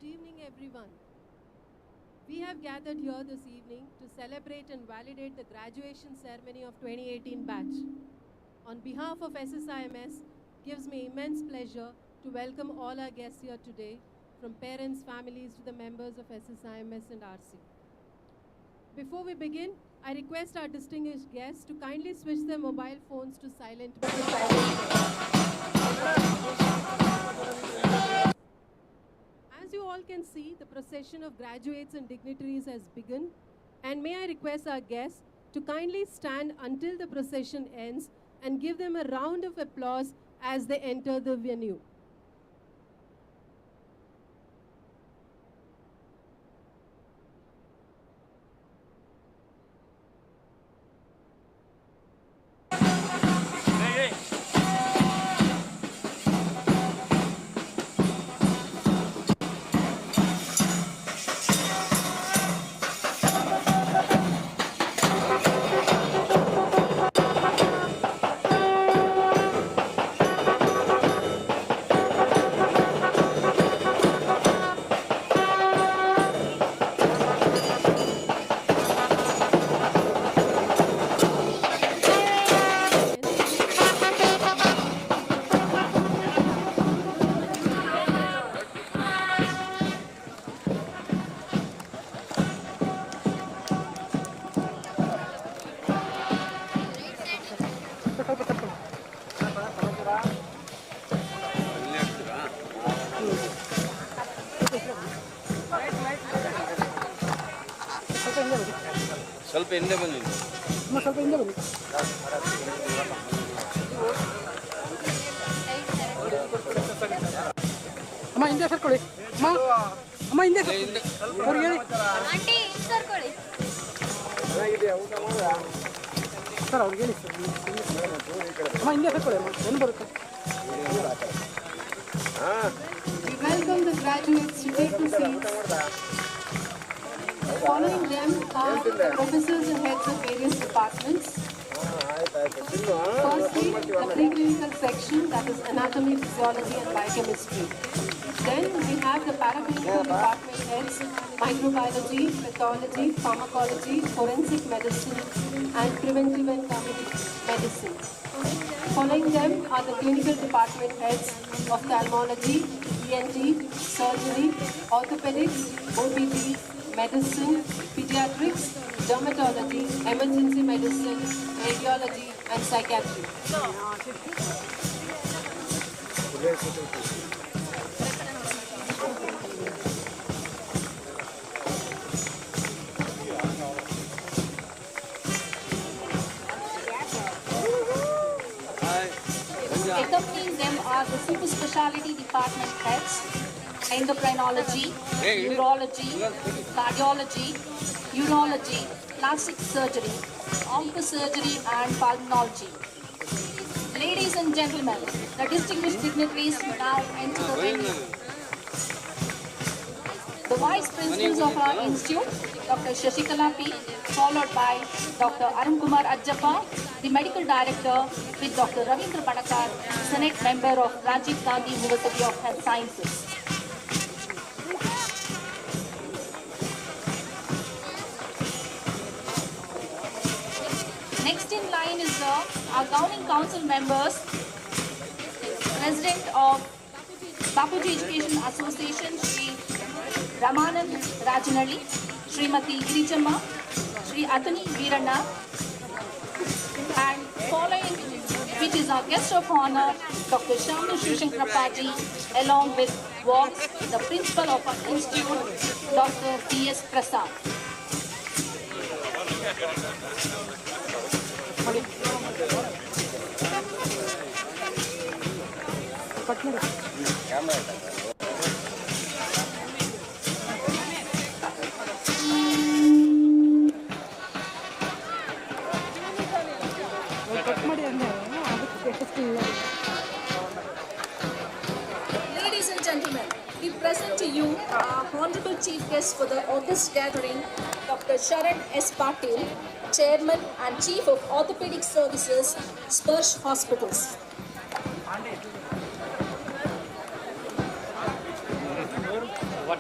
Good evening, everyone. We have gathered here this evening to celebrate and validate the graduation ceremony of 2018 batch. On behalf of SSIMS, gives me immense pleasure to welcome all our guests here today, from parents, families to the members of SSIMS and RC. Before we begin, I request our distinguished guests to kindly switch their mobile phones to silent mode. As you all can see, the procession of graduates and dignitaries has begun, and may I request our guests to kindly stand until the procession ends and give them a round of applause as they enter the venue. ಸ್ವಲ್ಪ ಹಿಂದೆ ಬನ್ನಿ ಸ್ವಲ್ಪ ಹಿಂದೆ ಬನ್ನಿ ಅಮ್ಮ ಹಿಂದೆ ಸರ್ಕೊಳ್ಳಿ ಅಮ್ಮ ಹಿಂದೆ ಅವ್ರಿಗೆ ಹೇಳಿ ಆಂಟಿ ಸರ್ಕೊಳ್ಳಿ ಸರ್ ಅವ್ರಿಗೆ ಹೇಳಿ ಅಮ್ಮ ಹಿಂದೆ ಸರ್ಕೊಳ್ಳಿ ಅಮ್ಮ ಏನು ಬರುತ್ತೆ We welcome the graduates to take the seats. Following them are the professors and heads of various departments. Firstly, the preclinical section, that is anatomy, physiology and biochemistry. Then we have the paraclinical department heads, microbiology, pathology, pharmacology, forensic medicine and preventive and cognitive medicine. Following them are the clinical department heads, ophthalmology, ENT, surgery, orthopedics, OBG, medicine, pediatrics, dermatology, emergency medicine, radiology and psychiatry. Accompanying them are the super specialty department heads, endocrinology, urology, cardiology, urology, plastic surgery, oncosurgery and pulmonology. Ladies and gentlemen, the distinguished dignitaries now enter the venue. The Vice Principals of our Institute, Dr. Shashikala P, followed by Dr. Arun Kumar Ajjappa, the Medical Director with Dr. Ravindra Padakar, Senate Member of Rajiv Gandhi University of Health Sciences. Next in line is our governing council members, President of Bapuji Education Association, Shri Ramanand Rajanalli, Srimati Girijamma, Shri Athani Veeranna, and following which is our guest of honor, Dr. Shamnu Shishankrapaji, along with walks the principal of our institute, Dr. P.S. Prasad. Ladies and gentlemen, we present to you our honorable chief guest for the August gathering, Dr. Sharan S. Patil, Chairman and Chief of Orthopedic Services, Sparsh Hospitals. What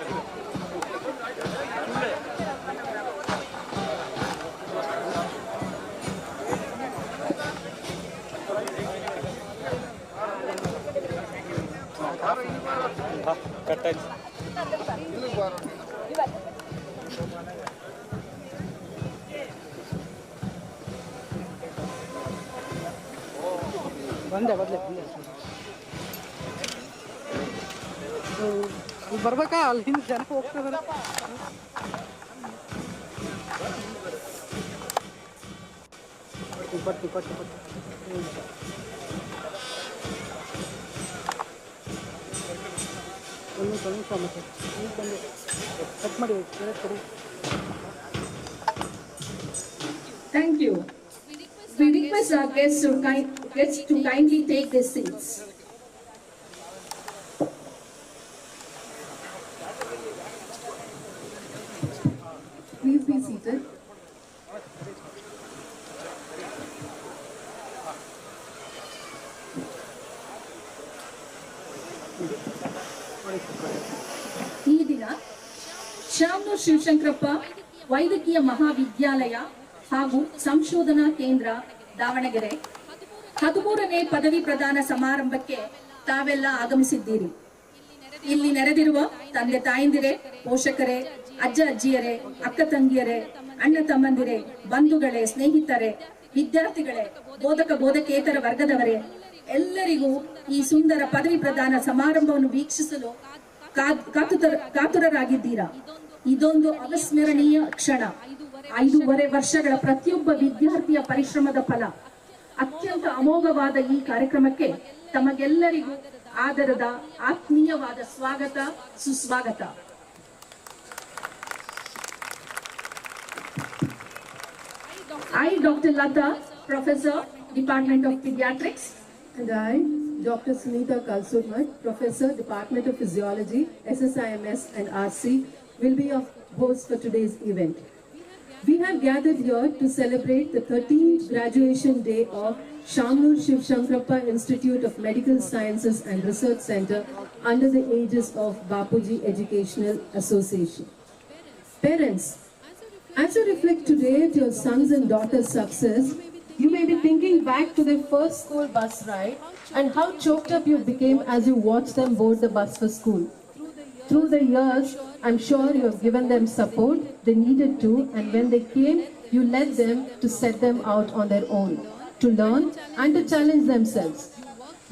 ಕಟ್ಟಾಗಿ ಬಂದೆ ಬರ್ಬೇಕಾ ಅಲ್ಲಿ ಹಿಂದೆ ಜನ ಹೋಗ್ತಿದಾರೆ. ಪಟ್ಟಿ ಒಂದು ಮತ್ತೆ cut ಮಾಡಿ ಕೊಡಿ. Thank you. We request our guests to kindly take their seats. Please be seated. ಈ ದಿನ ಶಾಮನೂರು ಶಿವಶಂಕರಪ್ಪ ವೈದ್ಯಕೀಯ ಮಹಾವಿದ್ಯಾಲಯ ಹಾಗೂ ಸಂಶೋಧನಾ ಕೇಂದ್ರ ದಾವಣಗೆರೆ 13ನೇ ಪದವಿ ಪ್ರದಾನ ಸಮಾರಂಭಕ್ಕೆ ತಾವೆಲ್ಲ ಆಗಮಿಸಿದ್ದೀರಿ. ಇಲ್ಲಿ ನೆರೆದಿರುವ ತಂದೆ ತಾಯಂದಿರೇ, ಪೋಷಕರೇ, ಅಜ್ಜ ಅಜ್ಜಿಯರೇ, ಅಕ್ಕ ತಂಗಿಯರೇ, ಅಣ್ಣ ತಮ್ಮಂದಿರೇ, ಬಂಧುಗಳೇ, ಸ್ನೇಹಿತರೇ, ವಿದ್ಯಾರ್ಥಿಗಳೇ, ಬೋಧಕೇತರ ವರ್ಗದವರೇ, ಎಲ್ಲರಿಗೂ ಈ ಸುಂದರ ಪದವಿ ಪ್ರದಾನ ಸಮಾರಂಭವನ್ನು ವೀಕ್ಷಿಸಲು ಕಾತುರರಾಗಿದ್ದೀರಾ. ಇದೊಂದು ಅವಿಸ್ಮರಣೀಯ ಕ್ಷಣ. 5.5 ವರ್ಷಗಳ ಪ್ರತಿಯೊಬ್ಬ ವಿದ್ಯಾರ್ಥಿಯ ಪರಿಶ್ರಮದ ಫಲ. ಅತ್ಯಂತ ಅಮೋಘವಾದ ಈ ಕಾರ್ಯಕ್ರಮಕ್ಕೆ ತಮಗೆಲ್ಲರಿಗೂ ಆದರದ ಆತ್ಮೀಯವಾದ ಸ್ವಾಗತ, ಸುಸ್ವಾಗತ. I, Dr. Lata, Professor, Department of Pediatrics. And I, Dr. Sunita Kalsurmat, Professor, Department of Physiology, SSIMS and RC, will be your host for today's event. We have gathered here to celebrate the 13th graduation day of Shamnur Shiv Shankarappa Institute of Medical Sciences and Research Center under the aegis of Bapuji Educational Association. Parents, as you reflect today at your sons and daughters' success, you may be thinking back to their first school bus ride and how choked up you became as you watched them board the bus for school. Through the years, I'm sure you have given them support they needed to, and when they came, you led them to set them out on their own, to learn and to challenge themselves.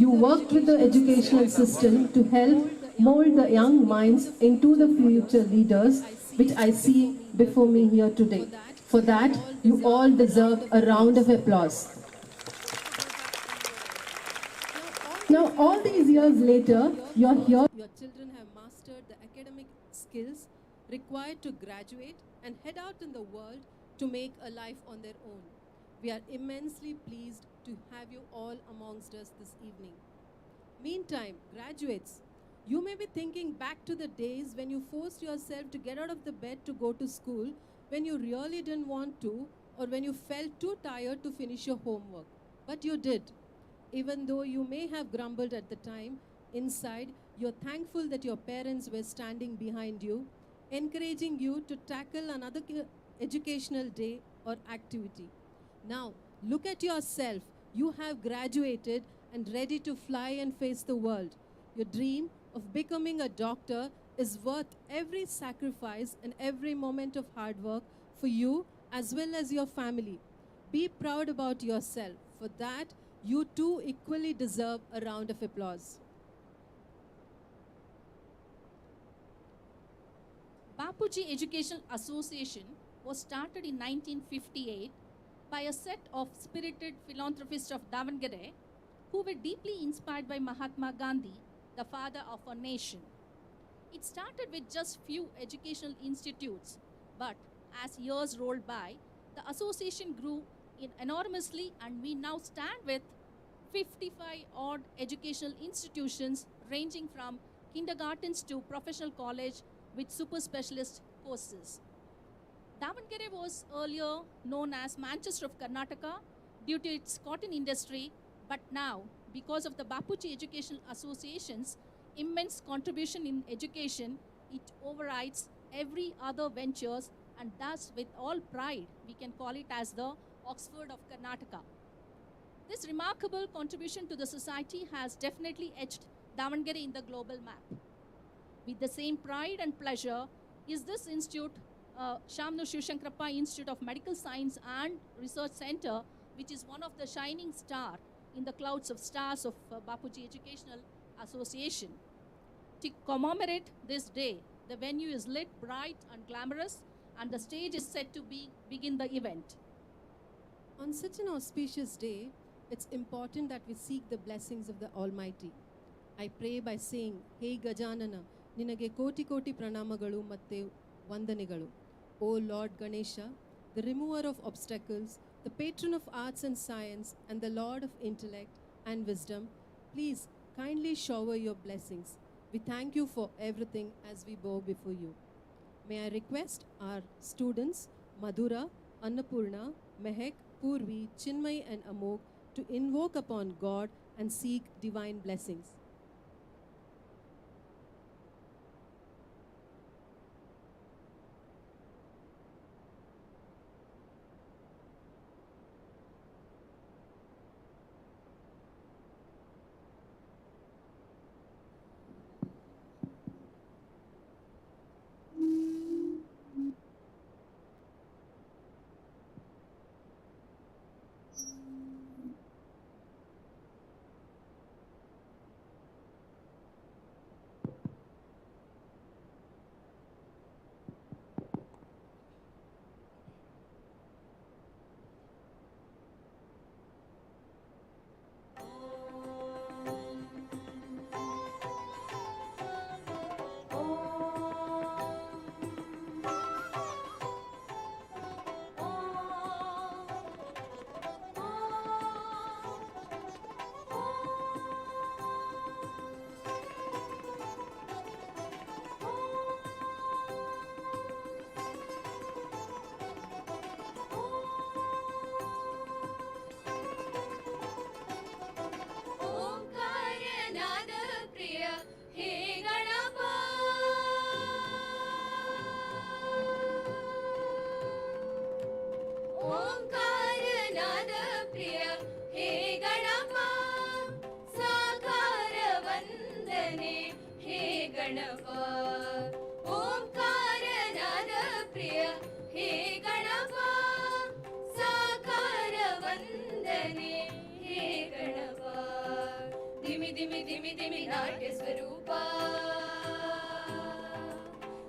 You worked with the educational system to help mold the young minds into the future leaders, which I see before me here today. For that, you all deserve a round of applause. Now, all these years later, you're here. Your children have mastered the academic skills required to graduate and head out in the world to make a life on their own. We are immensely pleased to have you all amongst us this evening. Meantime, graduates, you may be thinking back to the days when you forced yourself to get out of the bed to go to school when you really didn't want to, or when you felt too tired to finish your homework. But you did. Even though you may have grumbled at the time, inside, you're thankful that your parents were standing behind you, encouraging you to tackle another educational day or activity. Now, look at yourself. You have graduated and ready to fly and face the world. Your dream of becoming a doctor is worth every sacrifice and every moment of hard work for you as well as your family. Be proud about yourself. For that, you too equally deserve a round of applause. Bapuji Educational Association was started in 1958 by a set of spirited philanthropists of Davangere who were deeply inspired by Mahatma Gandhi, the father of our nation. It started with just few educational institutes, but as years rolled by, the association grew enormously, and we now stand with 55 odd educational institutions ranging from kindergartens to professional college with super specialist courses. Davangere was earlier known as Manchester of Karnataka due to its cotton industry, but now, because of the Bapuji Educational Association's immense contribution in education, it overrides every other ventures, and thus with all pride we can call it as the Oxford of Karnataka. This remarkable contribution to the society has definitely etched Davangere in the global map. With the same pride and pleasure is this institute, Shamnu Shivshankarappa Institute of Medical Science and Research Center, which is one of the shining star in the clouds of stars of Bapuji Educational Association. To commemorate this day, the venue is lit bright and glamorous, and the stage is set to begin the event. On such an auspicious day, it's important that we seek the blessings of the Almighty. I pray by saying, Hey Gajanana, Ninage Koti Koti Pranamagalu Matte Vandanegalu. O Lord Ganesha, the remover of obstacles, the patron of arts and science, and the Lord of intellect and wisdom, please kindly shower your blessings. We thank you for everything as we bow before you. May I request our students, Madhura, Annapurna, Mehek, Purvi, Chinmay and Amog to invoke upon God and seek divine blessings.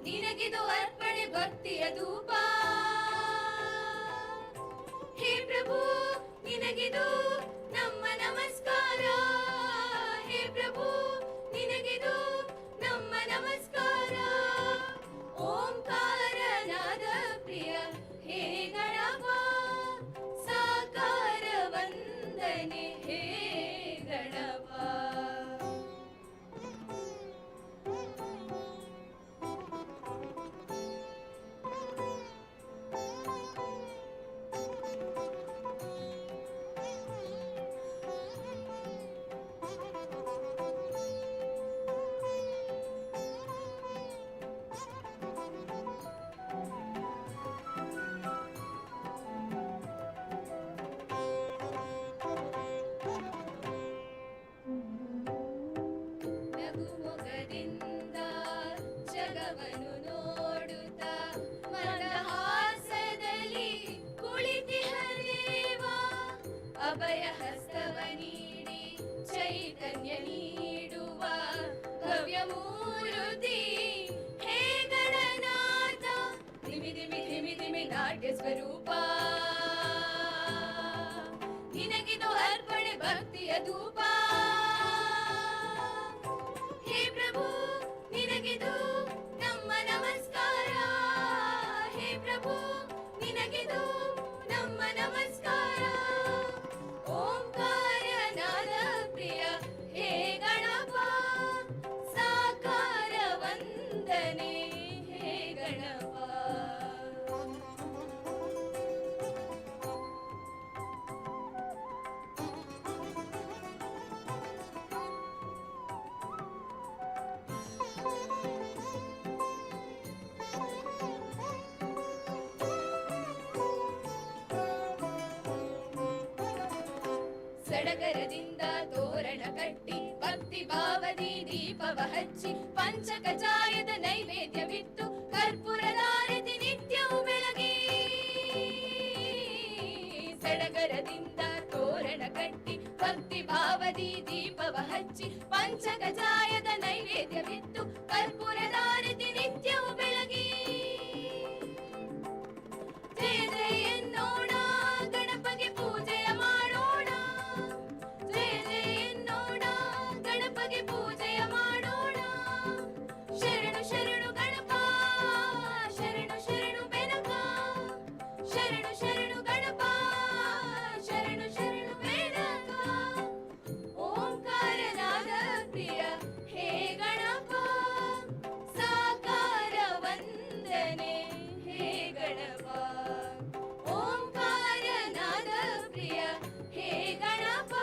ನಿನಗಿದು ಅರ್ಪಣೆ ಭಕ್ತಿಯ ಧೂಪ. ಹೇ ಪ್ರಭು ನಿನಗಿದು ನಮ್ಮ ನಮಸ್ಕಾರ. ಹೇ ಪ್ರಭು ನಿನಗಿದು ನಮ್ಮ ನಮಸ್ಕಾರ. ಓಂಕಾರ ನಾದ ಪ್ರಿಯ ಹೇ ಗಣಪ ಸಾಕಾರ ವಂದನೆ ಹೇ ಗಣಪ. ನಗುಮೊಗದಿಂದ ಜಗವನ್ನು ನೋಡುತ್ತ ಮಂದಹಾಸದಲ್ಲಿ ಕುಳಿತಿಹ ದೇವ. ಅಭಯ ಹಸ್ತವ ನೀಡಿ ಚೈತನ್ಯ ನೀಡುವ ಭವ್ಯ ಮೂರುತಿ ಹೇ ಗಣನಾಥ. ಧಿಮಿ ಧಿಮಿ ಧಿಮಿ ಧಿಮಿ ನಾಟ್ಯ ಸ್ವರೂಪ. ನಿನಗಿದು ಅರ್ಪಣೆ ಭಕ್ತಿಯ ಧೂಪ. ಹೇ ಪ್ರಭು ನಿನಗಿದು ನಮ್ಮ ನಮಸ್ಕಾರ. ಹೇ ಪ್ರಭು ನಿನಗಿದು ನಮ್ಮ ನಮಸ್ಕಾರ. ಓಂಕಾರ ನಾದ ಪ್ರಿಯ ಹೇ ಗಣಪ ಸಾಕಾರ ವಂದನೆ ಹೇ ಗಣಪ. ಸಡಗರದಿಂದ ತೋರಣ ಕಟ್ಟಿ ಭಕ್ತಿ ಭಾವದಿ ದೀಪವ ಹಚ್ಚಿ ಪಂಚಕಜಾಯದ ನೈವೇದ್ಯವಿತ್ತು ಕರ್ಪೂರದಾರತಿ ನಿತ್ಯವೂ ಬೆಳಗಿ ಸಡಗರದಿಂದ ತೋರಣ ಕಟ್ಟಿ ಭಕ್ತಿ ಭಾವದಿ ದೀಪವ ಹಚ್ಚಿ ಪಂಚಕಜಾಯದ ನೈವೇದ್ಯವಿತ್ತು ಕರ್ಪೂರದಾರತಿ ನಿತ್ಯವೂ ಬೆಳಗಿ ಜಯ ಜಯ ಎನ್ನೋಣ ಗಣಪಗೆ ಪೂಜೆಯ ಮಾಡೋಣ ಜಯ ಜಯ ಎನ್ನೋಣ ಗಣಪಗೆ ಪೂಜೆಯ ಮಾಡೋಣ ಶರಣು ಶರಣು ಗಣಪ ಶರಣು ಶರಣು ಬೆನಕ ಶರಣು ಶರಣು ಗಣಪ ಶರಣು ಶರಣು ಬೆನಕ ಓಂಕಾರನಾದ ಪ್ರಿಯ ಹೇ ಗಣಪ ಸಾಕಾರ ವಂದನೆ ಹೇ ಗಣಪ ಓಂಕಾರನಾದ ಪ್ರಿಯ ಹೇ ಗಣಪ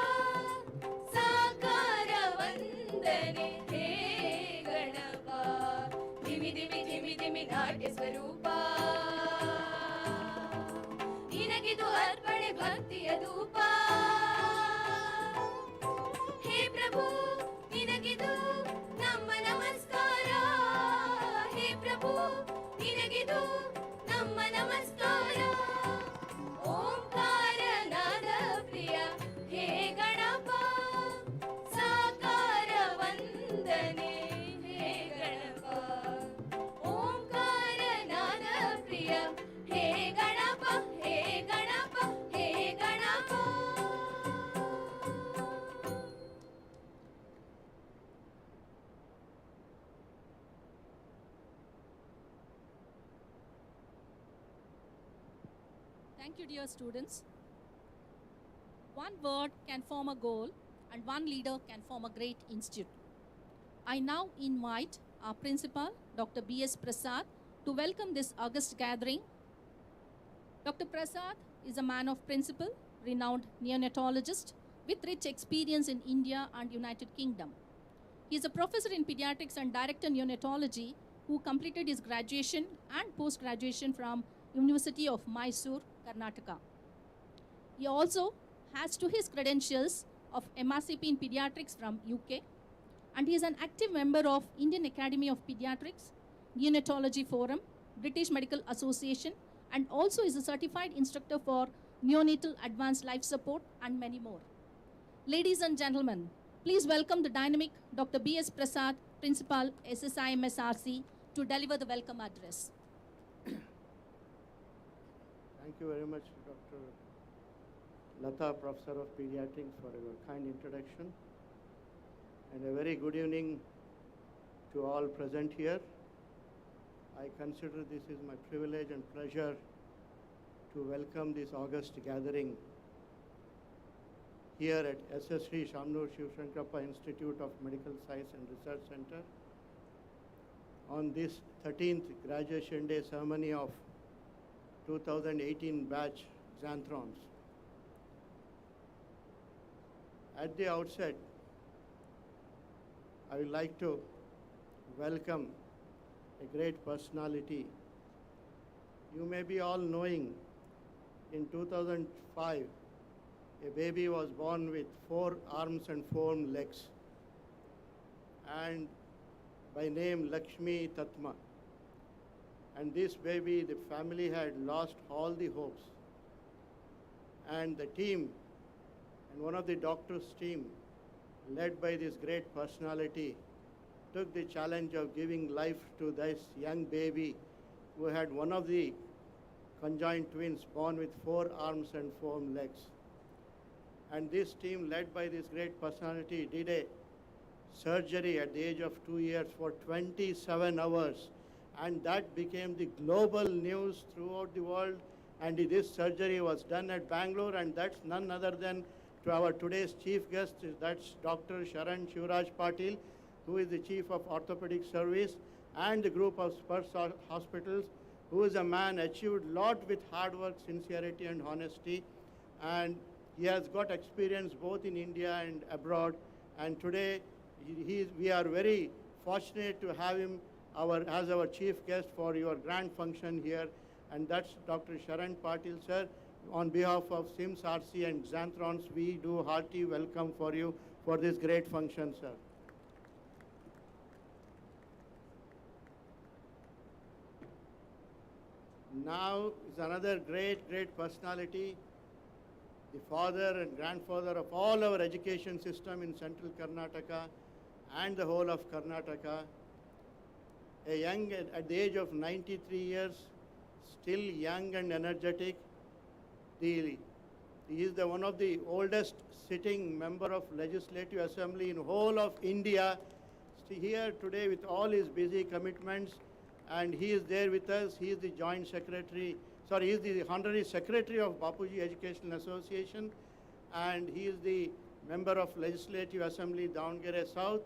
ಸಾಕಾರ ವಂದನೆ ಹೇ ಗಣಪ ಧಿಮಿ ಧಿಮಿ ಧಿಮಿ ಧಿಮಿ ನಾಟ್ಯ ಸ್ವರೂಪ ನಿನಗಿದು ಅರ್ಪಣೆ ಭಕ್ತಿಯ ಧೂಪ ಹೇ ಪ್ರಭು ನಿನಗಿದು ನಮ್ಮ ನಮಸ್ಕಾರ ಹೇ ಪ್ರಭು ನಿನಗಿದು ನಮ್ಮ ನಮಸ್ಕಾರ ಓಂಕಾರನಾದ ಪ್ರಿಯ ಹೇ ಗಣಪ ಸಾಕಾರ ವಂದನೆ ಹೇ ಗಣಪ ಓಂಕಾರನಾದ ಪ್ರಿಯ ಹೇ ಗಣಪ ಹೇ ಗಣಪ ಹೇ Ganapa. Thank you, dear students. One word can form a goal, and one leader can form a great institute. I now invite our principal, Dr. B.S. Prasad, to welcome this august gathering. Dr. Prasad is a man of principle, renowned neonatologist with rich experience in India and United Kingdom. He is a professor in pediatrics and director neonatology who completed his graduation and post-graduation from University of Mysore, Karnataka. He also has to his credentials of MRCP in pediatrics from UK, and he is an active member of Indian Academy of Pediatrics, Neonatology Forum, British Medical Association, and also is a certified instructor for neonatal advanced life support and many more. Ladies and gentlemen, please welcome the dynamic Dr. B.S. Prasad, Principal, SSIMSRC, to deliver the welcome address. Thank you very much, Dr. Lata, Professor of Pediatrics, for your kind introduction. And a very good evening to all present here. I consider this is my privilege and pleasure to welcome this august gathering here at SSC Shamnur Shiv Shankarappa Institute of Medical Science and Research Center on this 13th graduation day ceremony of 2018 batch Xanthrons. At the outset, I would like to welcome a great personality. You may be all knowing, in 2005, a baby was born with 4 arms and 4 legs, and by name Lakshmi Tatma. And this baby, the family had lost all the hopes. And the team, and one of the doctor's team, led by this great personality, took the challenge of giving life to this young baby who had one of the conjoined twins born with 4 arms and 4 legs. And this team, led by this great personality, did a surgery at the age of 2 years for 27 hours. And that became the global news throughout the world. And this surgery was done at Bangalore, and that's none other than to our today's chief guest, that's Dr. Sharan Shivraj Patil, who is the Chief of Orthopedic Service, and the group of Spurs Hospitals, who is a man achieved a lot with hard work, sincerity, and honesty. And he has got experience both in India and abroad. And today, we are very fortunate to have him as our chief guest for your grand function here. And that's Dr. Sharan Patil, sir. On behalf of SIMS RC and Xanthrons, we do hearty welcome for you for this great function, sir. Now is another great personality, the father and grandfather of all our education system in central Karnataka and the whole of Karnataka. A young, at the age of 93 years, still young and energetic. He is one of the oldest sitting member of Legislative Assembly in whole of India. Here today with all his busy commitments, and he is there with us. He is the joint secretary, he is the honorary secretary of Bapuji Educational Association, and he is the member of Legislative Assembly Davangere South,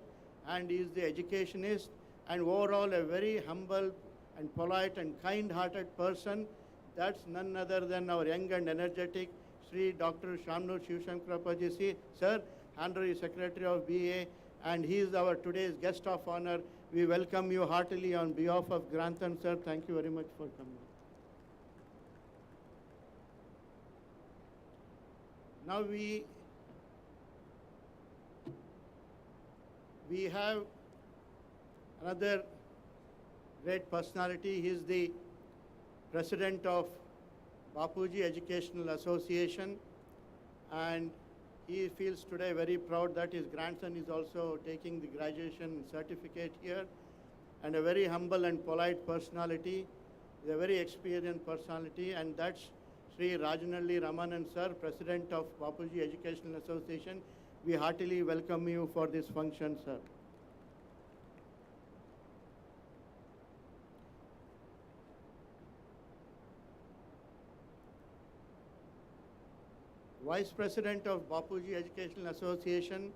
and he is the educationist, and overall a very humble and polite and kind-hearted person. That's none other than our young and energetic Sri Dr. Shamnur Shivshankarappaji, sir, honorary secretary of BA, and he is our today's guest of honor. We welcome you heartily on behalf of Grantham, sir. Thank you very much for coming. Now we have another great personality. He is the president of Bapuji Educational Association, and he feels today very proud that his grandson is also taking the graduation certificate here, and a very humble and polite personality. He's a very experienced personality, and that's Sri Rajanalli Ramanan, sir, president of Bapuji Educational Association. We heartily welcome you for this function, sir. Vice President of Bapuji Educational Association,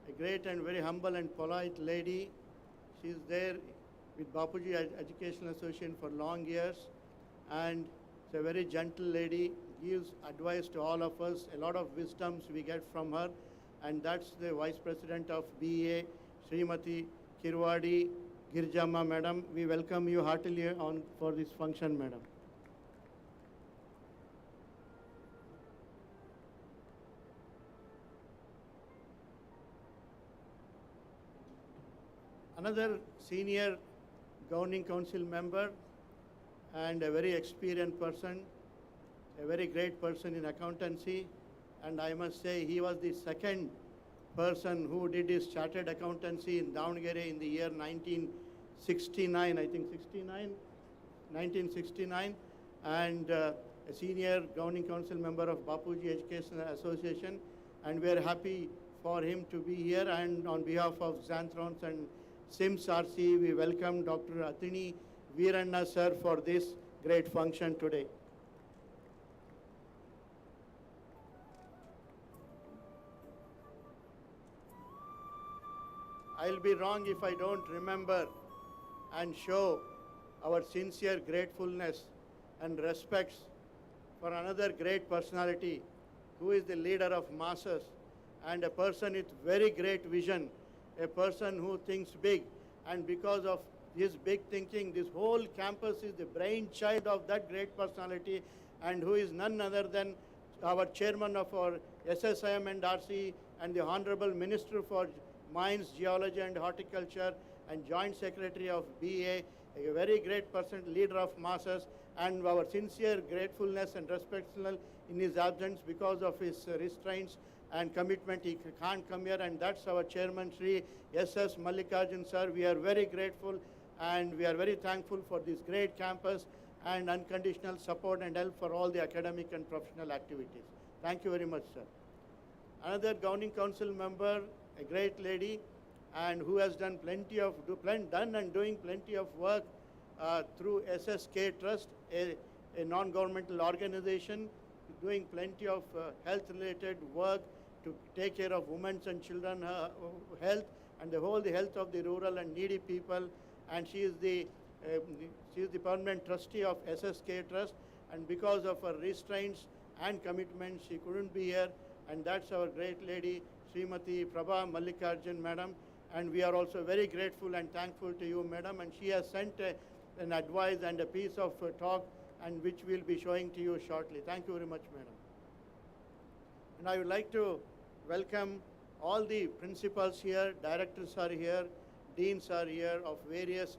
a great and very humble and polite lady. She is there with Bapuji Educational Association for long years, and it's a very gentle lady, gives advice to all of us, a lot of wisdoms we get from her, and that's the Vice President of BA, Srimati Kirwadi Girjamma, Madam. We welcome you heartily for this function, Madam. Another senior governing council member and a very experienced person, a very great person in accountancy, and I must say he was the second person who did his chartered accountancy in Davangere in the year 1969, I think 1969, and a senior governing council member of Bapuji Educational Association, and we are happy for him to be here, and on behalf of Xanthrons and SIMS RC, we welcome Dr. Atini Veeranna, sir, for this great function today. I'll be wrong if I don't remember and show our sincere gratefulness and respects for another great personality who is the leader of masses and a person with very great vision, a person who thinks big, and because of his big thinking, this whole campus is the brainchild of that great personality, and who is none other than our chairman of our SSIM and RC and the Honorable Minister for Mines, Geology and Horticulture and Joint Secretary of BA, a very great person, leader of masses, and our sincere gratefulness and respectful in his absence because of his restraints and commitment. He can't come here, and that's our chairman, Sri S.S. Mallikarjun, sir. We are very grateful and we are very thankful for this great campus and unconditional support and help for all the academic and professional activities. Thank you very much, sir. Another governing council member, a great lady, and who has done doing plenty of work through SSK Trust, a non-governmental organization, doing plenty of health-related work to take care of women's and children's health and the health of the rural and needy people. And she is the permanent trustee of SSK Trust. And because of her restraints and commitments, she couldn't be here. And that's our great lady, Srimati Prabha Mallikarjun, Madam. And we are also very grateful and thankful to you, Madam. And she has sent an advice and a piece of talk, and which we'll be showing to you shortly. Thank you very much, Madam. And I would like to welcome all the principals here, directors are here, deans are here of various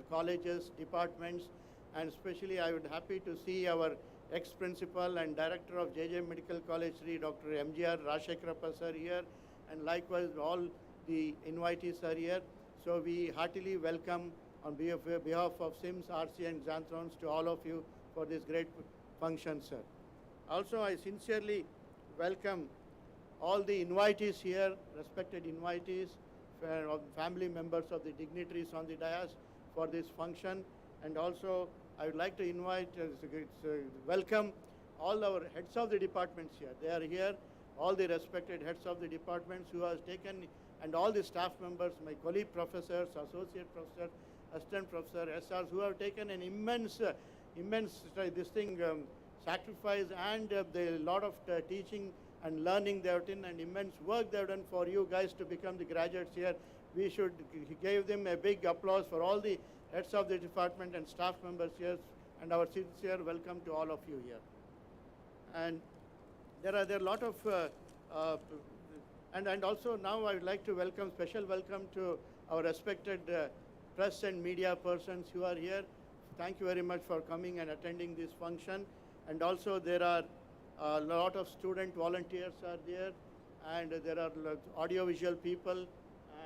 colleges, departments, and especially I would happy to see our ex-principal and director of JJ Medical College, Sri Dr. MGR Rashekharappa sir here, and likewise all the invitees are here. So we heartily welcome on behalf of SIMS, RC and Xanthrons to all of you for this great function, sir. Also, I sincerely welcome all the invitees here, respected invitees, family members of the dignitaries on the dais for this function. And also, I would like to invite, welcome all our heads of the departments here. They are here, all the respected heads of the departments who has taken, and all the staff members, my colleague professors, associate professors, assistant professor, SRs, who have taken an immense sacrifice and the lot of teaching and learning they have done and immense work they have done for you guys to become the graduates here. We should give them a big applause for all the heads of the department and staff members here, and our sincere welcome to all of you here. And there are a lot of, and also now I would like to special welcome to our respected press and media persons who are here. Thank you very much for coming and attending this function. And also there are a lot of student volunteers are there, and there are audiovisual people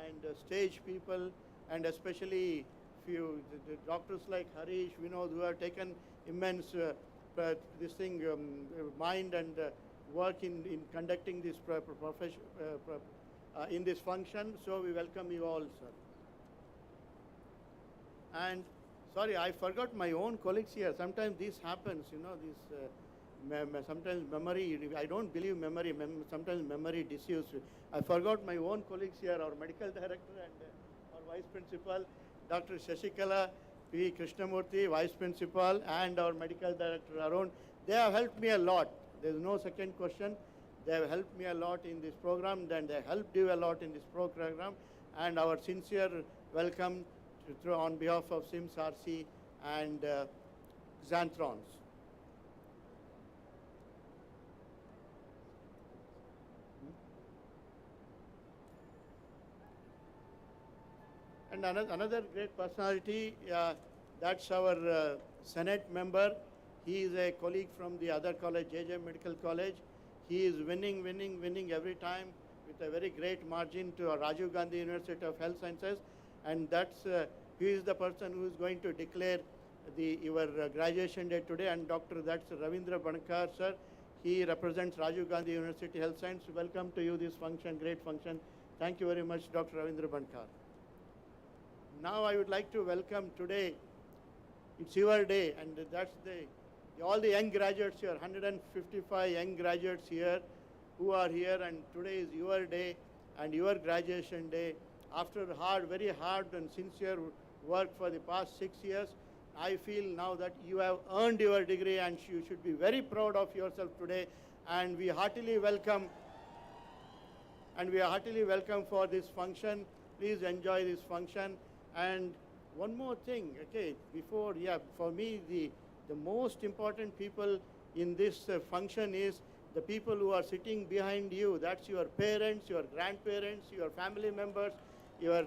and stage people, and especially few the doctors like Harish, Vinod, who have taken immense mind and work in conducting this profession in this function. So we welcome you all, sir. And sorry, I forgot my own colleagues here. Sometimes this happens, you know, this sometimes memory, I don't believe memory, sometimes memory disuse. I forgot my own colleagues here, our medical director and our vice principal, Dr. Shashikala P. Krishnamurthy, vice principal, and our medical director, Arun. They have helped me a lot. There's no second question. They have helped me a lot in this program, and they helped you a lot in this program. And our sincere welcome on behalf of SIMS, RC, and Xanthrons. And another great personality, that's our Senate member. He is a colleague from the other college, JJ Medical College. He is winning every time with a very great margin to Rajiv Gandhi University of Health Sciences. And that's, he is the person who is going to declare your graduation day today. And that's Ravindra Bankar, sir. He represents Rajiv Gandhi University Health Science. Welcome to you this function, great function. Thank you very much, Dr. Ravindra Bankar. Now I would like to welcome today, it's your day, and that's all the young graduates here, 155 young graduates here who are here, and today is your day and your graduation day. After very hard and sincere work for the past 6 years, I feel now that you have earned your degree, and you should be very proud of yourself today. And we heartily welcome, for this function. Please enjoy this function. And one more thing, okay, for me, the most important people in this function is the people who are sitting behind you. That's your parents, your grandparents, your family members, your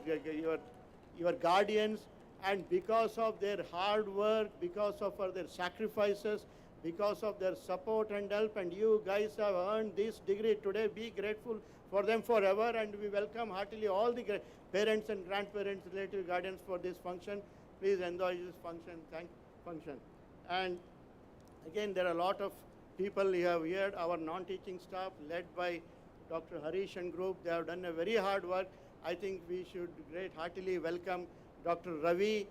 guardians. And because of their hard work, because of their sacrifices, because of their support and help, and you guys have earned this degree today, be grateful for them forever. And we welcome heartily all the parents and grandparents, relative guardians for this function. Please enjoy this function. And again, there are a lot of people you have heard, our non-teaching staff led by Dr. Harish and group. They have done a very hard work. I think we should heartily welcome Dr. Ravi,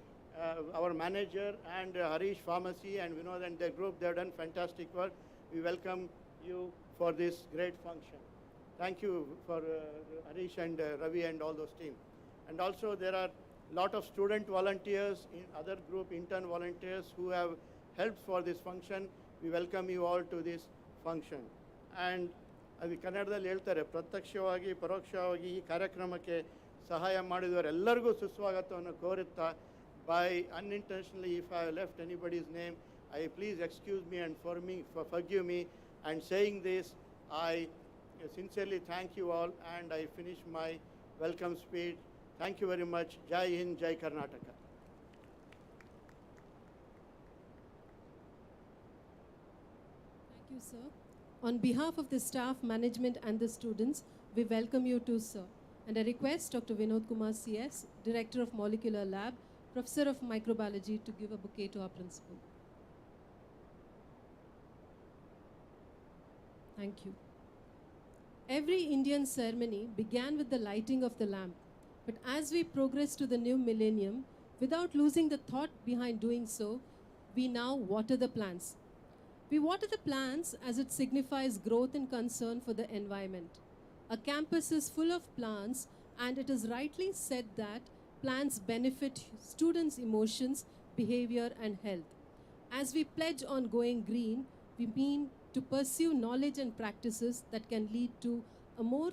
our manager, and Harish Pharmacy, and Vinod and their group. They have done fantastic work. We welcome you for this great function. Thank you for Harish and Ravi and all those team. And also there are a lot of student volunteers, other group intern volunteers who have helped for this function. We welcome you all to this function. And ಅದು ಕನ್ನಡದಲ್ಲಿ ಹೇಳ್ತಾರೆ, ಪ್ರತ್ಯಕ್ಷವಾಗಿ ಪರೋಕ್ಷವಾಗಿ ಈ ಕಾರ್ಯಕ್ರಮಕ್ಕೆ ಸಹಾಯ ಮಾಡಿದವರೆಲ್ಲರಿಗೂ ಸುಸ್ವಾಗತವನ್ನು ಕೋರುತ್ತಾ, by unintentionally if I have left anybody's name, please excuse me and forgive me. And saying this, I sincerely thank you all, and I finish my welcome speech. Thank you very much. Jai Hind, Jai Karnataka. Thank you, sir. On behalf of the staff, management, and the students, we welcome you too, sir. And I request Dr. Vinod Kumar CS, Director of Molecular Lab, Professor of Microbiology, to give a bouquet to our principal. Thank you. Every Indian ceremony began with the lighting of the lamp. But as we progress to the new millennium, without losing the thought behind doing so, we now water the plants. We water the plants as it signifies growth and concern for the environment. A campus is full of plants, and it is rightly said that plants benefit students' emotions, behavior, and health. As we pledge on going green, we mean to pursue knowledge and practices that can lead to a more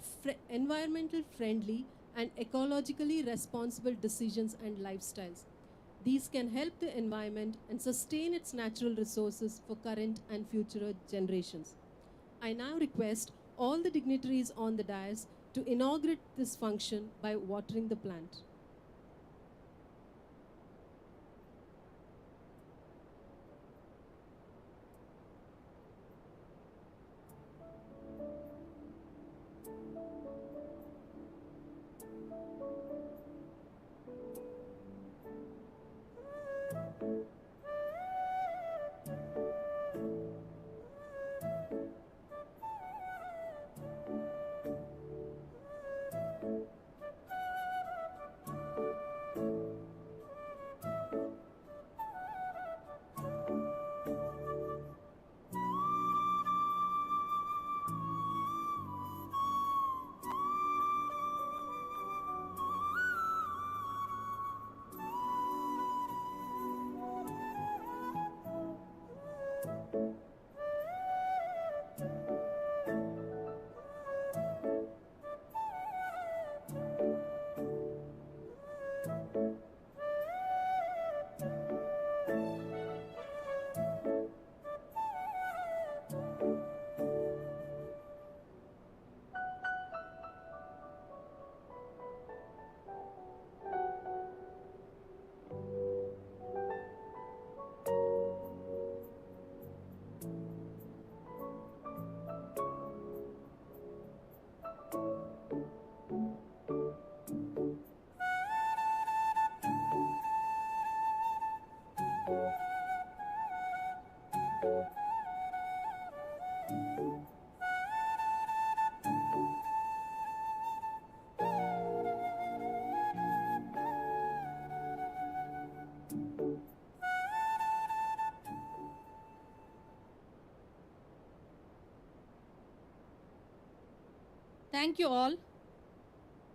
environmental friendly and ecologically responsible decisions and lifestyles. These can help the environment and sustain its natural resources for current and future generations. I now request all the dignitaries on the dais to inaugurate this function by watering the plant. Thank you all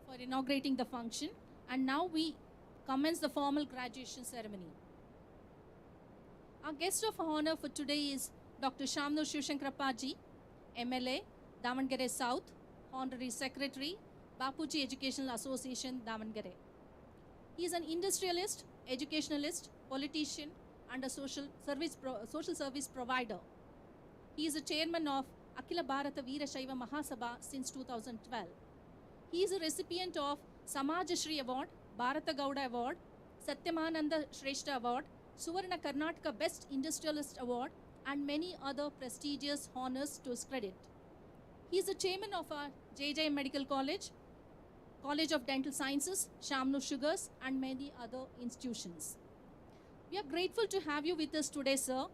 for inaugurating the function, and now we commence the formal graduation ceremony. Our guest of honor for today is Dr. Shamnu Shivshankarappaji, MLA, Davangere South, Honorary Secretary, Bapuji Educational Association, Davangere. He is an industrialist, educationalist, politician, and a social service provider. He is a chairman of Akhila Bharata Veera Shaiva Mahasabha since 2012. He is a recipient of Samajashri Award, Bharata Gowda Award, Satyamananda Shrestha Award, Suvarna Karnataka Best Industrialist Award, and many other prestigious honors to his credit. He is the chairman of our JJ Medical College, College of Dental Sciences, Shamnu Sugars, and many other institutions. We are grateful to have you with us today, sir.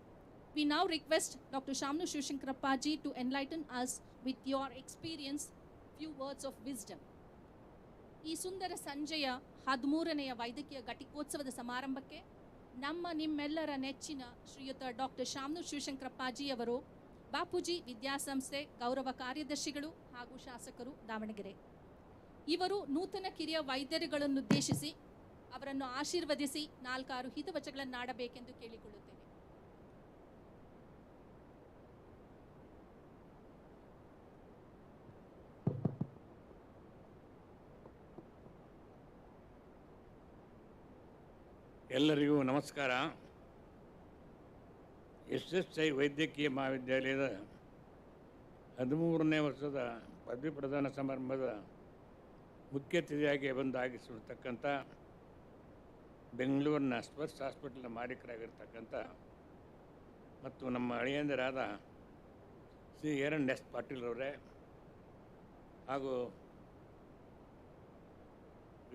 We now request Dr. Shamnu Shivshankarappaji to enlighten us with your experience, few words of wisdom. ಈ ಸುಂದರ ಸಂಜೆಯ 13ನೆಯ ವೈದ್ಯಕೀಯ ಘಟಿಕೋತ್ಸವದ ಸಮಾರಂಭಕ್ಕೆ ನಮ್ಮ ನಿಮ್ಮೆಲ್ಲರ ನೆಚ್ಚಿನ ಶ್ರೀಯುತ doctor ಶಾಮ್ನು ಶಿವಶಂಕರಪ್ಪಾಜಿ ಅವರು ಬಾಪೂಜಿ ವಿದ್ಯಾಸಂಸ್ಥೆ ಗೌರವ ಕಾರ್ಯದರ್ಶಿಗಳು ಹಾಗೂ ಶಾಸಕರು ದಾವಣಗೆರೆ. ಇವರು ನೂತನ ಕಿರಿಯ ವೈದ್ಯರುಗಳನ್ನುದ್ದೇಶಿಸಿ ಅವರನ್ನು ಆಶೀರ್ವದಿಸಿ 4-6 ಹಿತವಚನಗಳನ್ನಾಡಬೇಕೆಂದು ಕೇಳಿಕೊಳ್ಳುತ್ತೇನೆ. ಎಲ್ಲರಿಗೂ ನಮಸ್ಕಾರ. SSI ವೈದ್ಯಕೀಯ ಮಹಾವಿದ್ಯಾಲಯದ 13ನೇ ವರ್ಷದ ಪದವಿ ಪ್ರದಾನ ಸಮಾರಂಭದ ಮುಖ್ಯ ಅತಿಥಿಯಾಗಿ ಬಂದಾಗಿಸಿರ್ತಕ್ಕಂಥ ಬೆಂಗಳೂರಿನ ಸ್ಪರ್ಶ್ ಹಾಸ್ಪಿಟಲ್ನ ಮಾಲೀಕರಾಗಿರ್ತಕ್ಕಂಥ ಮತ್ತು ನಮ್ಮ ಅಳಿಯಂದಿರಾದ ಶ್ರೀ ಎನ್ ಎಸ್ ಪಾಟೀಲ್ ಅವರೇ ಹಾಗೂ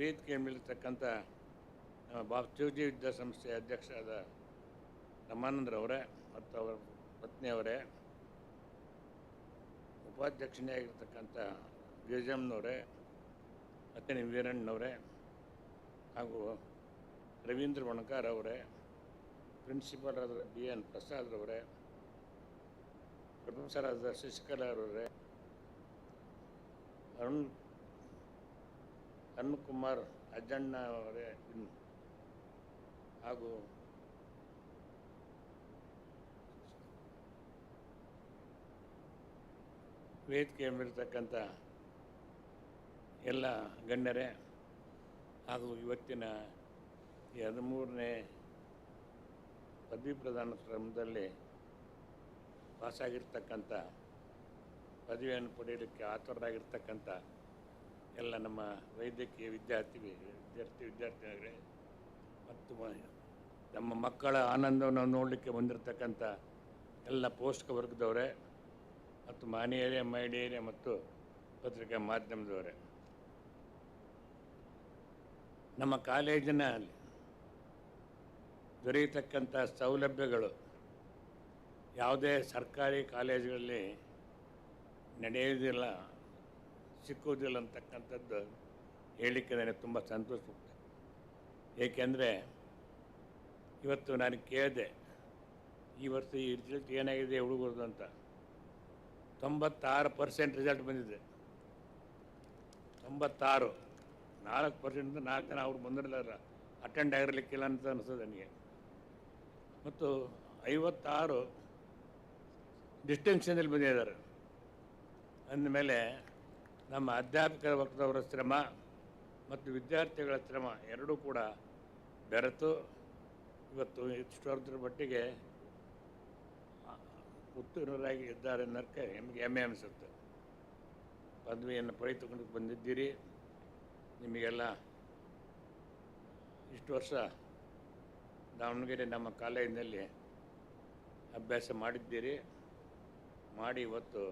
ವೇದಿಕೆ ಮೇಲಿರ್ತಕ್ಕಂಥ ಶಿವಜಿ ವಿದ್ಯಾಸಂಸ್ಥೆಯ ಅಧ್ಯಕ್ಷರಾದ ರಮಾನಂದ್ರವರೇ ಮತ್ತು ಅವರ ಪತ್ನಿಯವರೇ, ಉಪಾಧ್ಯಕ್ಷನೇ ಆಗಿರ್ತಕ್ಕಂಥ ಗಿರಿಜಮ್ಮನವರೇ, ಅತನಿ ವೀರಣ್ಣನವರೇ ಹಾಗೂ ರವೀಂದ್ರ ಬಣಕಾರ್ ಅವರೇ, ಪ್ರಿನ್ಸಿಪಾಲ್ ಆದ ಬಿ ಎನ್ ಪ್ರಸಾದ್ರವರೇ, ಪ್ರೊಫೆಸರ್ ಆದ ಶಶಿಕಲಾ ಅವರೇ, ಅರುಣ್ ಕುಮಾರ್ ಅಜ್ಜಣ್ಣ ಅವರೇ ಹಾಗೂ ವೇದಿಕೆ ಮೇಲಿರ್ತಕ್ಕಂಥ ಎಲ್ಲ ಗಣ್ಯರೇ ಹಾಗೂ ಇವತ್ತಿನ ಈ 13ನೇ ಪದವಿ ಪ್ರದಾನ ಕ್ರಮದಲ್ಲಿ ಪಾಸಾಗಿರ್ತಕ್ಕಂಥ ಪದವಿಯನ್ನು ಪಡೆಯಲಿಕ್ಕೆ ಆತುರರಾಗಿರ್ತಕ್ಕಂಥ ಎಲ್ಲ ನಮ್ಮ ವೈದ್ಯಕೀಯ ವಿದ್ಯಾರ್ಥಿನಿಯರೇ ಮತ್ತು ನಮ್ಮ ಮಕ್ಕಳ ಆನಂದವನ್ನು ನೋಡಲಿಕ್ಕೆ ಬಂದಿರತಕ್ಕಂಥ ಎಲ್ಲ ಪೋಷಕ ವರ್ಗದವರೇ ಮತ್ತು ಮಹನೀಯರೇ, ಮಹಿಳೆಯರೇ ಮತ್ತು ಪತ್ರಿಕಾ ಮಾಧ್ಯಮದವರೇ, ನಮ್ಮ ಕಾಲೇಜಿನಲ್ಲಿ ದೊರೆಯತಕ್ಕಂಥ ಸೌಲಭ್ಯಗಳು ಯಾವುದೇ ಸರ್ಕಾರಿ ಕಾಲೇಜುಗಳಲ್ಲಿ ನಡೆಯುವುದಿಲ್ಲ, ಸಿಕ್ಕುವುದಿಲ್ಲ ಅಂತಕ್ಕಂಥದ್ದು ಹೇಳಲಿಕ್ಕೆ ನನಗೆ ತುಂಬ ಸಂತೋಷ. ಏಕೆಂದರೆ ಇವತ್ತು ನಾನು ಕೇಳಿದೆ ಈ ವರ್ಷ ಈ ರಿಸಲ್ಟ್ ಏನಾಗಿದೆ ಹುಡುಗರದು ಅಂತ. 96% ರಿಸಲ್ಟ್ ಬಂದಿದೆ. 96, 4% 4 ಜನ ಅವ್ರು ಬಂದಿರಲಿಲ್ಲ, ಅಟೆಂಡ್ ಆಗಿರಲಿಕ್ಕಿಲ್ಲ ಅಂತ ಅನಿಸ್ತದೆ ನನಗೆ. ಮತ್ತು 56 ಡಿಸ್ಟಿಂಕ್ಷನಲ್ಲಿ ಬಂದಿದ್ದಾರೆ. ಅಂದಮೇಲೆ ನಮ್ಮ ಅಧ್ಯಾಪಕರ ವರ್ಗದವರ ಶ್ರಮ ಮತ್ತು ವಿದ್ಯಾರ್ಥಿಗಳ ಶ್ರಮ ಎರಡೂ ಕೂಡ ಬೆರೆತು ಇವತ್ತು ಇಷ್ಟರ ಮಟ್ಟಿಗೆ ಉತ್ತೀರ್ಣರಾಗಿ ಇದ್ದಾರೆ ಅನ್ನೋಕ್ಕೆ ನಿಮಗೆ ಹೆಮ್ಮೆ ಅನಿಸುತ್ತೆ. ಪದವಿಯನ್ನು ಪಡೆದುಕೊಂಡು ಬಂದಿದ್ದೀರಿ. ನಿಮಗೆಲ್ಲ ಇಷ್ಟು ವರ್ಷ ದಾವಣಗೆರೆ ನಮ್ಮ ಕಾಲೇಜಿನಲ್ಲಿ ಅಭ್ಯಾಸ ಮಾಡಿದ್ದೀರಿ. ಮಾಡಿ ಇವತ್ತು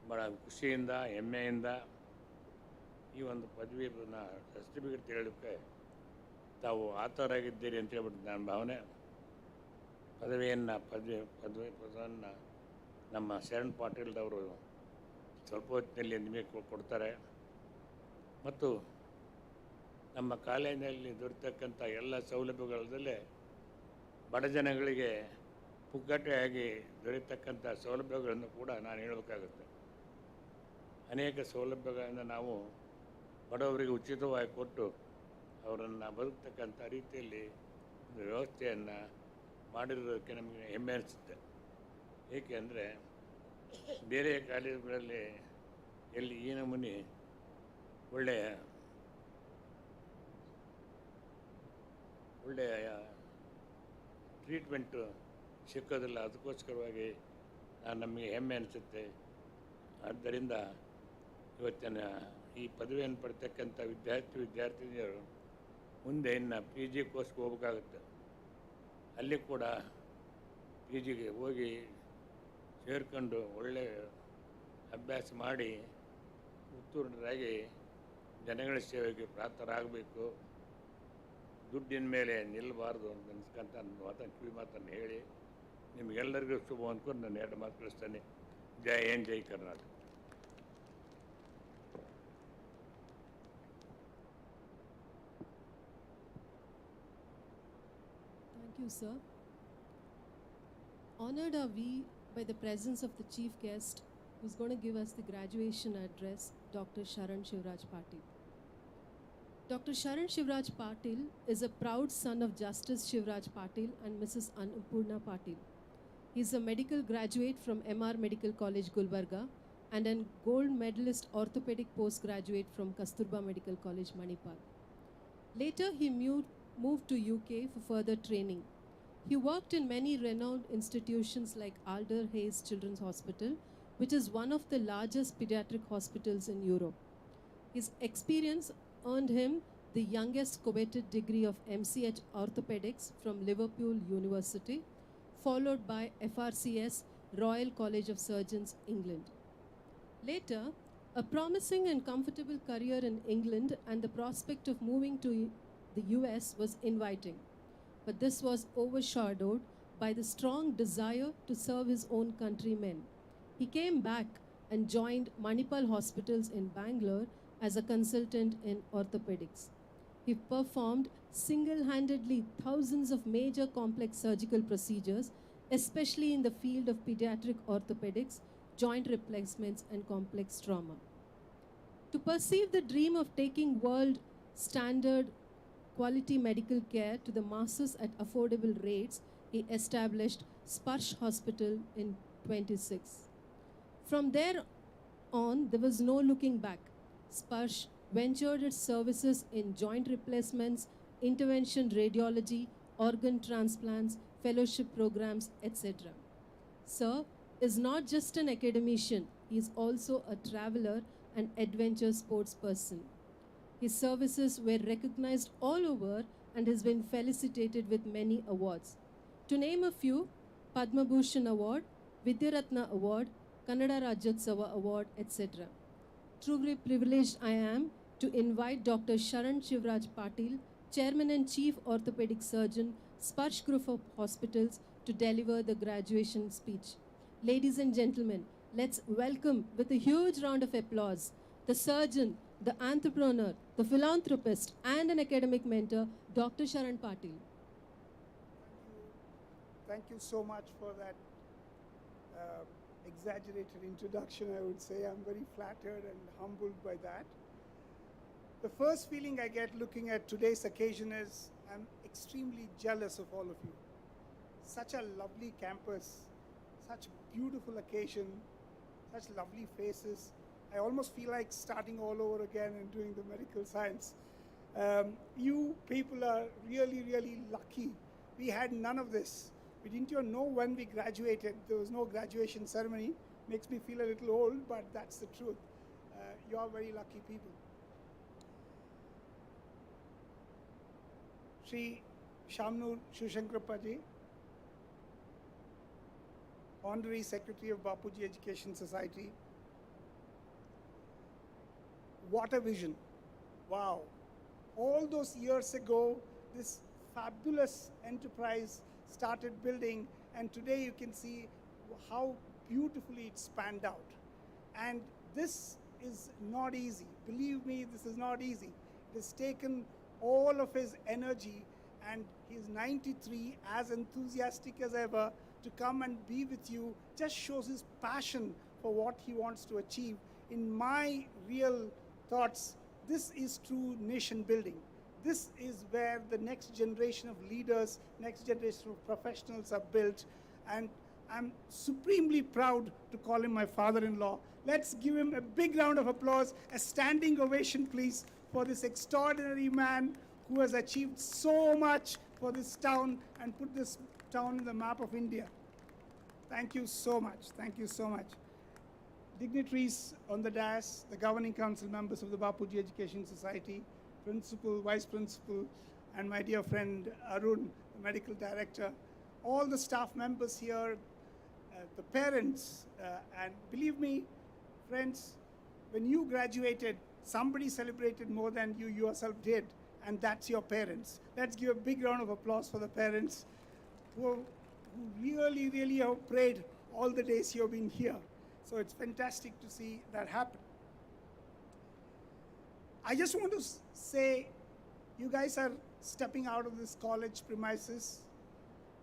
ಭಾಳ ಖುಷಿಯಿಂದ ಹೆಮ್ಮೆಯಿಂದ ಈ ಒಂದು ಪದವಿಯನ್ನು ಸರ್ಟಿಫಿಕೇಟ್ ಹೇಳೋಕ್ಕೆ ತಾವು ಆತರಾಗಿದ್ದೀರಿ ಅಂತ ಹೇಳ್ಬಿಟ್ಟು ನನ್ನ ಭಾವನೆ. ಪದವಿ ಪ್ರದಾನ ನಮ್ಮ ಶರಣ್ ಪಾಟೀಲ್ರವರು ಸ್ವಲ್ಪ ಹೊತ್ತಿನಲ್ಲಿ ನಿಮಗೆ ಕೊಡ್ತಾರೆ. ಮತ್ತು ನಮ್ಮ ಕಾಲೇಜಿನಲ್ಲಿ ದೊರೆತಕ್ಕಂಥ ಎಲ್ಲ ಸೌಲಭ್ಯಗಳಲ್ಲದೆ ಬಡ ಜನಗಳಿಗೆ ಪುಕ್ಕಟೆಯಾಗಿ ದೊರೆಯತಕ್ಕಂಥ ಸೌಲಭ್ಯಗಳನ್ನು ಕೂಡ ನಾನು ಹೇಳಬೇಕಾಗುತ್ತೆ. ಅನೇಕ ಸೌಲಭ್ಯಗಳನ್ನು ನಾವು ಬಡವರಿಗೆ ಉಚಿತವಾಗಿ ಕೊಟ್ಟು ಅವರನ್ನು ಬದುಕ್ತಕ್ಕಂಥ ರೀತಿಯಲ್ಲಿ ಒಂದು ವ್ಯವಸ್ಥೆಯನ್ನು ಮಾಡಿರೋದಕ್ಕೆ ನಮಗೆ ಹೆಮ್ಮೆ ಅನಿಸುತ್ತೆ. ಏಕೆ ಅಂದರೆ ಬೇರೆ ಕಾಲೇಜುಗಳಲ್ಲಿ ಎಲ್ಲಿ ಈ ನಮೂನಿ ಒಳ್ಳೆಯ ಟ್ರೀಟ್ಮೆಂಟು ಸಿಕ್ಕೋದಿಲ್ಲ. ಅದಕ್ಕೋಸ್ಕರವಾಗಿ ನಮಗೆ ಹೆಮ್ಮೆ ಅನಿಸುತ್ತೆ. ಆದ್ದರಿಂದ ಇವತ್ತಿನ ಈ ಪದವಿಯನ್ನು ಪಡ್ತಕ್ಕಂಥ ವಿದ್ಯಾರ್ಥಿನಿಯರು ಮುಂದೆ ಇನ್ನು ಪಿ ಜಿ ಕೋರ್ಸ್ಗೆ ಹೋಗ್ಬೇಕಾಗುತ್ತೆ. ಅಲ್ಲಿ ಕೂಡ ಪಿ ಜಿಗೆ ಹೋಗಿ ಸೇರಿಕೊಂಡು ಒಳ್ಳೆಯ ಅಭ್ಯಾಸ ಮಾಡಿ ಉತ್ತೀರ್ಣರಾಗಿ ಜನಗಳ ಸೇವೆಗೆ ಪ್ರಾಪ್ತರಾಗಬೇಕು. ದುಡ್ಡಿನ ಮೇಲೆ ನಿಲ್ಲಬಾರ್ದು ಅಂತ ಅನ್ಸ್ಕೊಂತ ಕಿವಿ ಮಾತನ್ನು ಹೇಳಿ ನಿಮಗೆಲ್ಲರಿಗೂ ಶುಭ ಅಂದ್ಕೊಂಡು ನಾನು 2 ಮಾತು ಕಳಿಸ್ತೇನೆ. ಜೈ ಹಿಂದ್, ಜೈ Karnataka. Thank you, sir. Honored are we by the presence of the chief guest who's going to give us the graduation address, Dr. Sharan Shivraj Patil. Dr. Sharan Shivraj Patil is a proud son of Justice Shivraj Patil and Mrs. Annapurna Patil. He is a medical graduate from MR Medical College, Gulbarga, and a gold medalist orthopedic postgraduate from Kasturba Medical College, Manipal. Later, he moved to UK for further training. He worked in many renowned institutions like Alder Hayes Children's Hospital, which is one of the largest pediatric hospitals in Europe. His experience earned him the youngest coveted degree of MCH Orthopedics from Liverpool University, followed by FRCS, Royal College of Surgeons, England. Later, a promising and comfortable career in England and the prospect of moving to the US was inviting. But this was overshadowed by the strong desire to serve his own countrymen. He came back and joined Manipal Hospitals in Bangalore as a consultant in orthopedics. He performed single-handedly thousands of major complex surgical procedures, especially in the field of pediatric orthopedics, joint replacements, and complex trauma. To perceive the dream of taking world standard quality medical care to the masses at affordable rates, he established Sparsh Hospital in 26. From there on, there was no looking back. Sparsh ventured its services in joint replacements, intervention radiology, organ transplants, fellowship programs, etc. Sir is not just an academician, he is also a traveler and adventure sports person. His services were recognized all over and has been felicitated with many awards. To name a few, Padma Bhushan Award, Vidyaratna Award, Kannada Rajyotsava Award, etc. Truly privileged I am to invite Dr. Sharan Shivraj Patil, Chairman and Chief Orthopedic Surgeon, Sparsh Group of Hospitals, to deliver the graduation speech. Ladies and gentlemen, let's welcome with a huge round of applause the surgeon, the entrepreneur, the philanthropist, and an academic mentor, Dr. Sharan Patil. Thank you so much for that exaggerated introduction, I would say. I'm very flattered and humbled by that. The first feeling I get looking at today's occasion is I'm extremely jealous of all of you. Such a lovely campus, such beautiful occasion, such lovely faces. I almost feel like starting all over again and doing the medical science. You people are really, really lucky. We had none of this. We didn't even know when we graduated. There was no graduation ceremony. Makes me feel a little old, but that's the truth. You are very lucky people. Shri Shamnur Shushankrapaji, Honorary Secretary of Bapuji Education Society. What a vision. Wow. All those years ago, this fabulous enterprise started building, and today you can see how beautifully it spanned out. And this is not easy. Believe me, this is not easy. It has taken all of his energy, and he's 93, as enthusiastic as ever, to come and be with you. Just shows his passion for what he wants to achieve. In my real thoughts, this is true nation building. This is where the next generation of leaders, next generation of professionals are built. And I'm supremely proud to call him my father-in-law. Let's give him a big round of applause, a standing ovation, please, for this extraordinary man who has achieved so much for this town and put this town in the map of India. Thank you so much. Thank you so much. Dignitaries on the dais, the governing council members of the Bapuji Education Society, principal, vice principal, and my dear friend Arun, the medical director, all the staff members here, the parents, and believe me, friends, when you graduated, somebody celebrated more than you yourself did, and that's your parents. Let's give a big round of applause for the parents who really, really have prayed all the days you've been here. So it's fantastic to see that happen. I just want to say, you guys are stepping out of this college premises,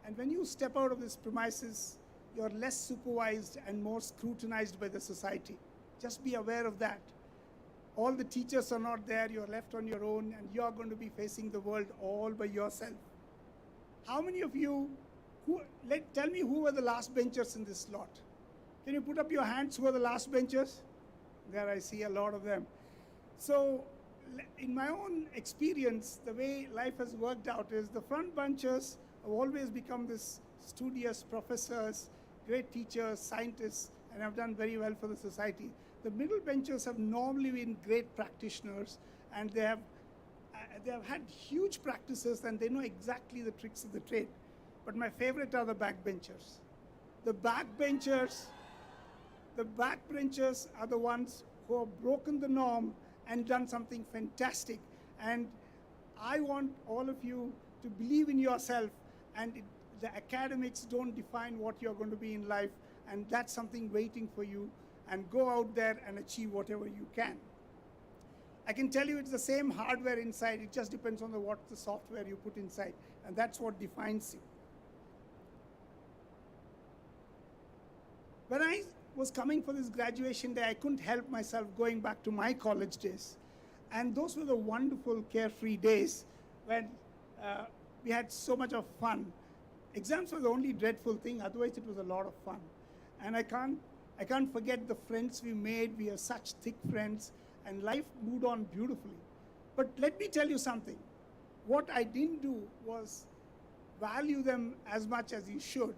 and when you step out of this premises, you're less supervised and more scrutinized by the society. Just be aware of that. All the teachers are not there, you're left on your own, and you're going to be facing the world all by yourself. How many of you, tell me who were the last benchers in this lot? Can you put up your hands who are the last benchers? There I see a lot of them. So in my own experience, the way life has worked out is the front benchers have always become this studious professors, great teachers, scientists, and have done very well for the society. The middle benchers have normally been great practitioners, and they have had huge practices, and they know exactly the tricks of the trade. But my favorite are the backbenchers. The backbenchers are the ones who have broken the norm and done something fantastic. And I want all of you to believe in yourself, and the academics don't define what you're going to be in life, and that's something waiting for you, and go out there and achieve whatever you can. I can tell you it's the same hardware inside, it just depends on what the software you put inside, and that's what defines you. When I was coming for this graduation day, I couldn't help myself going back to my college days. And those were the wonderful, carefree days when we had so much of fun. Exams were the only dreadful thing, otherwise it was a lot of fun. And I can't forget the friends we made. We are such thick friends, and life moved on beautifully. But let me tell you something. What I didn't do was value them as much as you should.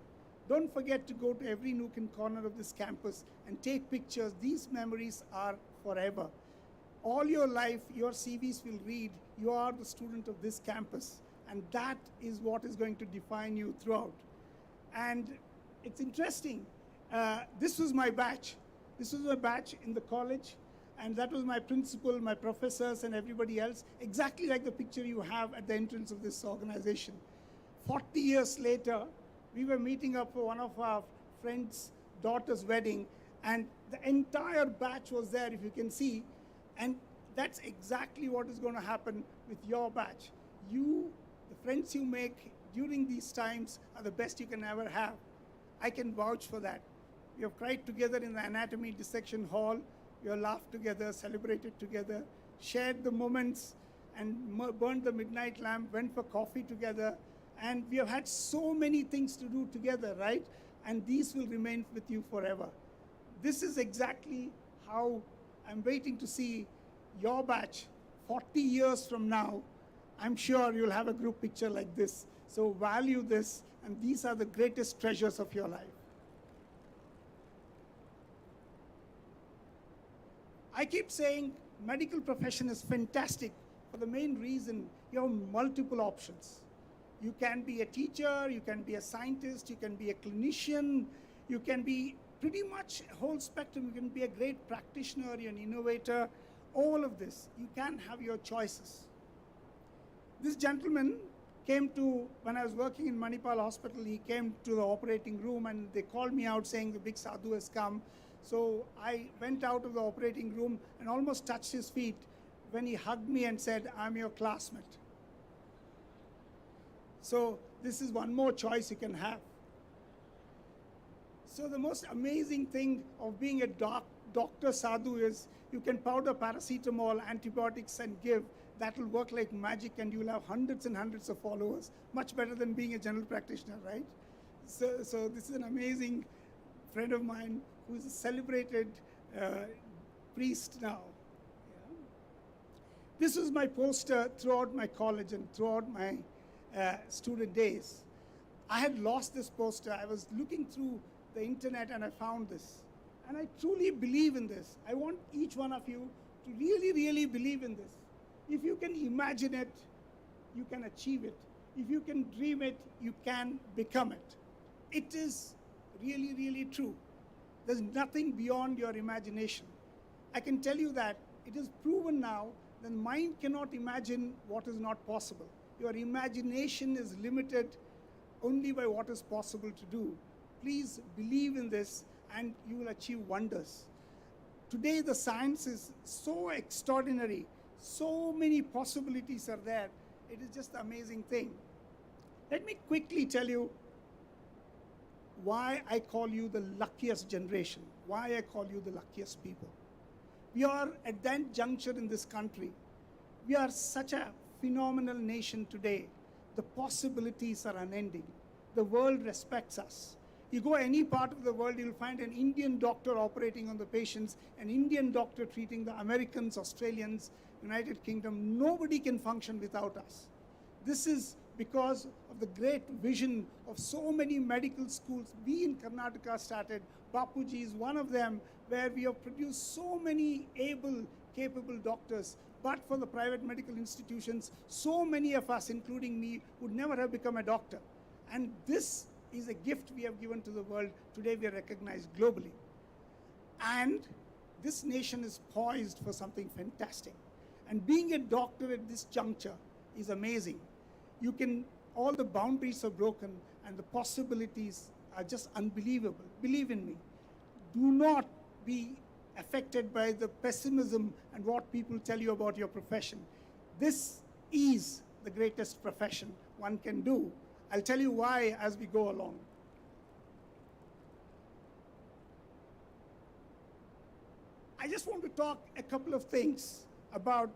Don't forget to go to every nook and corner of this campus and take pictures. These memories are forever. All your life, your CVs will read, you are the student of this campus. And that is what is going to define you throughout. And it's interesting. This was my batch. This was my batch in the college. And that was my principal, my professors, and everybody else, exactly like the picture you have at the entrance of this organization. 40 years later, we were meeting up for one of our friends' daughter's wedding, and the entire batch was there, if you can see. And that's exactly what is going to happen with your batch. You, the friends you make during these times, are the best you can ever have. I can vouch for that. We have cried together in the anatomy dissection hall. We have laughed together, celebrated together, shared the moments, and burned the midnight lamp, went for coffee together. And we have had so many things to do together, right? And these will remain with you forever. This is exactly how I'm waiting to see your batch 40 years from now. I'm sure you'll have a group picture like this. So value this, and these are the greatest treasures of your life. I keep saying medical profession is fantastic for the main reason you have multiple options. You can be a teacher, you can be a scientist, you can be a clinician, you can be pretty much a whole spectrum. You can be a great practitioner, you're an innovator, all of this. You can have your choices. This gentleman came to, when I was working in Manipal Hospital, he came to the operating room and they called me out saying the big sadhu has come. So I went out of the operating room and almost touched his feet when he hugged me and said, I'm your classmate. So this is one more choice you can have. So the most amazing thing of being a doctor sadhu is you can powder paracetamol, antibiotics, and give. That will work like magic, and you'll have hundreds and hundreds of followers. Much better than being a general practitioner, right? So this is an amazing friend of mine who is a celebrated priest now. Yeah. This was my poster throughout my college and throughout my student days. I had lost this poster. I was looking through the internet and I found this. And I truly believe in this. I want each one of you to really, really believe in this. If you can imagine it, you can achieve it. If you can dream it, you can become it. It is really, really true. There's nothing beyond your imagination. I can tell you that it is proven now that the mind cannot imagine what is not possible. Your imagination is limited only by what is possible to do. Please believe in this and you will achieve wonders. Today the science is so extraordinary. So many possibilities are there. It is just an amazing thing. Let me quickly tell you why I call you the luckiest generation, why I call you the luckiest people. We are at that juncture in this country. We are such a phenomenal nation today. The possibilities are unending. The world respects us. You go any part of the world, you'll find an Indian doctor operating on the patients, an Indian doctor treating the Americans, Australians, United Kingdom. Nobody can function without us. This is because of the great vision of so many medical schools. We in Karnataka started, Bapuji is one of them, where we have produced so many able, capable doctors. But for the private medical institutions, so many of us, including me, would never have become a doctor. And this is a gift we have given to the world. Today we are recognized globally. And this nation is poised for something fantastic. And being a doctor at this juncture is amazing. All the boundaries are broken and the possibilities are just unbelievable. Believe in me. Do not be affected by the pessimism and what people tell you about your profession. This is the greatest profession one can do. I'll tell you why as we go along. I just want to talk a couple of things about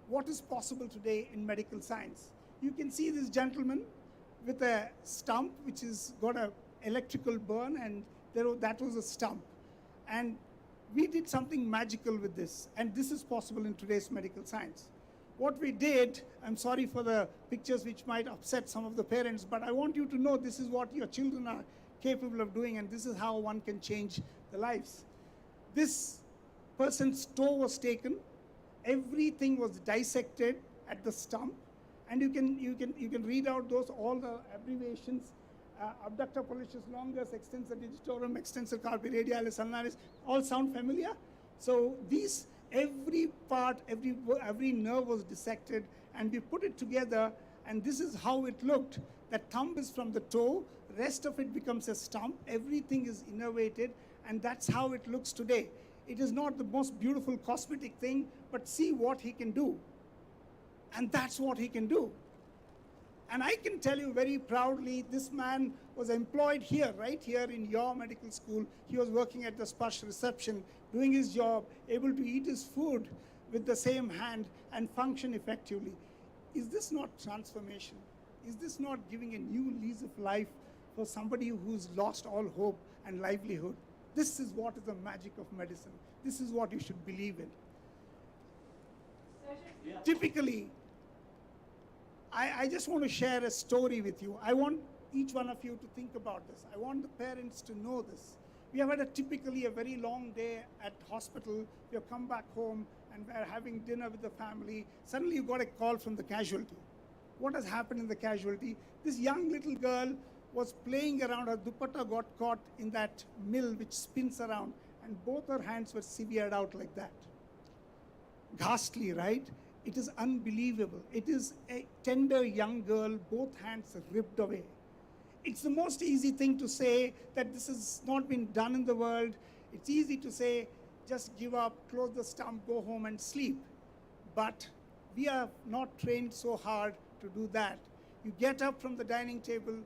what is possible today in medical science. You can see this gentleman with a stump which has got an electrical burn, and that was a stump. And we did something magical with this, and this is possible in today's medical science. What we did, I'm sorry for the pictures which might upset some of the parents, but I want you to know this is what your children are capable of doing, and this is how one can change the lives. This person's toe was taken, everything was dissected at the stump, and you can read out all the abbreviations. Abductor pollicis longus, extensor digitorum, extensor carpi radialis ulnaris, all sound familiar? So these, every part, every nerve was dissected, and we put it together, and this is how it looked. The thumb is from the toe, rest of it becomes a stump, everything is innervated, and that's how it looks today. It is not the most beautiful cosmetic thing, but see what he can do. And that's what he can do. And I can tell you very proudly, this man was employed here, right here in your medical school. He was working at the Sparsh reception, doing his job, able to eat his food with the same hand and function effectively. Is this not transformation? Is this not giving a new lease of life for somebody who's lost all hope and livelihood? This is what is the magic of medicine. This is what you should believe in. Typically, I just want to share a story with you. I want each one of you to think about this. I want the parents to know this. We have had typically a very long day at hospital. We have come back home and we're having dinner with the family. Suddenly you got a call from the casualty. What has happened in the casualty? This young little girl was playing around. Her dupatta got caught in that mill which spins around, and both her hands were severed out like that. Ghastly, right? It is unbelievable. It is a tender young girl, both hands ripped away. It's the most easy thing to say that this has not been done in the world. It's easy to say, just give up, close the stump, go home and sleep. But we are not trained so hard to do that. You get up from the dining table,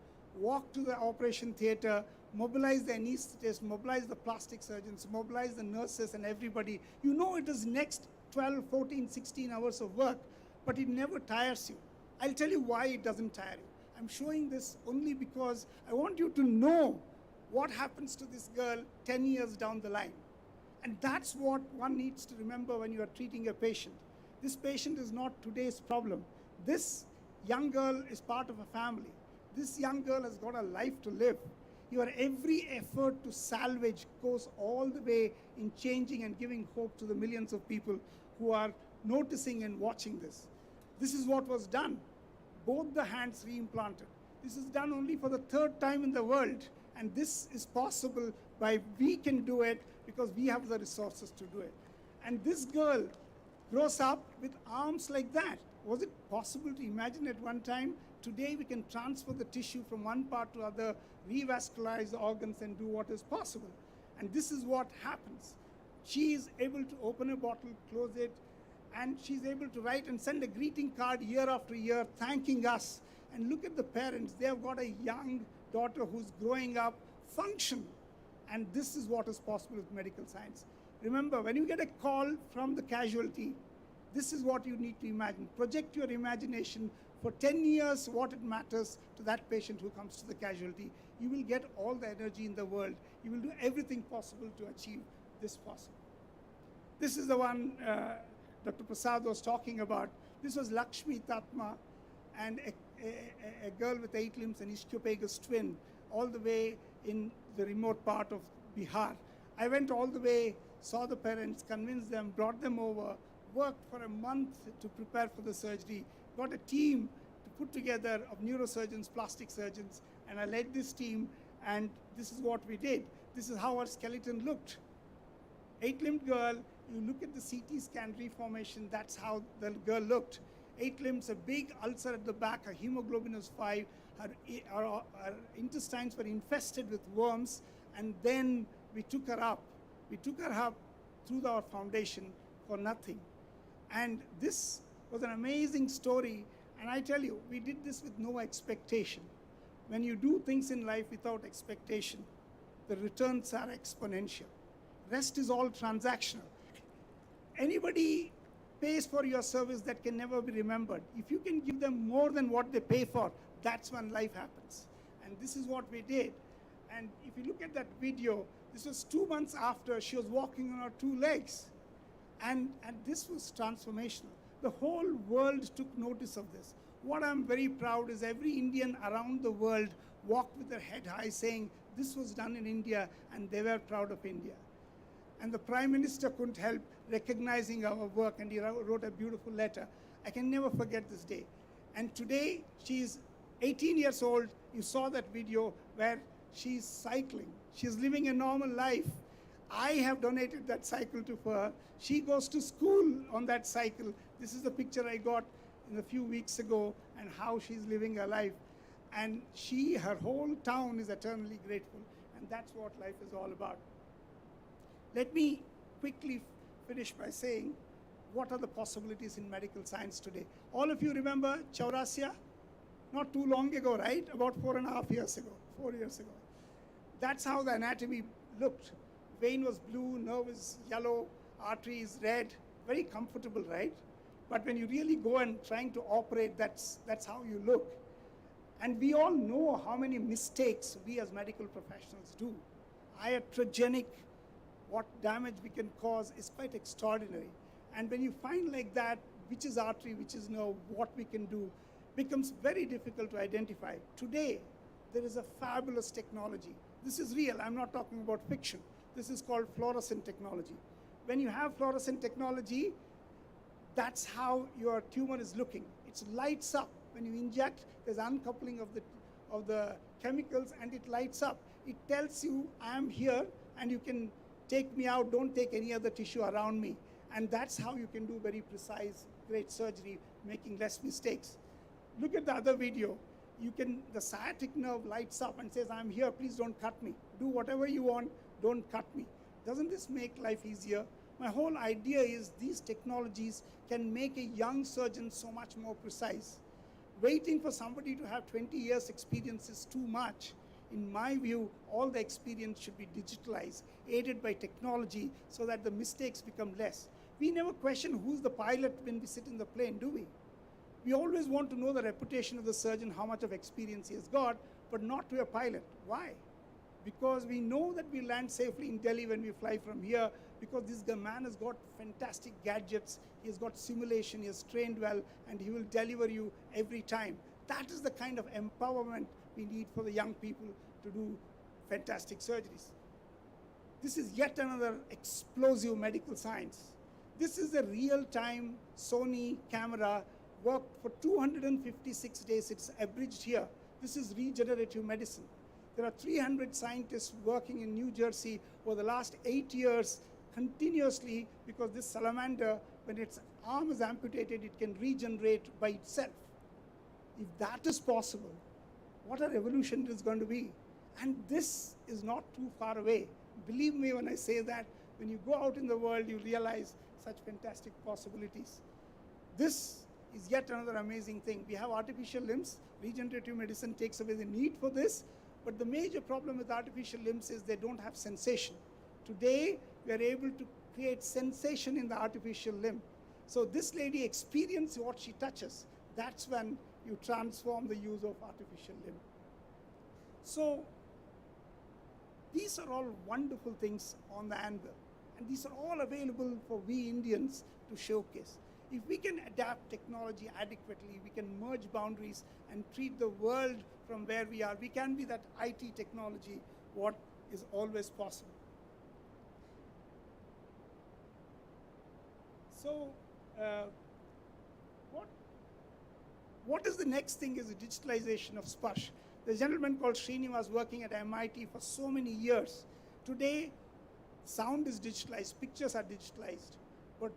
walk to the operation theater, mobilize the anesthetists, mobilize the plastic surgeons, mobilize the nurses and everybody. You know it is next 12, 14, 16 hours of work, but it never tires you. I'll tell you why it doesn't tire you. I'm showing this only because I want you to know what happens to this girl 10 years down the line. And that's what one needs to remember when you are treating a patient. This patient is not today's problem. This young girl is part of a family. This young girl has got a life to live. Your every effort to salvage goes all the way in changing and giving hope to the millions of people who are noticing and watching this. This is what was done. Both the hands reimplanted. This is done only for the third time in the world. And this is possible by we can do it because we have the resources to do it. And this girl grows up with arms like that. Was it possible to imagine at one time? Today we can transfer the tissue from one part to other, revascularize the organs and do what is possible. And this is what happens. She is able to open a bottle, close it, and she's able to write and send a greeting card year after year thanking us. And look at the parents. They have got a young daughter who's growing up functional. And this is what is possible with medical science. Remember, when you get a call from the casualty, this is what you need to imagine. Project your imagination for 10 years what it matters to that patient who comes to the casualty. You will get all the energy in the world. You will do everything possible to achieve this possible. This is the one Dr. Prasad was talking about. This was Lakshmi Tatma, and a a girl with 8 limbs, an ischiopagus twin, all the way in the remote part of Bihar. I went all the way, saw the parents, convinced them, brought them over, worked for a month to prepare for the surgery, got a team to put together of neurosurgeons, plastic surgeons, and I led this team, and this is what we did. This is how our skeleton looked. 8-limbed girl, you look at the CT scan reformation, that's how the girl looked. 8 limbs, a big ulcer at the back, her hemoglobin was 5, her intestines were infested with worms, and then we took her up. We took her up through our foundation for nothing. And this was an amazing story, and I tell you, we did this with no expectation. When you do things in life without expectation, the returns are exponential. Rest is all transactional. Anybody pays for your service that can never be remembered. If you can give them more than what they pay for, that's when life happens. And this is what we did. And if you look at that video, this was 2 months after she was walking on her 2 legs. And this was transformational. The whole world took notice of this. What I'm very proud is every Indian around the world walked with their head high saying, this was done in India, and they were proud of India. And the Prime Minister couldn't help recognizing our work, and he wrote a beautiful letter. I can never forget this day. And today, she's 18 years old. You saw that video where she's cycling. She's living a normal life. I have donated that cycle to her. She goes to school on that cycle. This is the picture I got a few weeks ago, and how she's living her life. And her whole town is eternally grateful. And that's what life is all about. Let me quickly finish by saying, what are the possibilities in medical science today? All of you remember Chaurasia? Not too long ago, right? About 4.5 years ago, 4 years ago. That's how the anatomy looked. Vein was blue, nerve is yellow, artery is red. Very comfortable, right? But when you really go and trying to operate, that's how you look. And we all know how many mistakes we as medical professionals do. Iatrogenic, what damage we can cause is quite extraordinary. And when you find like that, which is artery, which is nerve, what we can do, becomes very difficult to identify. Today, there is a fabulous technology. This is real, I'm not talking about fiction. This is called fluorescent technology. When you have fluorescent technology, that's how your tumor is looking. It lights up. When you inject, there's uncoupling of the chemicals, and it lights up. It tells you, I am here, and you can take me out, don't take any other tissue around me. And that's how you can do very precise, great surgery, making less mistakes. Look at the other video. The sciatic nerve lights up and says, I'm here, please don't cut me. Do whatever you want, don't cut me. Doesn't this make life easier? My whole idea is these technologies can make a young surgeon so much more precise. Waiting for somebody to have 20 years experience is too much. In my view, all the experience should be digitalized, aided by technology, so that the mistakes become less. We never question who's the pilot when we sit in the plane, do we? We always want to know the reputation of the surgeon, how much of experience he has got, but not to a pilot. Why? Because we know that we land safely in Delhi when we fly from here, because this man has got fantastic gadgets, he has got simulation, he has trained well, and he will deliver you every time. That is the kind of empowerment we need for the young people to do fantastic surgeries. This is yet another explosive medical science. This is a real-time Sony camera, worked for 256 days. It's abridged here. This is regenerative medicine. There are 300 scientists working in New Jersey for the last 8 years continuously, because this salamander, when its arm is amputated, it can regenerate by itself. If that is possible, what a revolution it is going to be. And this is not too far away. Believe me when I say that, when you go out in the world, you realize such fantastic possibilities. This is yet another amazing thing. We have artificial limbs. Regenerative medicine takes away the need for this. But the major problem with artificial limbs is they don't have sensation. Today, we are able to create sensation in the artificial limb. So this lady experiences what she touches. That's when you transform the use of artificial limb. So these are all wonderful things on the anvil. And these are all available for we Indians to showcase. If we can adapt technology adequately, we can merge boundaries and treat the world from where we are. We can be that IT technology, what is always possible. So, what is the next thing is the digitalization of Sparsh. The gentleman called Srini was working at MIT for so many years. Today, sound is digitalized, pictures are digitalized. But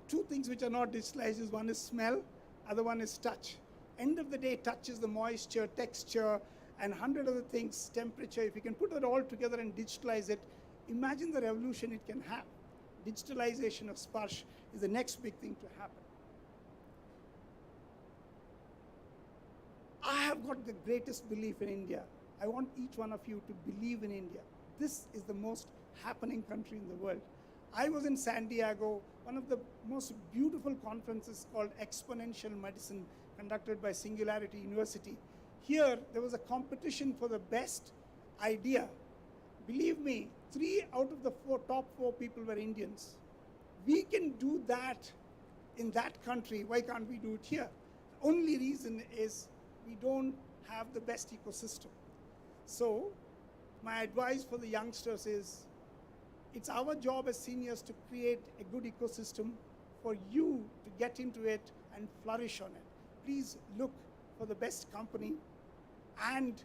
two things which are not digitalized is one is smell, other one is touch. End of the day, touch is the moisture, texture, and 100 other things, temperature. If you can put it all together and digitalize it, imagine the revolution it can have. Digitalization of Sparsh is the next big thing to happen. I have got the greatest belief in India. I want each one of you to believe in India. This is the most happening country in the world. I was in San Diego, one of the most beautiful conferences called Exponential Medicine, conducted by Singularity University. Here, there was a competition for the best idea. Believe me, 3 out of the top 4 people were Indians. We can do that in that country. Why can't we do it here? The only reason is we don't have the best ecosystem. So, my advice for the youngsters is, it's our job as seniors to create a good ecosystem for you to get into it and flourish on it. Please look for the best company and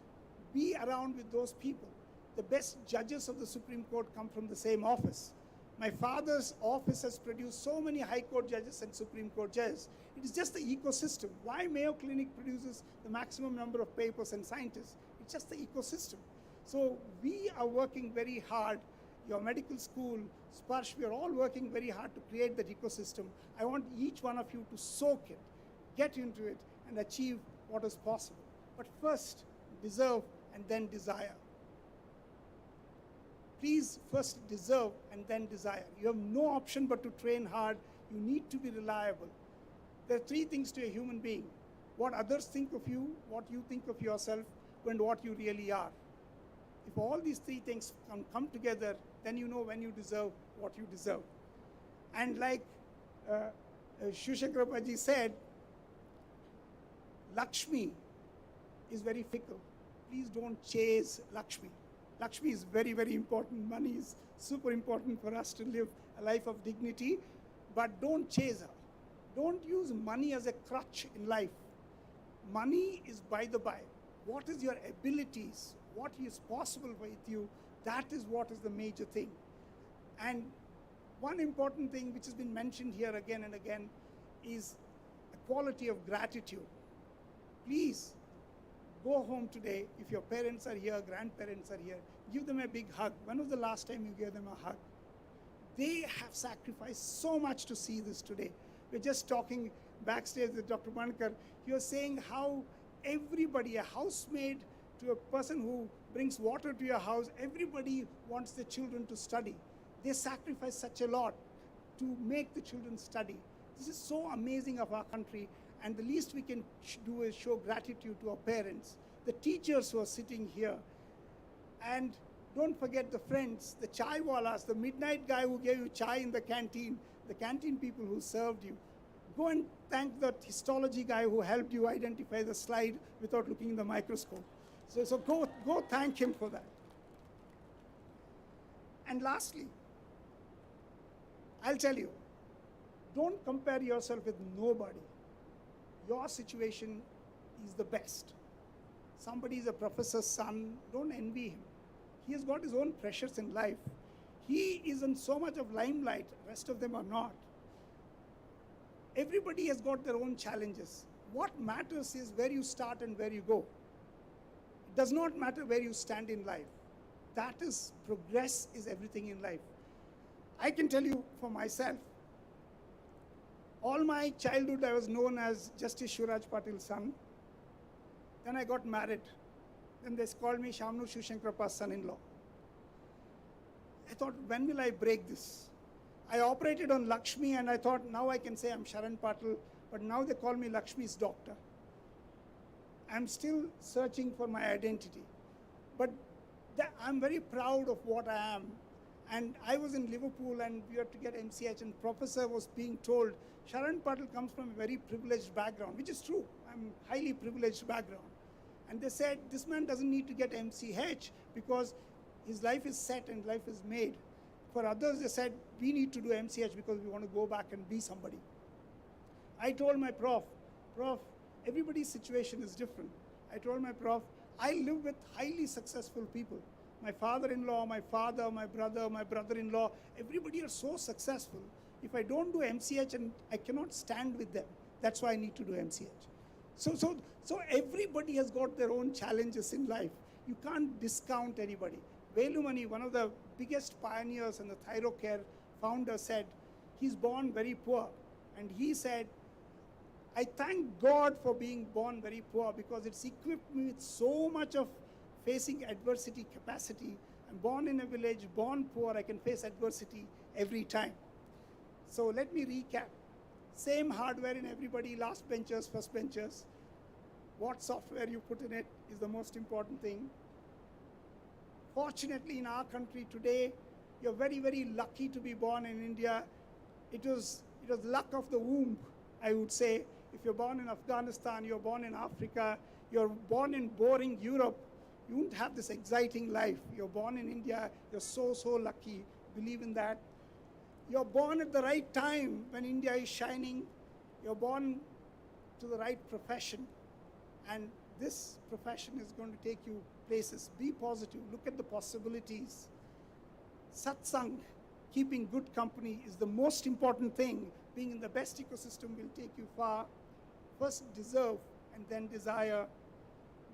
be around with those people. The best judges of the Supreme Court come from the same office. My father's office has produced so many High Court judges and Supreme Court judges. It is just the ecosystem. Why Mayo Clinic produces the maximum number of papers and scientists? It's just the ecosystem. So we are working very hard. Your medical school, Sparsh, we are all working very hard to create that ecosystem. I want each one of you to soak it, get into it, and achieve what is possible. But first, deserve and then desire. Please first deserve and then desire. You have no option but to train hard. You need to be reliable. There are 3 things to a human being: what others think of you, what you think of yourself, and what you really are. If all these 3 things come together, then you know when you deserve what you deserve. And like Shushakrapaji said, Lakshmi is very fickle. Please don't chase Lakshmi. Lakshmi is very, very important. Money is super important for us to live a life of dignity, but don't chase her. Don't use money as a crutch in life. Money is by the by. What is your abilities? What is possible with you? That is what is the major thing. And one important thing which has been mentioned here again and again is a quality of gratitude. Please, go home today. If your parents are here, grandparents are here, give them a big hug. When was the last time you gave them a hug? They have sacrificed so much to see this today. We're just talking backstage with Dr. Mankar. He was saying how everybody, a housemaid to a person who brings water to your house, everybody wants the children to study. They sacrifice such a lot to make the children study. This is so amazing of our country. And the least we can do is show gratitude to our parents, the teachers who are sitting here. And don't forget the friends, the chai walas, the midnight guy who gave you chai in the canteen people who served you. Go and thank the histology guy who helped you identify the slide without looking in the microscope. So go thank him for that. And lastly, I'll tell you, don't compare yourself with nobody. Your situation is the best. Somebody is a professor's son, don't envy him. He has got his own pressures in life. He isn't so much of limelight, rest of them are not. Everybody has got their own challenges. What matters is where you start and where you go. It does not matter where you stand in life. That is, progress is everything in life. I can tell you for myself, all my childhood I was known as Justice Shuraj Patil's son. Then I got married. Then they called me Shamnu Shushankrapa's son-in-law. I thought, when will I break this? I operated on Lakshmi and I thought, now I can say I'm Sharan Patil, but now they call me Lakshmi's doctor. I'm still searching for my identity. But I'm very proud of what I am. And I was in Liverpool and we had to get MCH, and professor was being told, Sharan Patel comes from a very privileged background, which is true. I'm highly privileged background. And they said, this man doesn't need to get MCH because his life is set and life is made. For others, they said, we need to do MCH because we want to go back and be somebody. I told my prof, everybody's situation is different. I told my prof, I live with highly successful people. My father-in-law, my father, my brother, my brother-in-law, everybody are so successful. If I don't do MCH, and I cannot stand with them, that's why I need to do MCH. So everybody has got their own challenges in life. You can't discount anybody. Velumani, one of the biggest pioneers and the thyrocare founder, said he's born very poor. And he said, I thank God for being born very poor because it's equipped me with so much of facing adversity capacity. I'm born in a village, born poor, I can face adversity every time. So let me recap. Same hardware in everybody, last benchers, first benchers. What software you put in it is the most important thing. Fortunately, in our country today, you're very, very lucky to be born in India. It was luck of the womb, I would say. If you're born in Afghanistan, you're born in Africa, you're born in boring Europe, you won't have this exciting life. You're born in India, you're so, so lucky. Believe in that. You're born at the right time when India is shining. You're born to the right profession. And this profession is going to take you places. Be positive. Look at the possibilities. Satsang, keeping good company, is the most important thing. Being in the best ecosystem will take you far. First deserve and then desire.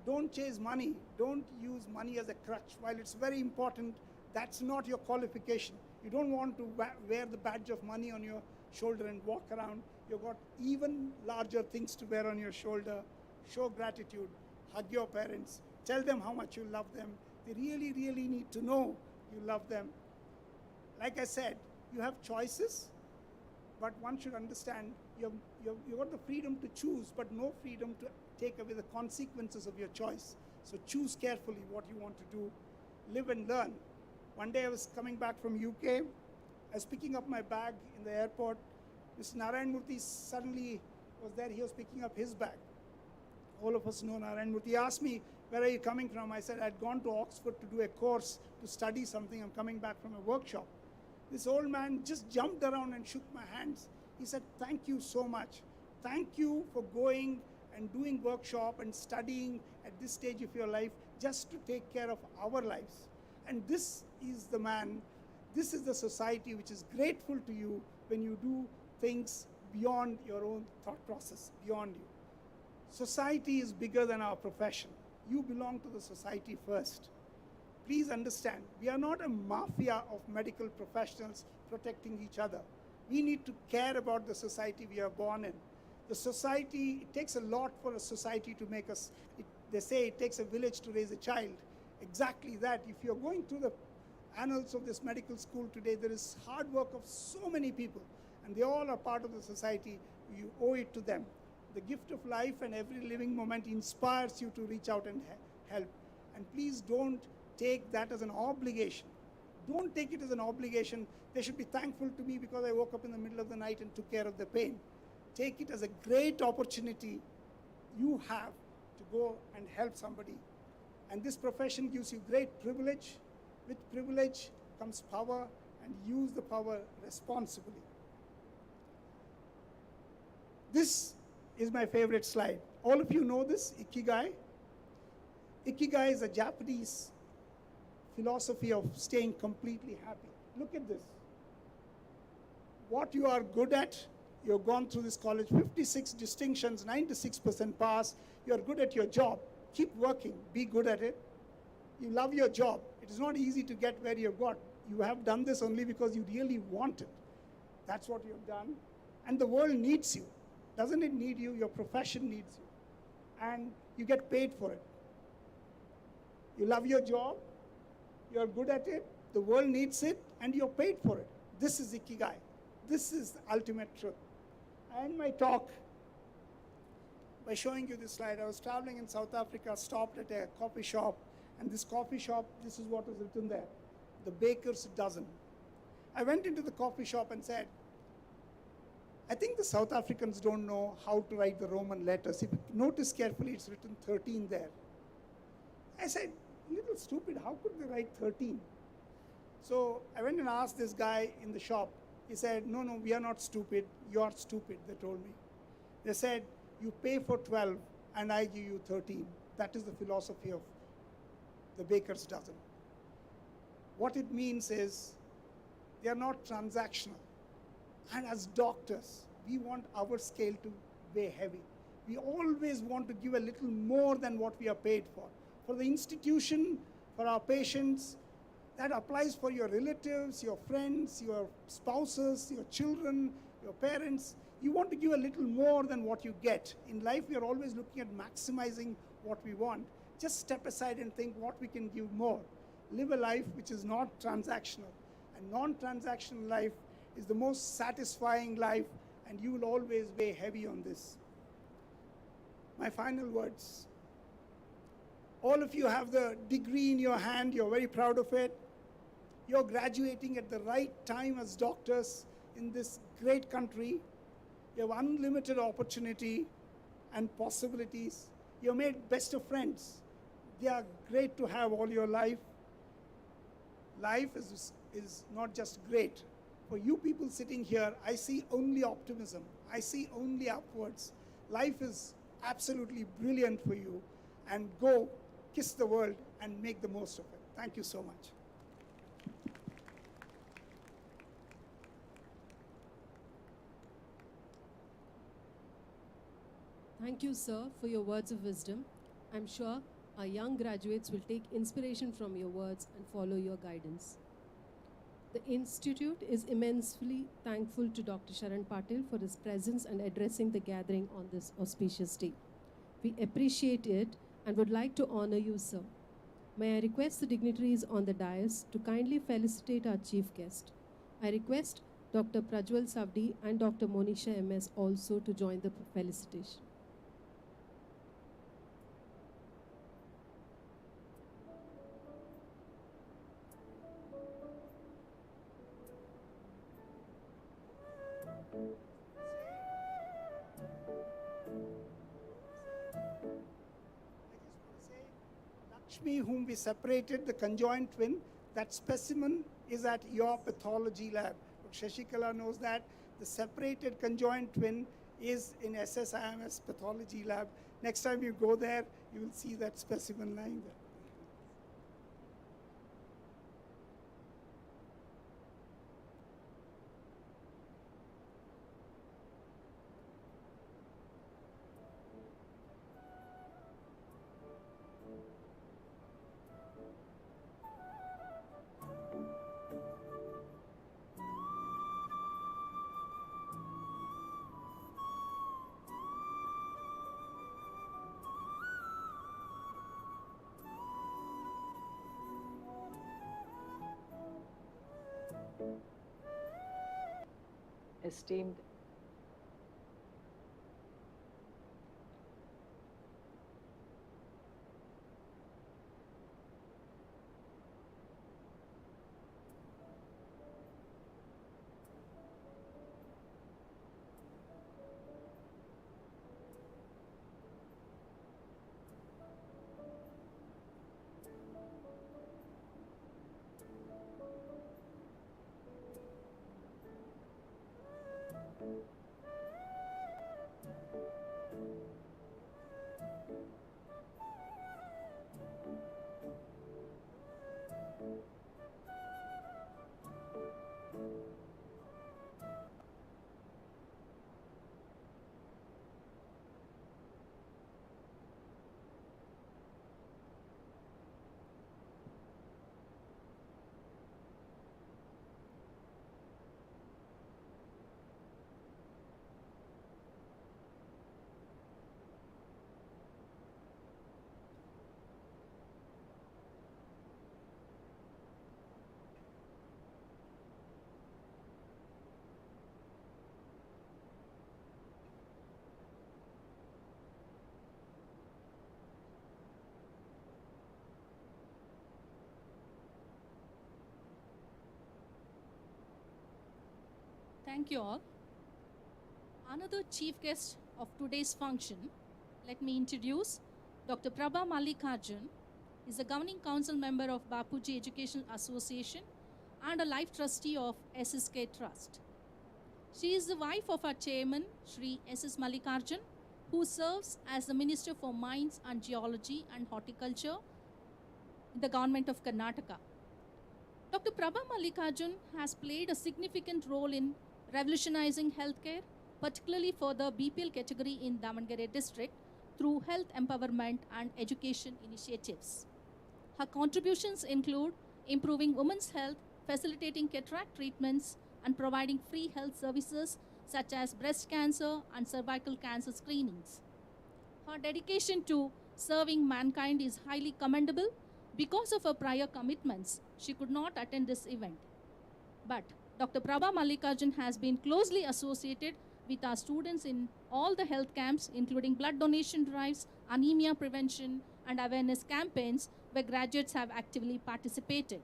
Don't chase money. Don't use money as a crutch. While it's very important, that's not your qualification. You don't want to wear the badge of money on your shoulder and walk around. You've got even larger things to wear on your shoulder. Show gratitude. Hug your parents. Tell them how much you love them. They really, really need to know you love them. Like I said, you have choices, but one should understand you've got the freedom to choose, but no freedom to take away the consequences of your choice. So choose carefully what you want to do. Live and learn. One day I was coming back from UK. I was picking up my bag in the airport. Mr. Narayan Murthy suddenly was there. He was picking up his bag. All of us know Narayan Murthy. He asked me, where are you coming from? I said, I'd gone to Oxford to do a course, to study something. I'm coming back from a workshop. This old man just jumped around and shook my hands. He said, thank you so much. Thank you for going and doing workshop and studying at this stage of your life just to take care of our lives. And this is the man, this is the society which is grateful to you when you do things beyond your own thought process, beyond you. Society is bigger than our profession. You belong to the society first. Please understand, we are not a mafia of medical professionals protecting each other. We need to care about the society we are born in. The society, it takes a lot for a society to make us, they say it takes a village to raise a child. Exactly that. If you're going through the annals of this medical school today, there is hard work of so many people, and they all are part of the society. You owe it to them. The gift of life and every living moment inspires you to reach out and help. And please don't take that as an obligation. Don't take it as an obligation. They should be thankful to me because I woke up in the middle of the night and took care of the pain. Take it as a great opportunity you have to go and help somebody. And this profession gives you great privilege. With privilege comes power, and use the power responsibly. This is my favorite slide. All of you know this, Ikigai. Ikigai is a Japanese philosophy of staying completely happy. Look at this. What you are good at, you've gone through this college, 56 distinctions, 96% pass, you're good at your job. Keep working, be good at it. You love your job. It is not easy to get where you've got. You have done this only because you really want it. That's what you've done. And the world needs you. Doesn't it need you? Your profession needs you. And you get paid for it. You love your job, you're good at it, the world needs it, and you're paid for it. This is Ikigai. This is the ultimate truth. I end my talk by showing you this slide. I was traveling in South Africa, stopped at a coffee shop, and this coffee shop, this is what was written there: the baker's dozen. I went into the coffee shop and said, I think the South Africans don't know how to write the Roman letters. If you notice carefully, it's written 13 there. I said, little stupid, how could they write 13? So I went and asked this guy in the shop. He said, no, we are not stupid. You're stupid, they told me. They said, you pay for 12 and I give you 13. That is the philosophy of the baker's dozen. What it means is they are not transactional. And as doctors, we want our scale to weigh heavy. We always want to give a little more than what we are paid for. For the institution, for our patients, that applies for your relatives, your friends, your spouses, your children, your parents. You want to give a little more than what you get. In life, we are always looking at maximizing what we want. Just step aside and think what we can give more. Live a life which is not transactional. A non-transactional life is the most satisfying life, and you will always weigh heavy on this. My final words. All of you have the degree in your hand. You're very proud of it. You're graduating at the right time as doctors in this great country. You have unlimited opportunity and possibilities. You've made best of friends. They are great to have all your life. Life is not just great. For you people sitting here, I see only optimism. I see only upwards. Life is absolutely brilliant for you. And go kiss the world and make the most of it. Thank you so much. Thank you, sir, for your words of wisdom. I'm sure our young graduates will take inspiration from your words and follow your guidance. The Institute is immensely thankful to Dr. Sharan Patil for his presence and addressing the gathering on this auspicious day. We appreciate it and would like to honor you, sir. May I request the dignitaries on the dais to kindly felicitate our chief guest. I request Dr. Prajwal Savdi and Dr. Monisha MS also to join the felicitation. Lakshmi, whom we separated, the conjoined twin, that specimen is at your pathology lab. Shashikala knows that. The separated conjoined twin is in SSIMS pathology lab. Next time you go there, you will see that specimen lying there. Esteemed Thank you all. Another chief guest of today's function, let me introduce Dr. Prabha Mallikarjun. Is a governing council member of Bapuji Educational Association and a life trustee of SSK Trust. She is the wife of our chairman, Shri S.S. Mallikarjun, who serves as the Minister for Mines and Geology and Horticulture in the government of Karnataka. Dr. Prabha Mallikarjun has played a significant role in revolutionizing healthcare, particularly for the BPL category in Davangere district, through health empowerment and education initiatives. Her contributions include improving women's health, facilitating cataract treatments, and providing free health services such as breast cancer and cervical cancer screenings. Her dedication to serving mankind is highly commendable. Because of her prior commitments, she could not attend this event. But Dr. Prabha Mallikarjun has been closely associated with our students in all the health camps, including blood donation drives, anemia prevention, and awareness campaigns where graduates have actively participated.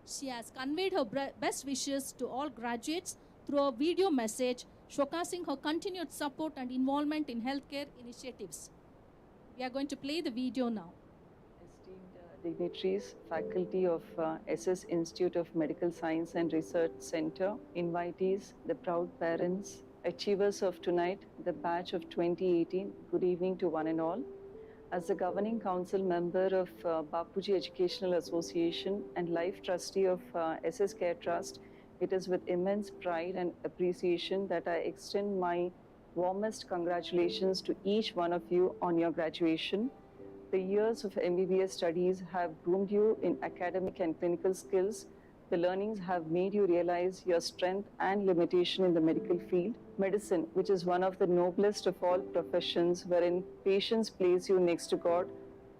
She has conveyed her best wishes to all graduates through a video message showcasing her continued support and involvement in healthcare initiatives. We are going to play the video now. Esteemed dignitaries, faculty of SS Institute of Medical Science and Research Center, invitees, the proud parents, achievers of tonight, the batch of 2018, good evening to one and all. As the governing council member of Bapuji Educational Association and life trustee of SS Care Trust, it is with immense pride and appreciation that I extend my warmest congratulations to each one of you on your graduation. The years of MBBS studies have groomed you in academic and clinical skills. The learnings have made you realize your strength and limitation in the medical field. Medicine, which is one of the noblest of all professions, wherein patients place you next to God,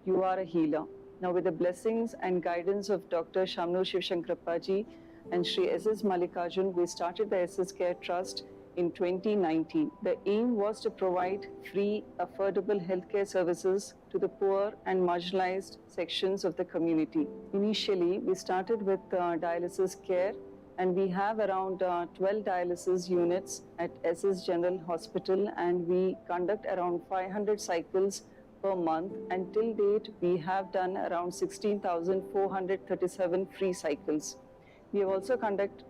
you are a healer. Now, with the blessings and guidance of Dr. Shamnu Shivshankarappaji and Shri S.S. Mallikarjun, we started the SS Care Trust in 2019. The aim was to provide free, affordable healthcare services to the poor and marginalized sections of the community. Initially, we started with dialysis care, and we have around 12 dialysis units at SS General Hospital, and we conduct around 500 cycles per month. And till date, we have done around 16,437 free cycles. We have also conducted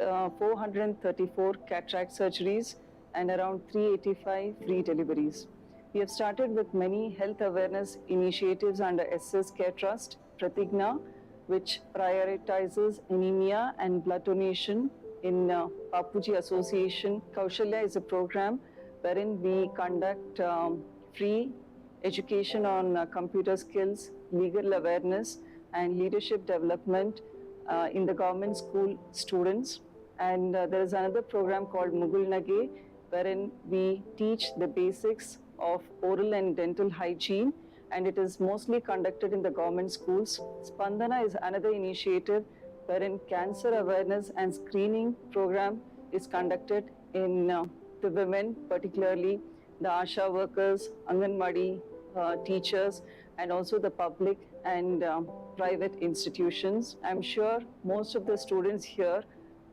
434 cataract surgeries and around 385 free deliveries. We have started with many health awareness initiatives under SS Care Trust, Pratigna, which prioritizes anemia and blood donation. In Bapuji Association, Kaushalya is a program wherein we conduct free education on computer skills, legal awareness, and leadership development in the government school students. And there is another program called Mugul Nage, wherein we teach the basics of oral and dental hygiene, and it is mostly conducted in the government schools. Spandana is another initiative wherein cancer awareness and screening program is conducted in the women, particularly the ASHA workers, Anganwadi teachers, and also the public and private institutions. I'm sure most of the students here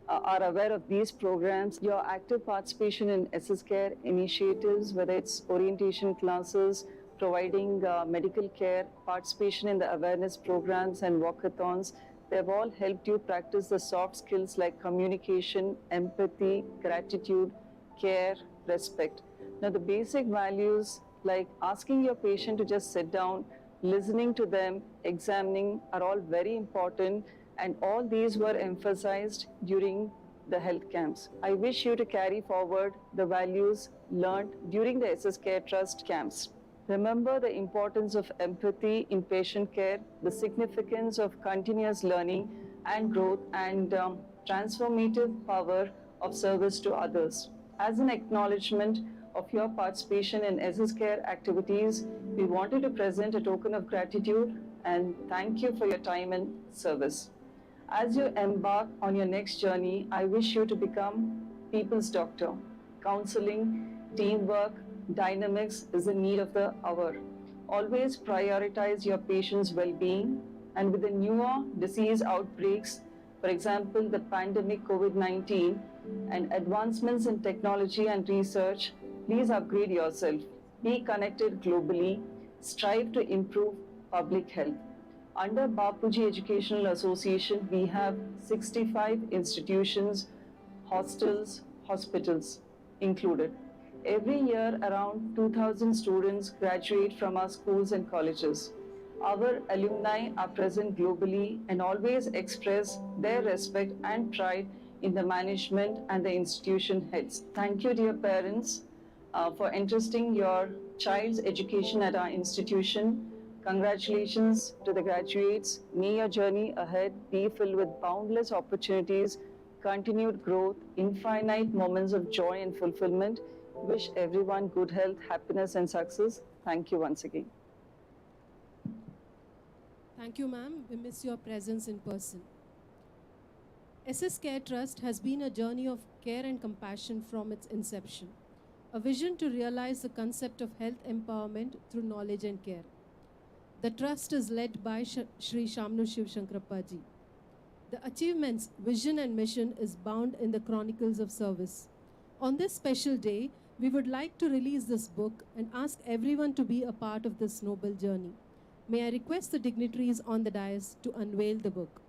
are aware of these programs. Your active participation in SS Care initiatives, whether it's orientation classes, providing medical care, participation in the awareness programs and walkathons, they've all helped you practice the soft skills like communication, empathy, gratitude, care, respect. Now, the basic values like asking your patient to just sit down, listening to them, examining are all very important, and all these were emphasized during the health camps. I wish you to carry forward the values learned during the SS Care Trust camps. Remember the importance of empathy in patient care, the significance of continuous learning and growth, and transformative power of service to others. As an acknowledgement of your participation in SS Care activities, we wanted to present a token of gratitude and thank you for your time and service. As you embark on your next journey, I wish you to become people's doctor. Counseling, teamwork, dynamics is the need of the hour. Always prioritize your patient's well-being, and with the newer disease outbreaks, For example, the pandemic COVID-19 and advancements in technology and research, please upgrade yourself. Be connected globally. Strive to improve public health. Under Bapuji Educational Association, we have 65 institutions, hostels, hospitals included. Every year, around 2,000 students graduate from our schools and colleges. Our alumni are present globally and always express their respect and pride in the management and the institution heads. Thank you, dear parents, for entrusting your child's education at our institution. Congratulations to the graduates. May your journey ahead be filled with boundless opportunities, continued growth, infinite moments of joy and fulfillment. Wish everyone good health, happiness, and success. Thank you once again. Thank you, ma'am. We miss your presence in person. SS Care Trust has been a journey of care and compassion from its inception, a vision to realize the concept of health empowerment through knowledge and care. The trust is led by Shri Shamnu Shiv Shankarappaji. The achievements, vision and mission is bound in the Chronicles of Service. On this special day, we would like to release this book and ask everyone to be a part of this noble journey. May I request the dignitaries on the dais to unveil the book.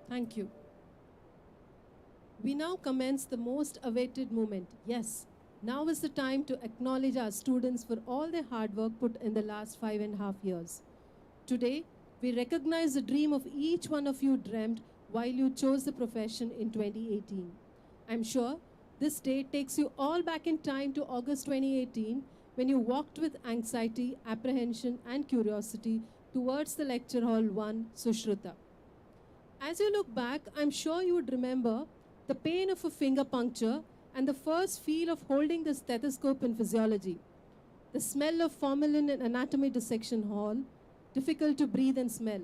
Thank you. We now commence the most awaited moment. Yes, now is the time to acknowledge our students for all their hard work put in the last 5.5 years. Today, we recognize the dream of each one of you dreamt while you chose the profession in 2018. I'm sure this day takes you all back in time to August 2018 when you walked with anxiety, apprehension, and curiosity towards the lecture hall 1, Sushruta. As you look back, I'm sure you would remember the pain of a finger puncture and the first feel of holding the stethoscope in physiology, the smell of formalin in anatomy dissection hall, difficult to breathe and smell,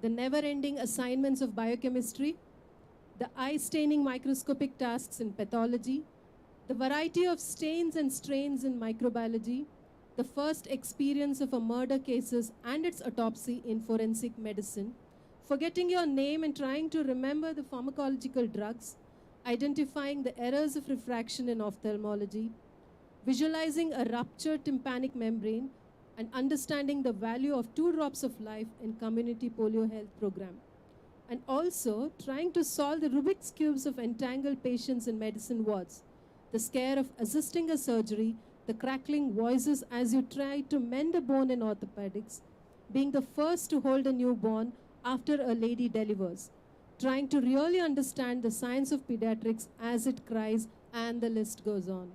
the never-ending assignments of biochemistry, the eye-staining microscopic tasks in pathology, the variety of stains and strains in microbiology, the first experience of a murder cases and its autopsy in forensic medicine, forgetting your name and trying to remember the pharmacological drugs, identifying the errors of refraction in ophthalmology, visualizing a ruptured tympanic membrane, and understanding the value of 2 drops of life in community polio health program. And also trying to solve the Rubik's cubes of entangled patients in medicine wards, the scare of assisting a surgery, the crackling voices as you try to mend a bone in orthopedics, being the first to hold a newborn after a lady delivers, trying to really understand the science of pediatrics as it cries, and the list goes on.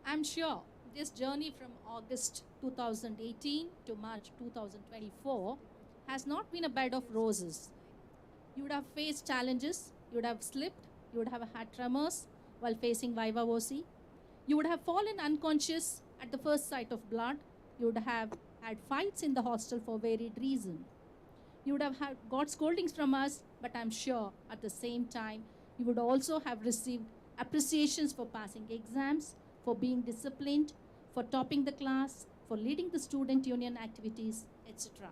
I'm sure this journey from August 2018 to March 2024 has not been a bed of roses. You would have faced challenges, you would have slipped, you would have had tremors while facing Viva Voce. You would have fallen unconscious at the first sight of blood. You would have had fights in the hostel for varied reasons. You would have got scoldings from us, but I'm sure at the same time, you would also have received appreciations for passing exams, for being disciplined, for topping the class, for leading the student union activities, etc.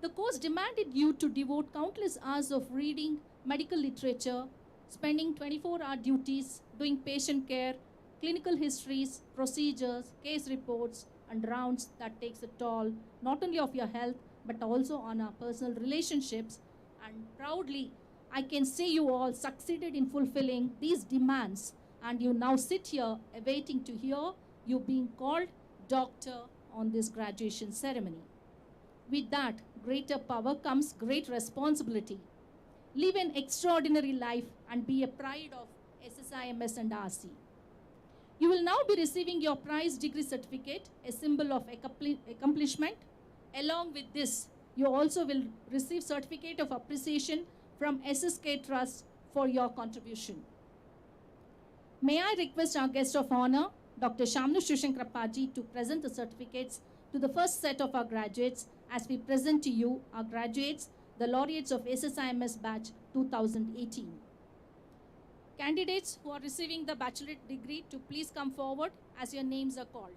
The course demanded you to devote countless hours of reading medical literature, spending 24-hour duties, doing patient care, clinical histories, procedures, case reports, and rounds that takes a toll not only of your health but also on our personal relationships. And proudly, I can say you all succeeded in fulfilling these demands, and you now sit here awaiting to hear you being called doctor on this graduation ceremony. With that greater power comes great responsibility. Live an extraordinary life and be a pride of SSIMS and RC. You will now be receiving your prize degree certificate, a symbol of accomplishment. Along with this, you also will receive certificate of appreciation from SSK Trust for your contribution. May I request our guest of honor, Dr. Shamnu Shushankrapaji, to present the certificates to the first set of our graduates as we present to you our graduates, the laureates of SSIMS batch 2018. Candidates who are receiving the bachelorate degree to please come forward as your names are called.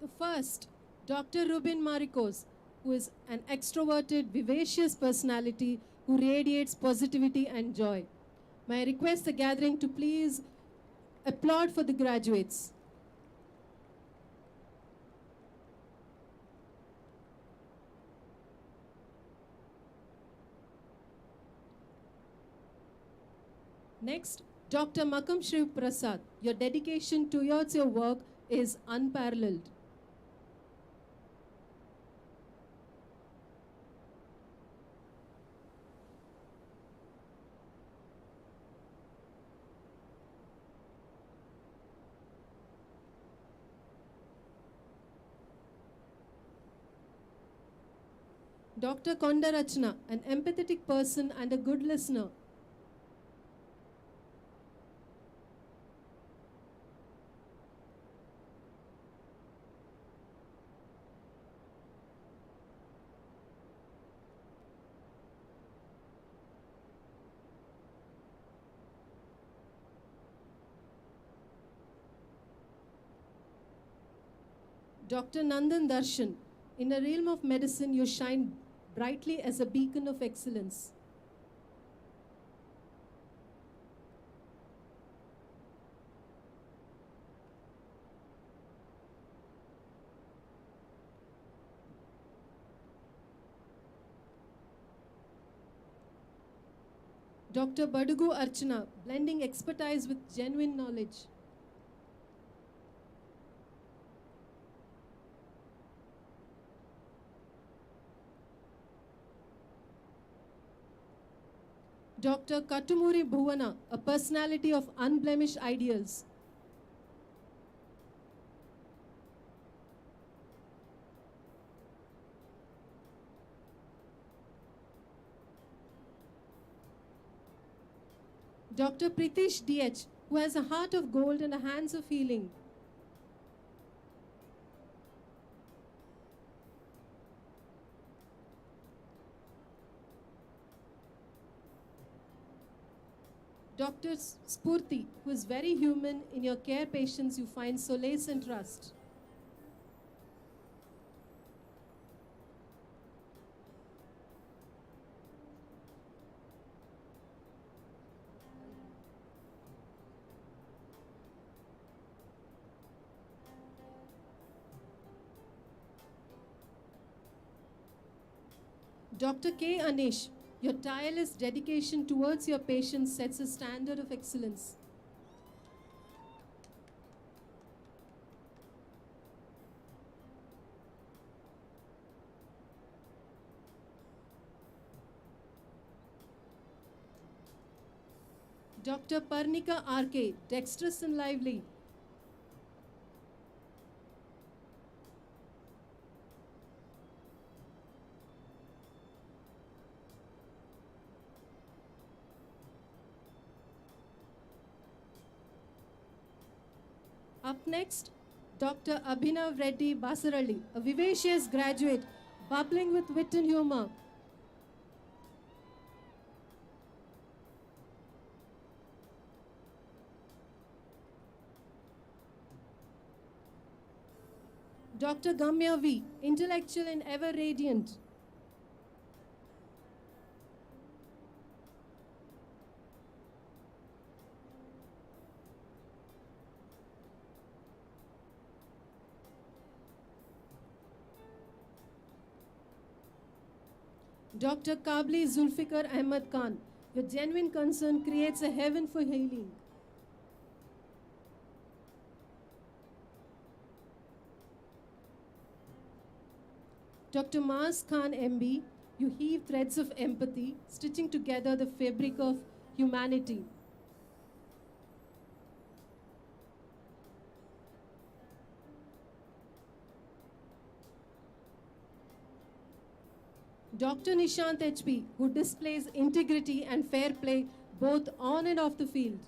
The first, Dr. Ruben Maricos, who is an extroverted, vivacious personality who radiates positivity and joy. May I request the gathering to please applaud for the graduates. Next, Dr. Makam Shiv Prasad, your dedication towards your work is unparalleled. Dr. Kondarachna, an empathetic person and a good listener. Dr. Nandan Darshan, in the realm of medicine, you shine brightly as a beacon of excellence. Dr. Badugu Archana, blending expertise with genuine knowledge. Dr. Katumuri Bhuvana, a personality of unblemished ideals. Dr. Pritish D.H., who has a heart of gold and a hands of healing. Dr. Spurti, who is very human. In your care patients, you find solace and trust. Dr. K. Anish, your tireless dedication towards your patients sets a standard of excellence. Dr. Parnika R.K., dexterous and lively. Up next, Dr. Abhinav Reddy Basaralli, a vivacious graduate bubbling with wit and humor. Dr. Gamya V, intellectual and ever radiant. Dr. Kabli Zulfikar Ahmed Khan, with genuine concern, creates a heaven for healing. Dr. Maz Khan MB, you heave threads of empathy, stitching together the fabric of humanity. Dr. Nishant HP, who displays integrity and fair play both on and off the field.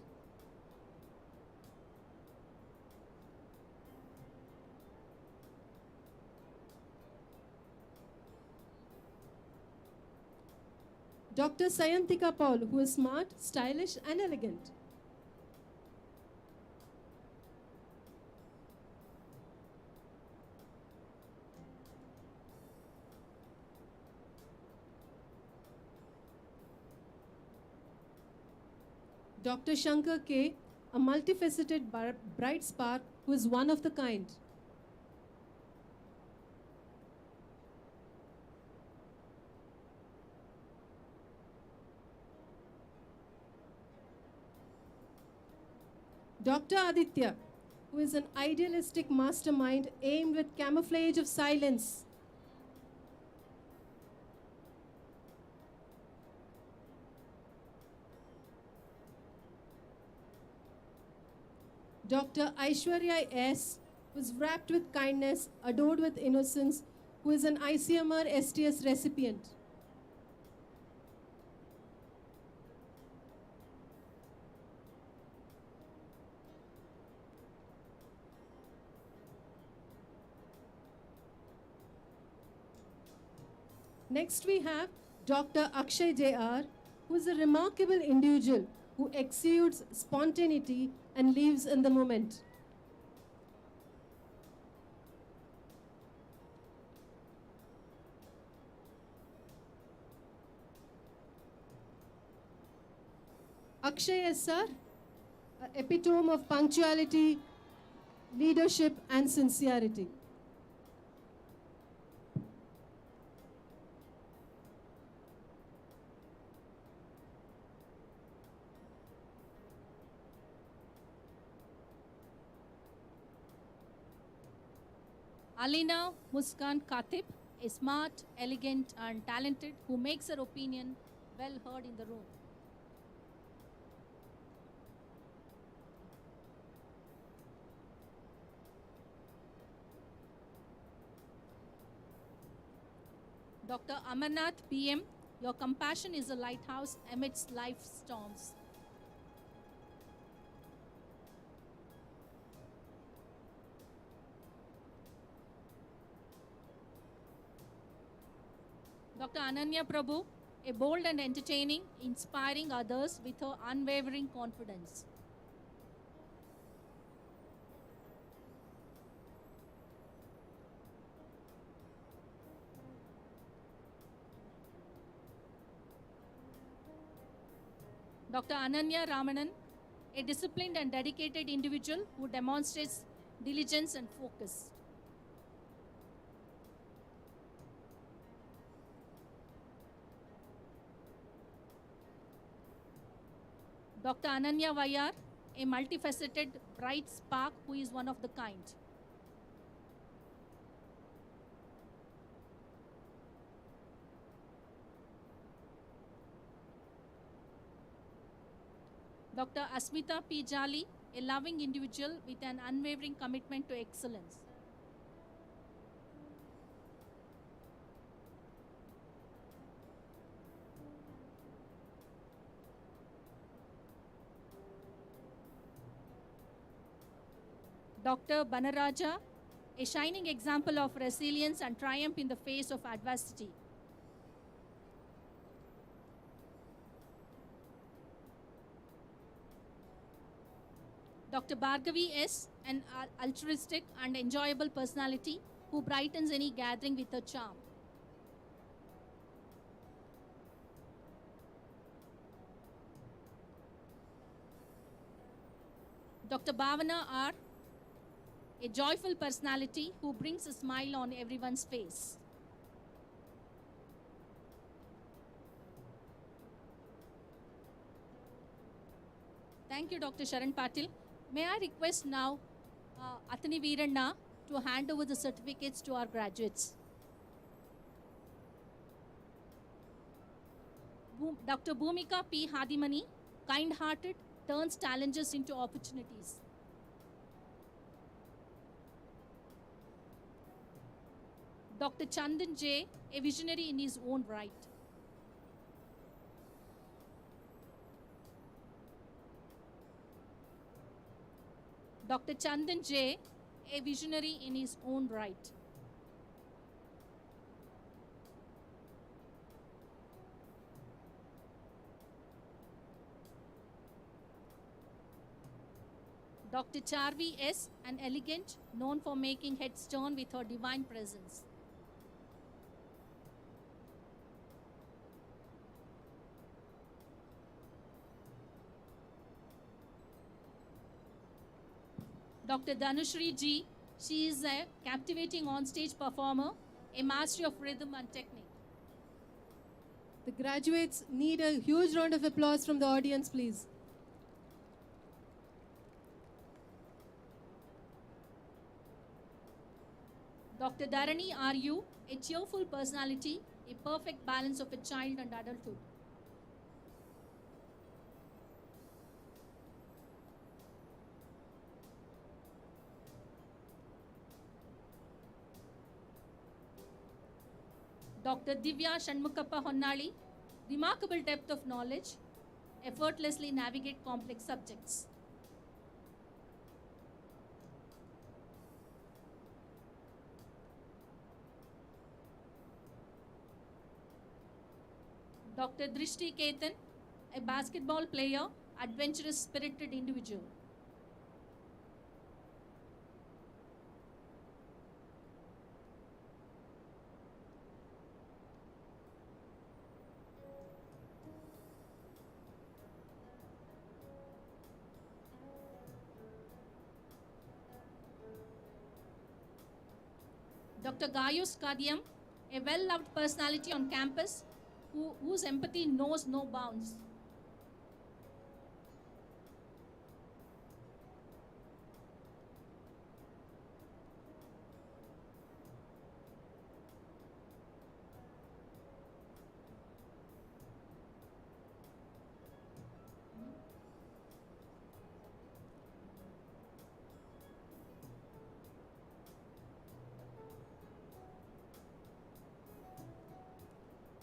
Dr. Sayantika Paul, who is smart, stylish, and elegant. Dr. Shankar K, a multifaceted bright spark who is one of the kind. Dr. Aditya, who is an idealistic mastermind aimed with camouflage of silence. Dr. Aishwarya S, who is wrapped with kindness, adored with innocence, who is an ICMR STS recipient. Next we have Dr. Akshay J.R., who is a remarkable individual who exudes spontaneity and lives in the moment. Akshay is, sir, an epitome of punctuality, leadership, and sincerity. Alina Muskan Khatib, a smart, elegant, and talented who makes her opinion well heard in the room. Dr. Amarnath PM, your compassion is a lighthouse amidst life's storms. Dr. Ananya Prabhu, a bold and entertaining, inspiring others with her unwavering confidence. Dr. Ananya Ramanan, a disciplined and dedicated individual who demonstrates diligence and focus. Dr. Ananya Vayar, a multifaceted, bright spark who is one of the kind. Dr. Asmita P. Jali, a loving individual with an unwavering commitment to excellence. Dr. Banaraja, a shining example of resilience and triumph in the face of adversity. Dr. Bhargavi S., an altruistic and enjoyable personality who brightens any gathering with her charm. Dr. Bhavana R., a joyful personality who brings a smile on everyone's face. Thank you, Dr. Sharan Patil. May I request now Athani Veeranna to hand over the certificates to our graduates. Dr. Bhumika P. Hadimani, kind-hearted, turns challenges into opportunities. Dr. Chandan J., a visionary in his own right. Dr. Chandan J., a visionary in his own right. Dr. Charvi S., an elegant, known for making heads turn with her divine presence. Dr. Dhanushri G., she is a captivating on-stage performer, a master of rhythm and technique. The graduates need a huge round of applause from the audience, please. Dr. Dharani R.U., a cheerful personality, a perfect balance of a child and adulthood. Dr. Divya Shanmukappa Honnali, remarkable depth of knowledge, effortlessly navigate complex subjects. Dr. Drishti Ketan, a basketball player, adventurous, spirited individual. Dr. Gayus Kadiam, a well-loved personality on campus, whose empathy knows no bounds.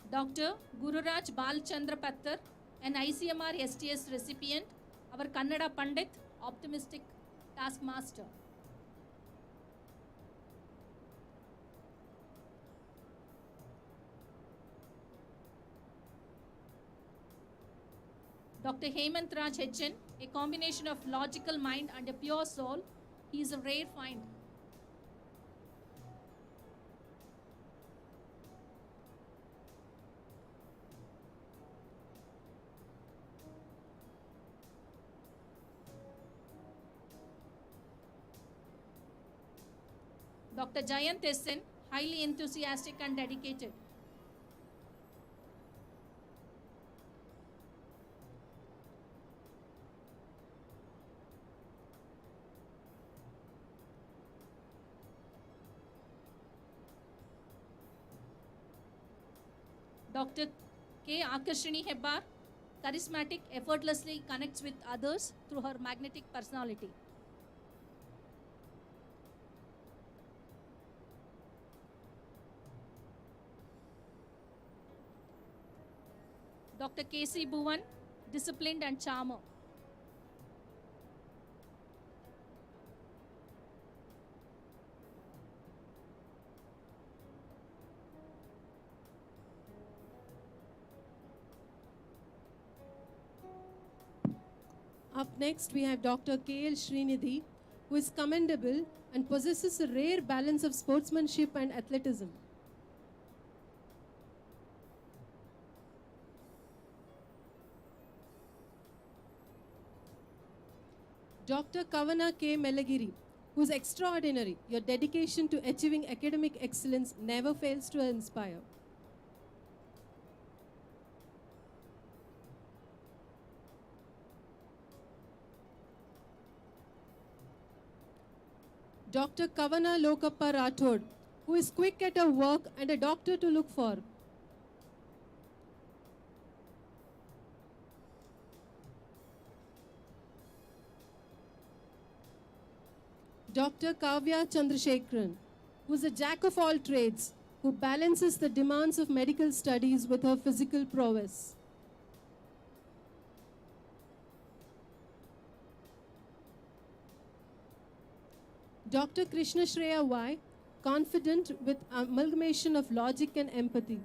Dr. Gururaj Balchandra Pattar, an ICMR STS recipient, our Kannada Pandit, optimistic taskmaster. Dr. Hemant Raj HN, a combination of logical mind and a pure soul. He is a rare find. Dr. Jayant Essen, highly enthusiastic and dedicated. Dr. K. Akarshini Hebbar, charismatic, effortlessly connects with others through her magnetic personality. Dr. K.C. Bhuvan, disciplined and charmer. Up next, we have Dr. K.L. Srinidhi, who is commendable and possesses a rare balance of sportsmanship and athleticism. Dr. Kavana K. Melagiri, who is extraordinary. Your dedication to achieving academic excellence never fails to inspire. Dr. Kavana Lokappa Rathod, who is quick at her work and a doctor to look for. Dr. Kavya Chandrasekharan, who is a jack of all trades, who balances the demands of medical studies with her physical prowess. Dr. Krishna Shreya Y, confident with amalgamation of logic and empathy.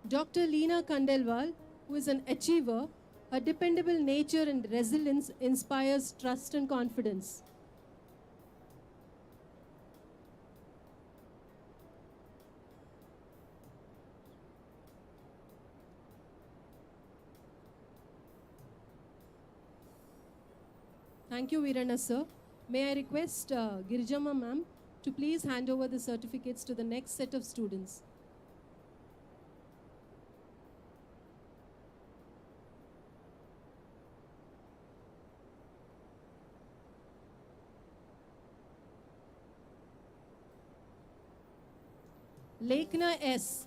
Dr. Leena Kandelwal, who is an achiever, her dependable nature and resilience inspires trust and confidence. Thank you, Veerana sir. May I request Girijamma ma'am to please hand over the certificates to the next set of students. Lekna S,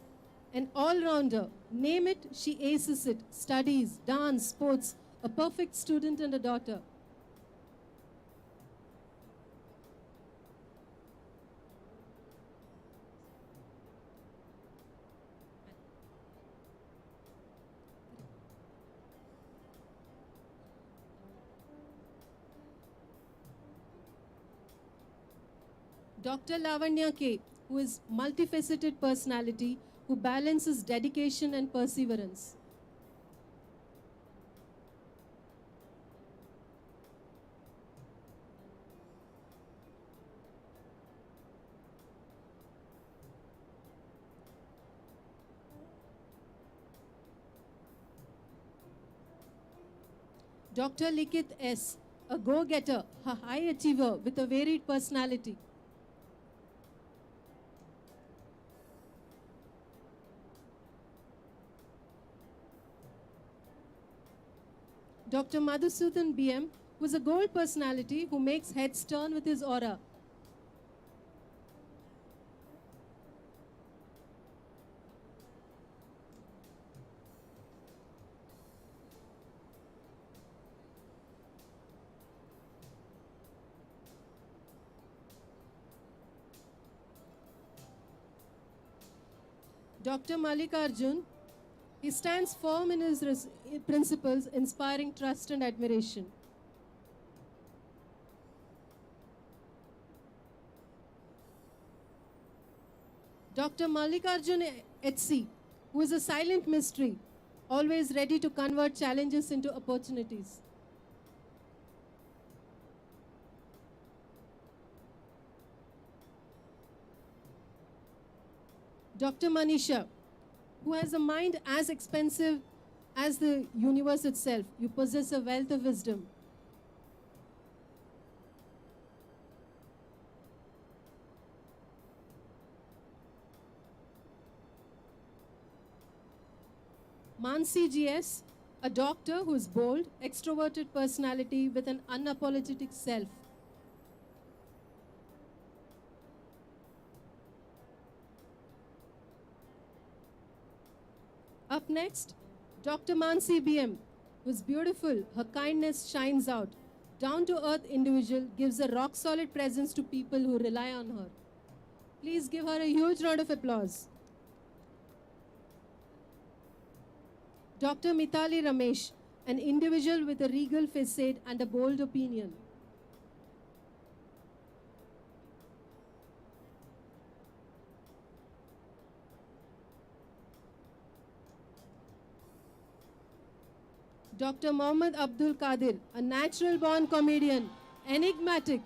an all-rounder. Name it, she aces it. Studies, dance, sports, a perfect student and a daughter. Dr. Lavanya K, who is multifaceted personality, who balances dedication and perseverance. Dr. Likith S, a go-getter, a high achiever with a varied personality. Dr. Madhusudan BM, who is a gold personality who makes heads turn with his aura. Dr. Mallikarjun, he stands firm in his principles, inspiring trust and admiration. Dr. Mallikarjun HC, who is a silent mystery, always ready to convert challenges into opportunities. Dr. Manisha, who has a mind as expansive as the universe itself. You possess a wealth of wisdom. Mansi GS, a doctor who is bold, extroverted personality with an unapologetic self. Up next, Dr. Mansi BM, who is beautiful, her kindness shines out. Down-to-earth individual, gives a rock-solid presence to people who rely on her. Please give her a huge round of applause. Dr. Mithali Ramesh, an individual with a regal facade and a bold opinion. Dr. Mohammad Abdul Qadir, a natural born comedian, enigmatic.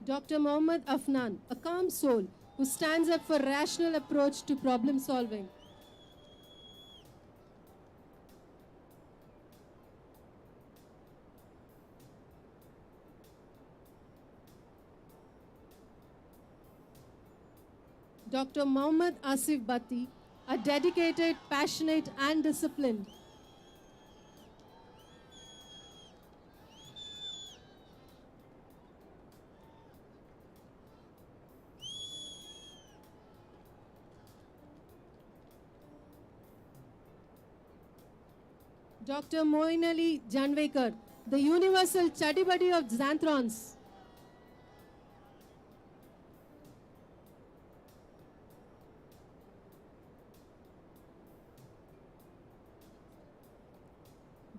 Dr. Mohammad Afnan, a calm soul who stands up for rational approach to problem solving. Dr. Mohammad Asif Bhatti, a dedicated, passionate and disciplined. Dr. Moin Ali Janvekar, the universal chuddy-buddy of Xanthrons.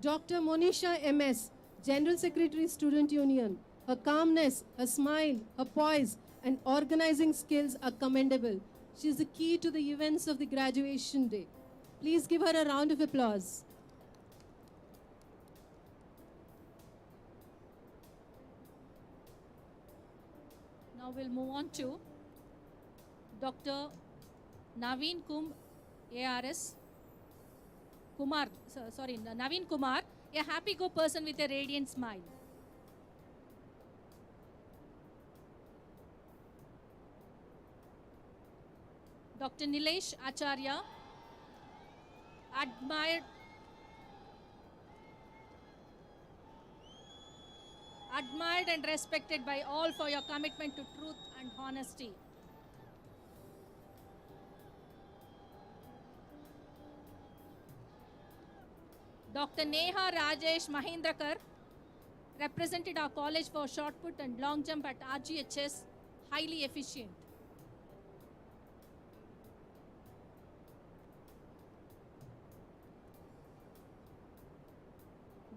Dr. Monisha MS, General Secretary Student Union. Her calmness, her smile, her poise and organizing skills are commendable. She is the key to the events of the graduation day. Please give her a round of applause. Now we'll move on to Dr. Naveen ARS. Naveen Kumar, a happy-go person with a radiant smile. Dr. Nilesh Acharya, admired and respected by all for your commitment to truth and honesty. Dr. Neha Rajesh Mahindrakar represented our college for shot put and long jump at RGHS, highly efficient.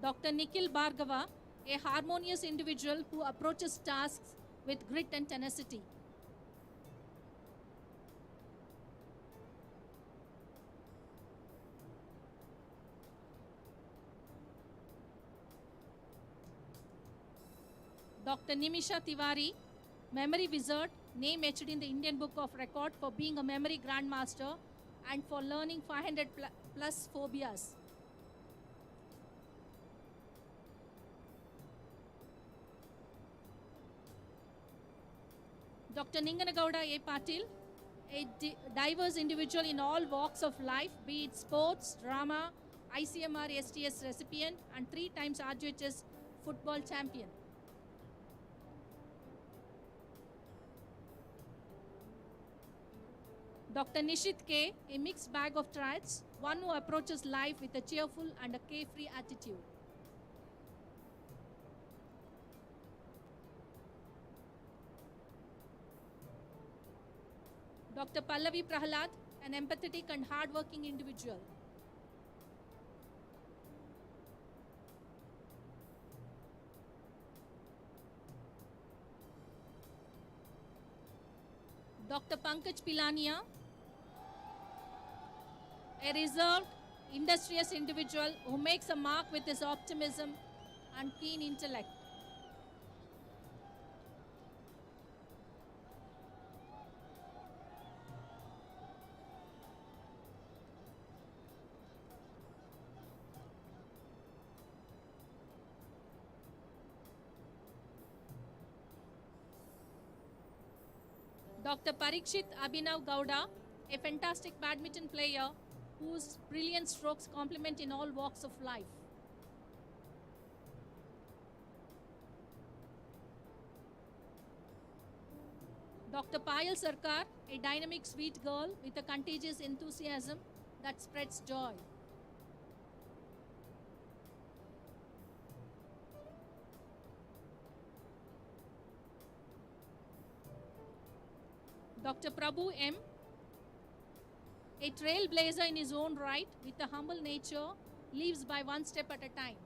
Dr. Nikhil Bhargava, a harmonious individual who approaches tasks with grit and tenacity. Dr. Nimisha Tiwari, memory wizard, name etched in the Indian Book of Record for being a memory grandmaster and for learning 500 plus phobias. Dr. Ninganagowda A. Patil, a diverse individual in all walks of life, be it sports, drama, ICMR STS recipient, and 3 times RGHS football champion. Dr. Nishit K., a mixed bag of traits, one who approaches life with a cheerful and a carefree attitude. Dr. Pallavi Prahalad, an empathetic and hardworking individual. Dr. Pankaj Pilania, a reserved, industrious individual who makes a mark with his optimism and keen intellect. Dr. Parikshit Abhinav Gowda, a fantastic badminton player whose brilliant strokes complement in all walks of life. Dr. Payal Sarkar, a dynamic sweet girl with a contagious enthusiasm that spreads joy. Dr. Prabhu M., a trailblazer in his own right, with a humble nature, lives by one step at a time.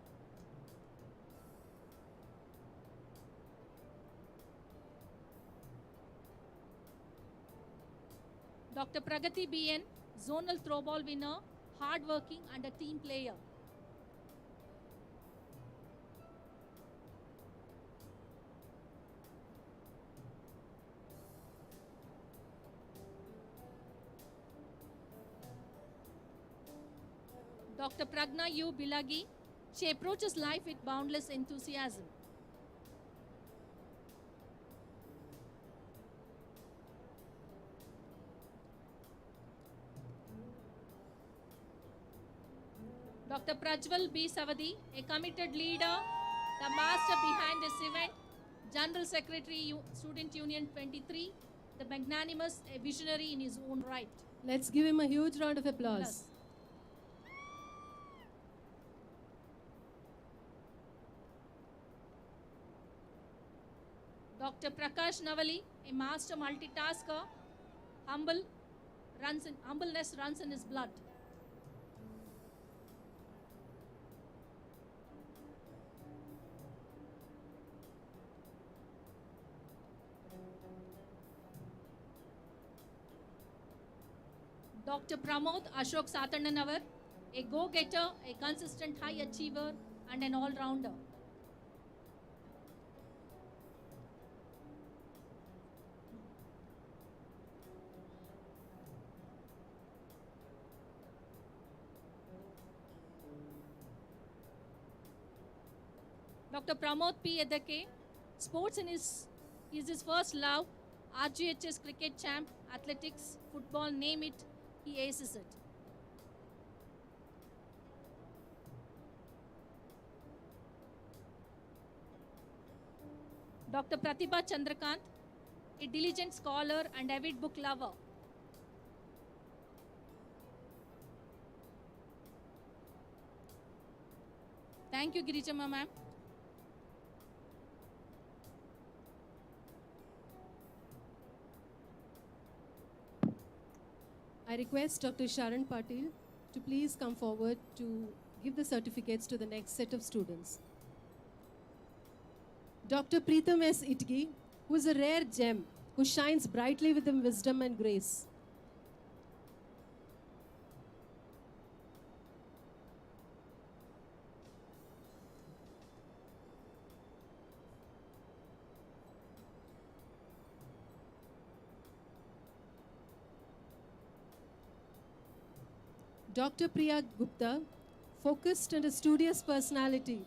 Dr. Pragati BN, zonal throwball winner, hardworking and a team player. Dr. Pragna U. Bilagi, she approaches life with boundless enthusiasm. Dr. Prajwal B. Savadi, a committed leader, the master behind this event, General Secretary, Student Union 23, the magnanimous, a visionary in his own right. Let's give him a huge round of applause. Dr. Prakash Navali, a master multitasker, humbleness runs in his blood. Dr. Pramod Ashok Satananavar, a go-getter, a consistent high achiever, and an all-rounder. Dr. Pramod P. Edake, sports is his first love, RGHS cricket champ, athletics, football, name it, he aces it. Dr. Pratibha Chandrakant, a diligent scholar and avid book lover. Thank you, Girijamma ma'am. I request Dr. Sharan Patil to please come forward to give the certificates to the next set of students. Dr. Preetham S. Itgi, who is a rare gem, who shines brightly with wisdom and grace. Dr. Priya Gupta, focused and a studious personality.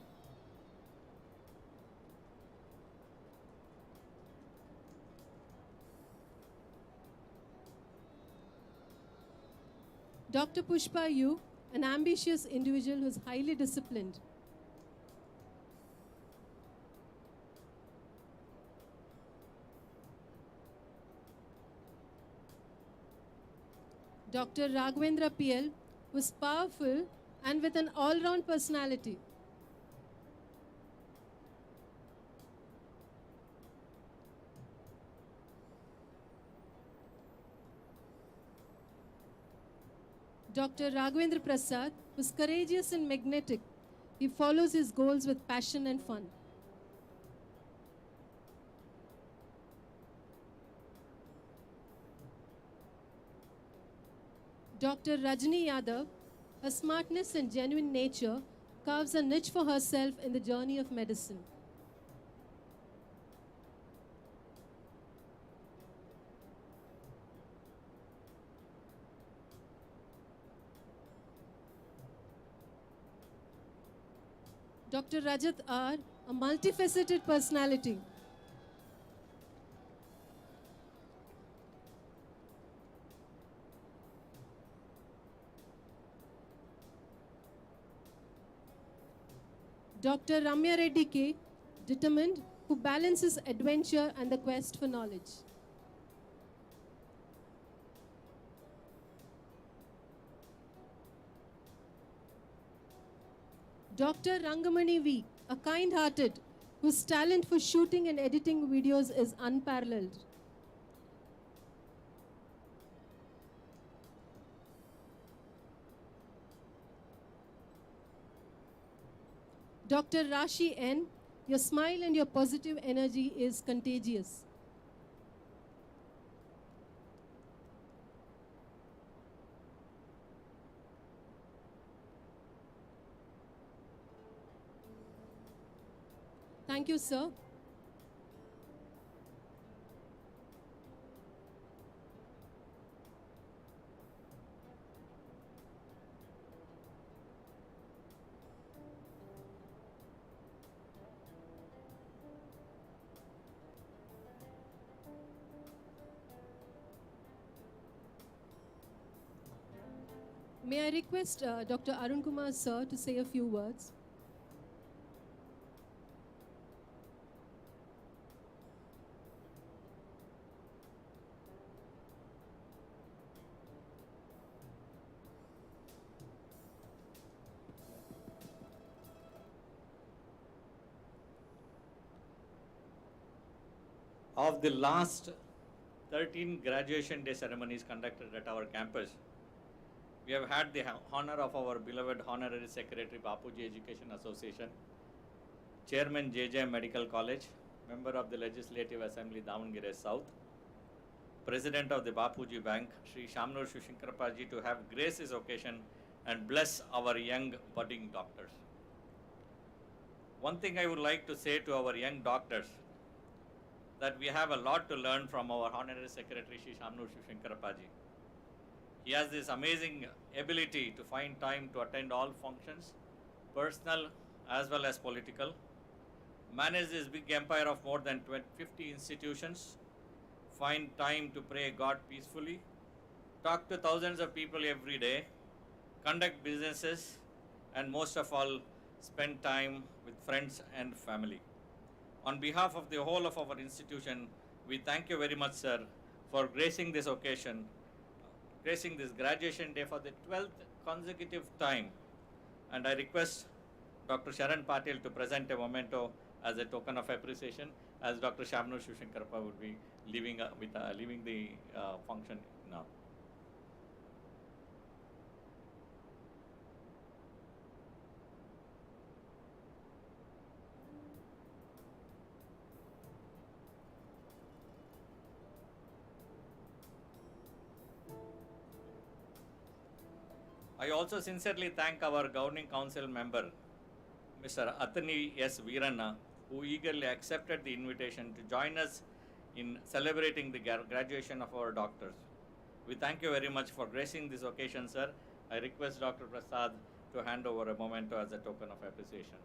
Dr. Pushpa Yu, an ambitious individual who is highly disciplined. Dr. Raghavendra PL was powerful and with an all-round personality. Dr. Raghavendra Prasad was courageous and magnetic. He follows his goals with passion and fun. Dr. Rajni Yadav, her smartness and genuine nature carves a niche for herself in the journey of medicine. Dr. Rajat R, a multifaceted personality. Dr. Ramya Reddy K, determined, who balances adventure and the quest for knowledge. Dr. Rangamani V, a kind-hearted, whose talent for shooting and editing videos is unparalleled. Dr. Rashi N, your smile and your positive energy is contagious. Thank you, sir. May I request Dr. Arun Kumar, sir, to say a few words? Of the last 13 graduation day ceremonies conducted at our campus, we have had the honor of our beloved Honorary Secretary Bapuji Education Association, Chairman JJ Medical College, Member of the Legislative Assembly Davangere South, President of the Bapuji Bank, Sri Shamnur Shushinkarpaji, to have graced this occasion and bless our young budding doctors. One thing I would like to say to our young doctors, that we have a lot to learn from our Honorary Secretary, Sri Shamnur Shushinkarpaji. He has this amazing ability to find time to attend all functions, personal as well as political, manage this big empire of more than 50 institutions, find time to pray God peacefully, talk to thousands of people every day, conduct businesses, and most of all, spend time with friends and family. On behalf of the whole of our institution, we thank you very much, sir, for gracing this occasion, gracing this graduation day for the 12th consecutive time. And I request Dr. Sharan Patil to present a memento as a token of appreciation, as Dr. Shamnur Shushinkarpa would be leaving the function now. I also sincerely thank our Governing Council member, Mr. Athani S. Veeranna, who eagerly accepted the invitation to join us in celebrating the graduation of our doctors. We thank you very much for gracing this occasion, sir. I request Dr. Prasad to hand over a memento as a token of appreciation.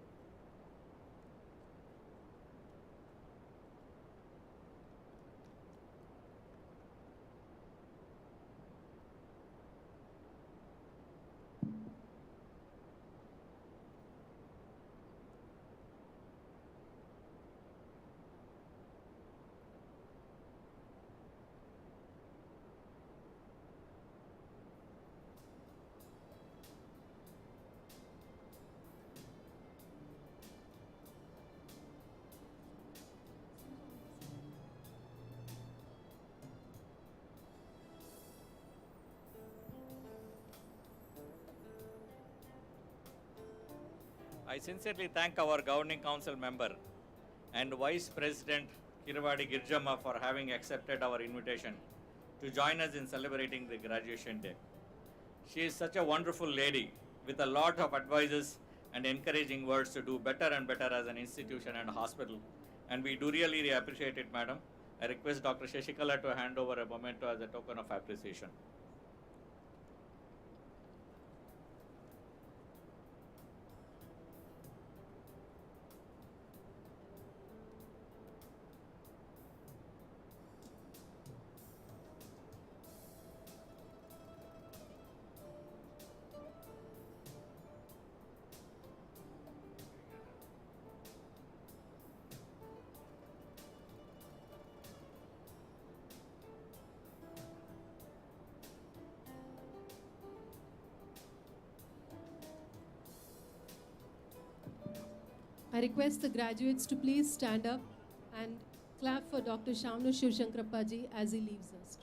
I sincerely thank our Governing Council member and Vice President Kirvadi Girjamma for having accepted our invitation to join us in celebrating the graduation day. She is such a wonderful lady with a lot of advices and encouraging words to do better and better as an institution and hospital. And we do really appreciate it, madam. I request Dr. Shashikala to hand over a memento as a token of appreciation. I request the graduates to please stand up and clap for Dr. Shamnu Shivshankrapaji as he leaves us.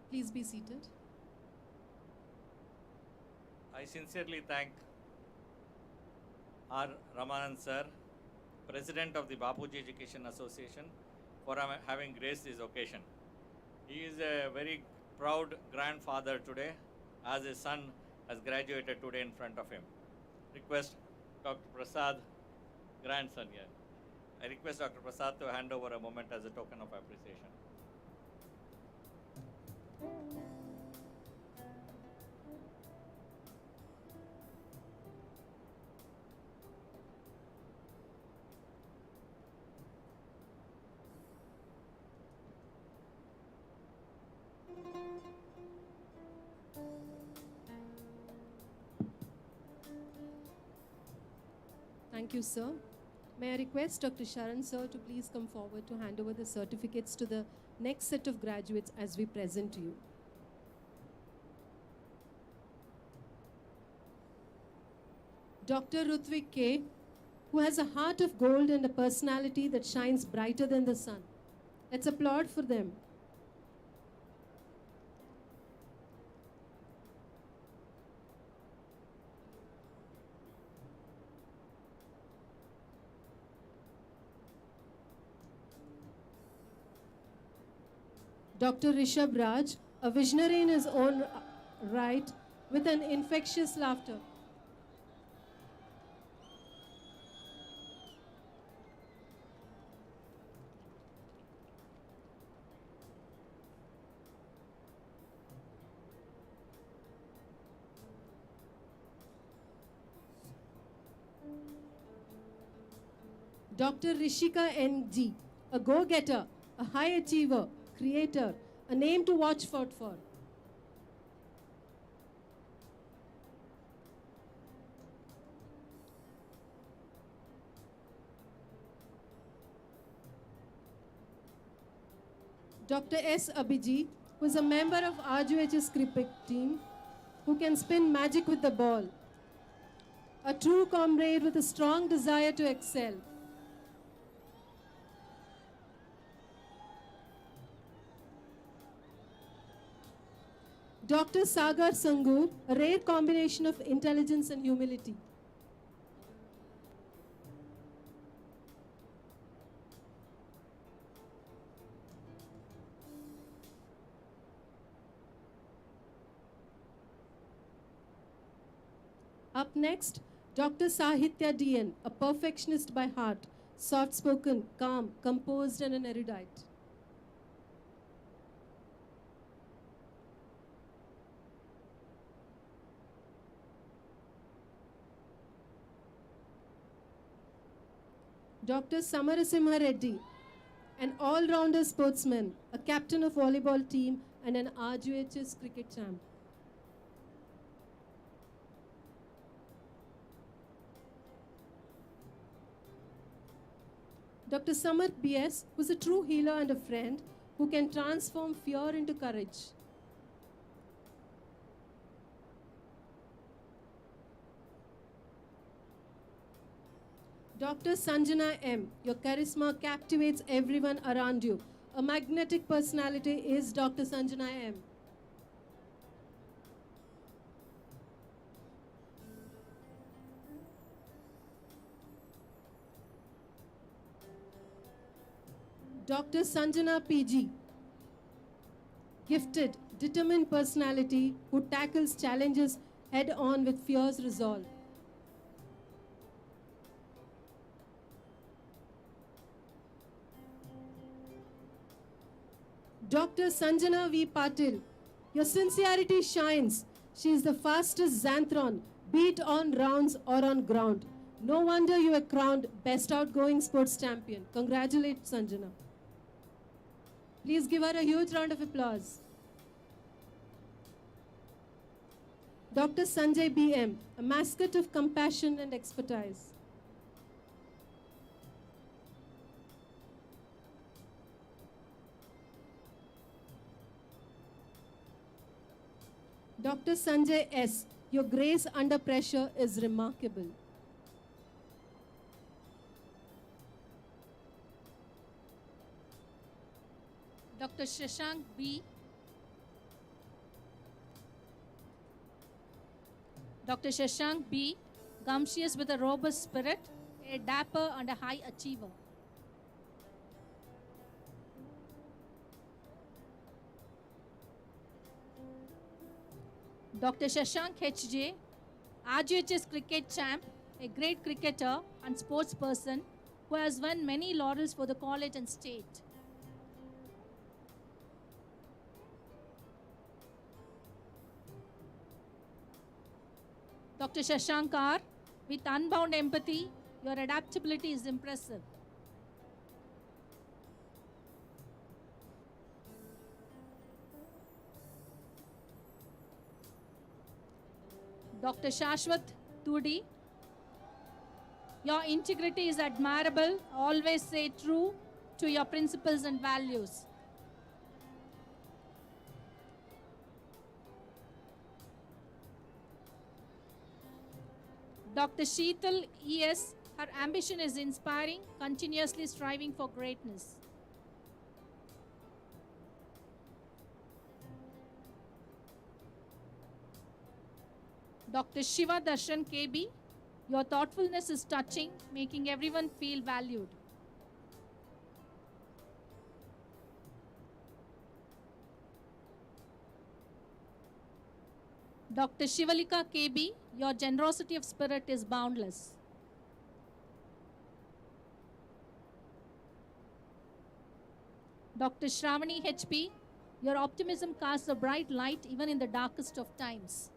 Please be seated. I sincerely thank R. Ramanand sir, President of the Bapuji Education Association, for having graced this occasion. He is a very proud grandfather today, as his son has graduated today in front of him. Request Dr. Prasad, grandson here. I request Dr. Prasad to hand over a moment as a token of appreciation. Thank you, sir. May I request Dr. Sharan sir to please come forward to hand over the certificates to the next set of graduates as we present to you. Dr. Rutvik K, who has a heart of gold and a personality that shines brighter than the sun. Let's applaud for them. Dr. Rishabh Raj, a visionary in his own right, with an infectious laughter. Dr. Rishika N.G., a go-getter, a high achiever, creator, a name to watch out for. Dr. S. Abhijit, who is a member of RGH's cricket team, who can spin magic with the ball. A true comrade with a strong desire to excel. Dr. Sagar Sangur, a rare combination of intelligence and humility. Up next, Dr. Sahitya DN, a perfectionist by heart, soft-spoken, calm, composed, and an erudite. Dr. Samarasimha Reddy, an all-rounder sportsman, a captain of volleyball team, and an RGHS cricket champ. Dr. Samarth B.S., who is a true healer and a friend, who can transform fear into courage. Dr. Sanjana M., your charisma captivates everyone around you. A magnetic personality is Dr. Sanjana M. Dr. Sanjana PG, gifted, determined personality who tackles challenges head-on with fierce resolve. Dr. Sanjana V. Patil, your sincerity shines. She is the fastest Xanthron, be it on rounds or on ground. No wonder you were crowned Best Outgoing Sports Champion. Congratulate Sanjana. Please give her a huge round of applause. Dr. Sanjay B.M., a mascot of compassion and expertise. Dr. Sanjay S., your grace under pressure is remarkable. Dr. Shashank B., Dr. Shashank B, gumptious with a robust spirit, a dapper and a high achiever. Dr. Shashank HJ, RGHS cricket champ, a great cricketer and sports person who has won many laurels for the college and state. Dr. Shashank R, with unbound empathy, your adaptability is impressive. Dr. Shashwat Tudi, your integrity is admirable. Always say true to your principles and values. Dr. Sheetal ES, her ambition is inspiring, continuously striving for greatness. Dr. Shiva Darshan KB, your thoughtfulness is touching, making everyone feel valued. Dr. Shivalika KB, your generosity of spirit is boundless. Dr. Shravani HP, your optimism casts a bright light even in the darkest of times.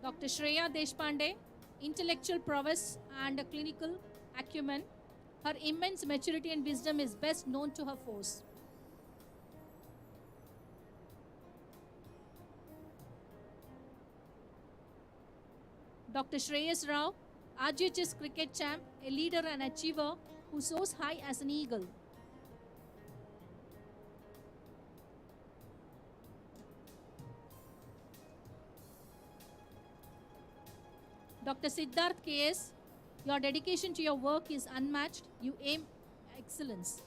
Dr. Shreya Deshpande, intellectual prowess and a clinical acumen. Her immense maturity and wisdom is best known to her force. Dr. Shreyas Rao, RGHS cricket champ, a leader and achiever who soars high as an eagle. Dr. Siddharth KS, your dedication to your work is unmatched. You aim excellence.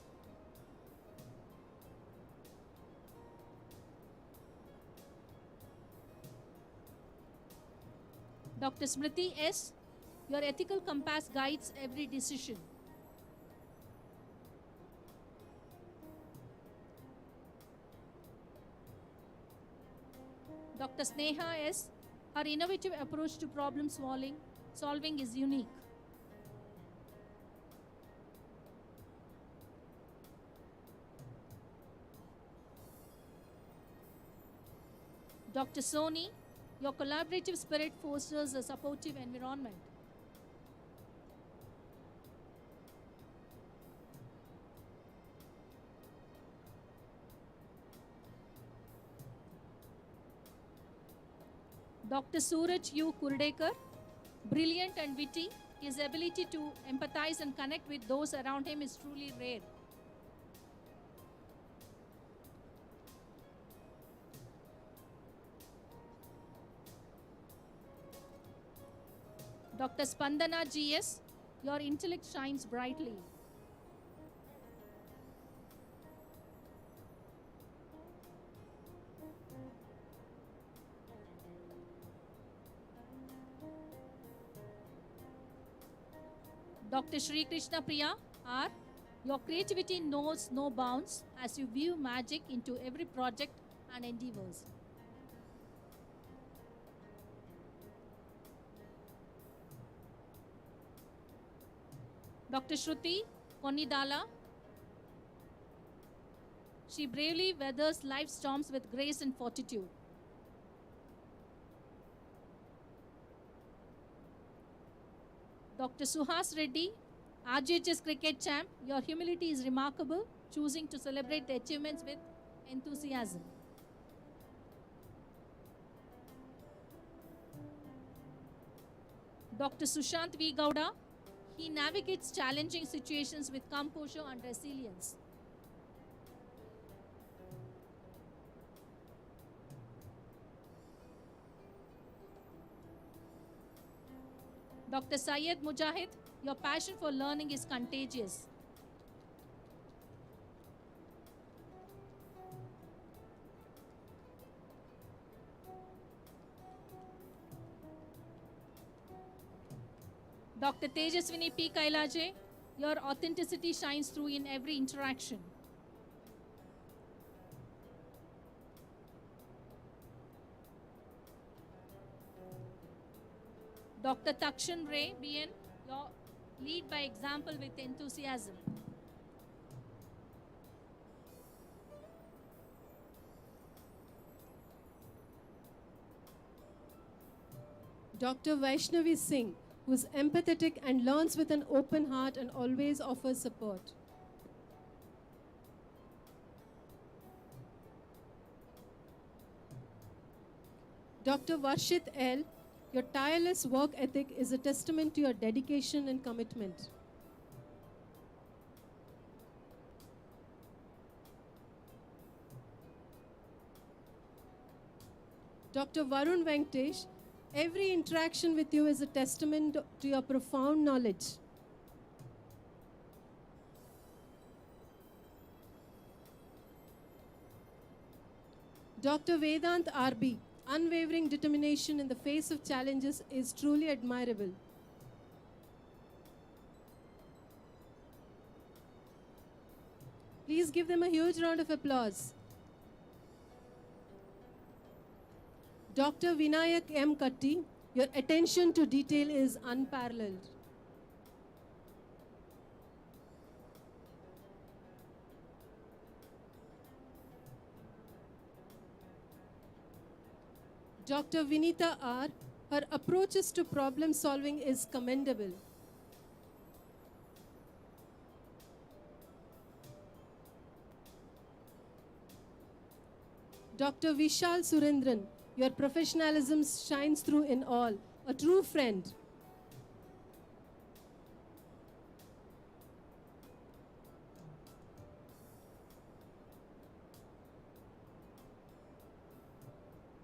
Dr. Smriti S, your ethical compass guides every decision. Dr. Sneha S, her innovative approach to problem solving is unique. Dr. Soni, your collaborative spirit fosters a supportive environment. Dr. Suraj U. Kurdekar, brilliant and witty, his ability to empathize and connect with those around him is truly rare. Dr. Spandana GS, your intellect shines brightly. Dr. Shri Krishna Priya R, your creativity knows no bounds as you weave magic into every project and endeavors. Dr. Shruti Konidala, she bravely weathers life's storms with grace and fortitude. Dr. Suhas Reddy, RGHS cricket champ, your humility is remarkable, choosing to celebrate the achievements with enthusiasm. Dr. Sushant V. Gowda, he navigates challenging situations with composure and resilience. Dr. Syed Mujahid, your passion for learning is contagious. Dr. Tejaswini P. Kailaje, your authenticity shines through in every interaction. Dr. Takshan Ray, BN, your lead by example with enthusiasm. Dr. Vaishnavi Singh, who is empathetic and learns with an open heart and always offers support. Dr. Varshit L., your tireless work ethic is a testament to your dedication and commitment. Dr. Varun Venkatesh, every interaction with you is a testament to your profound knowledge. Dr. Vedant RB, unwavering determination in the face of challenges is truly admirable. Please give them a huge round of applause. Dr. Vinayak M. Katti, your attention to detail is unparalleled. Dr. Vinita R., her approaches to problem solving is commendable. Dr. Vishal Surendran, your professionalism shines through in all, a true friend.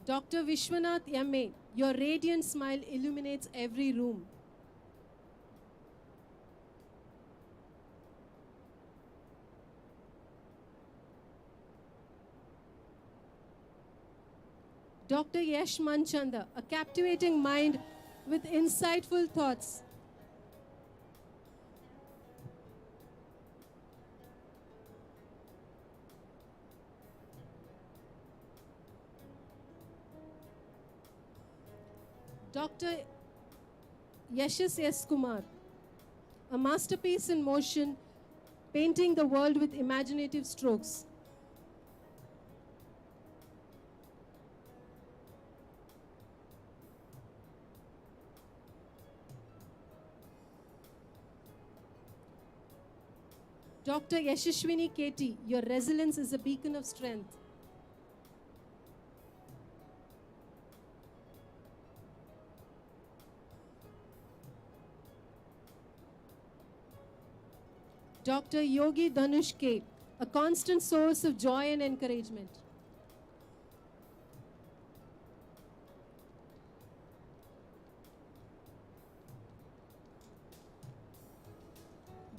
Dr. Vishwanath M.A., your radiant smile illuminates every room. Dr. Yash Manchanda, a captivating mind with insightful thoughts. Dr. Yashas S. Kumar, a masterpiece in motion, painting the world with imaginative strokes. Dr. Yashashwini Keti, your resilience is a beacon of strength. Dr. Yogi Dhanush K., a constant source of joy and encouragement.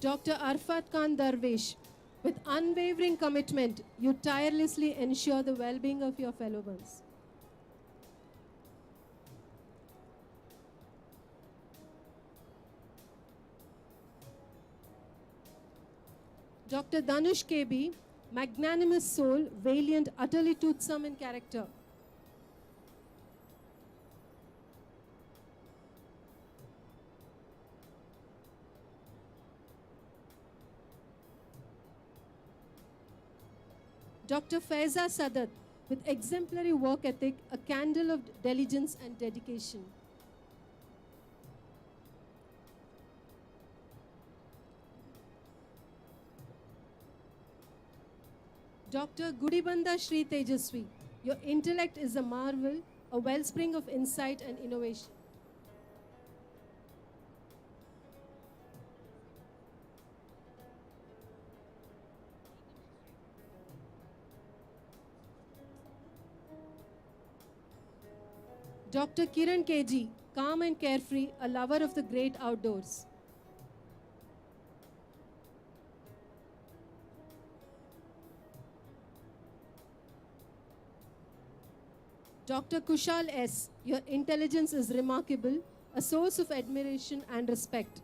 Dr. Arfat Khan Darwish, with unwavering commitment, you tirelessly ensure the well-being of your fellow ones. Dr. Dhanush KB, magnanimous soul, valiant, utterly toothsome in character. Dr. Faiza Sadat, with exemplary work ethic, a candle of diligence and dedication. Dr. Gudibanda Shri Tejaswi, your intellect is a marvel, a wellspring of insight and innovation. Dr. Kiran KG, calm and carefree, a lover of the great outdoors. Dr. Kushal S., your intelligence is remarkable, a source of admiration and respect.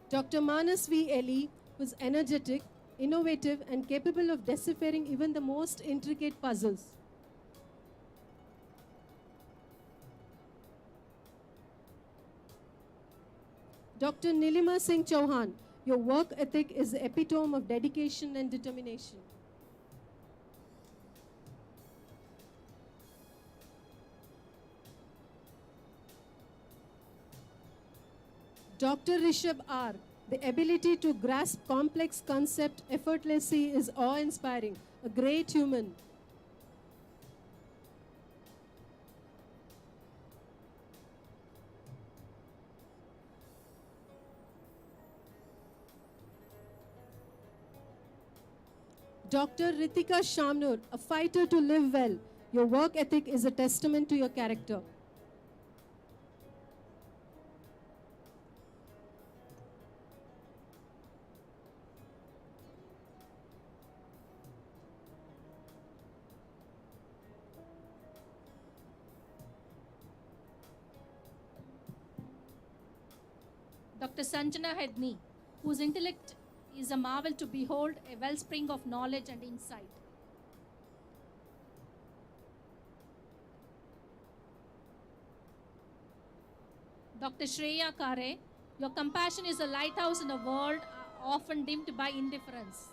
Dr. Manas V. Eli was energetic, innovative, and capable of deciphering even the most intricate puzzles. Dr. Nilima Singh Chauhan, your work ethic is the epitome of dedication and determination. Dr. Rishabh R., the ability to grasp complex concept effortlessly is awe-inspiring, a great human. Dr. Ritika Shamnur, a fighter to live well. Your work ethic is a testament to your character. Dr. Sanjana Hedni, whose intellect is a marvel to behold, a wellspring of knowledge and insight. Dr. Shreya Kare, your compassion is a lighthouse in a world often dimmed by indifference.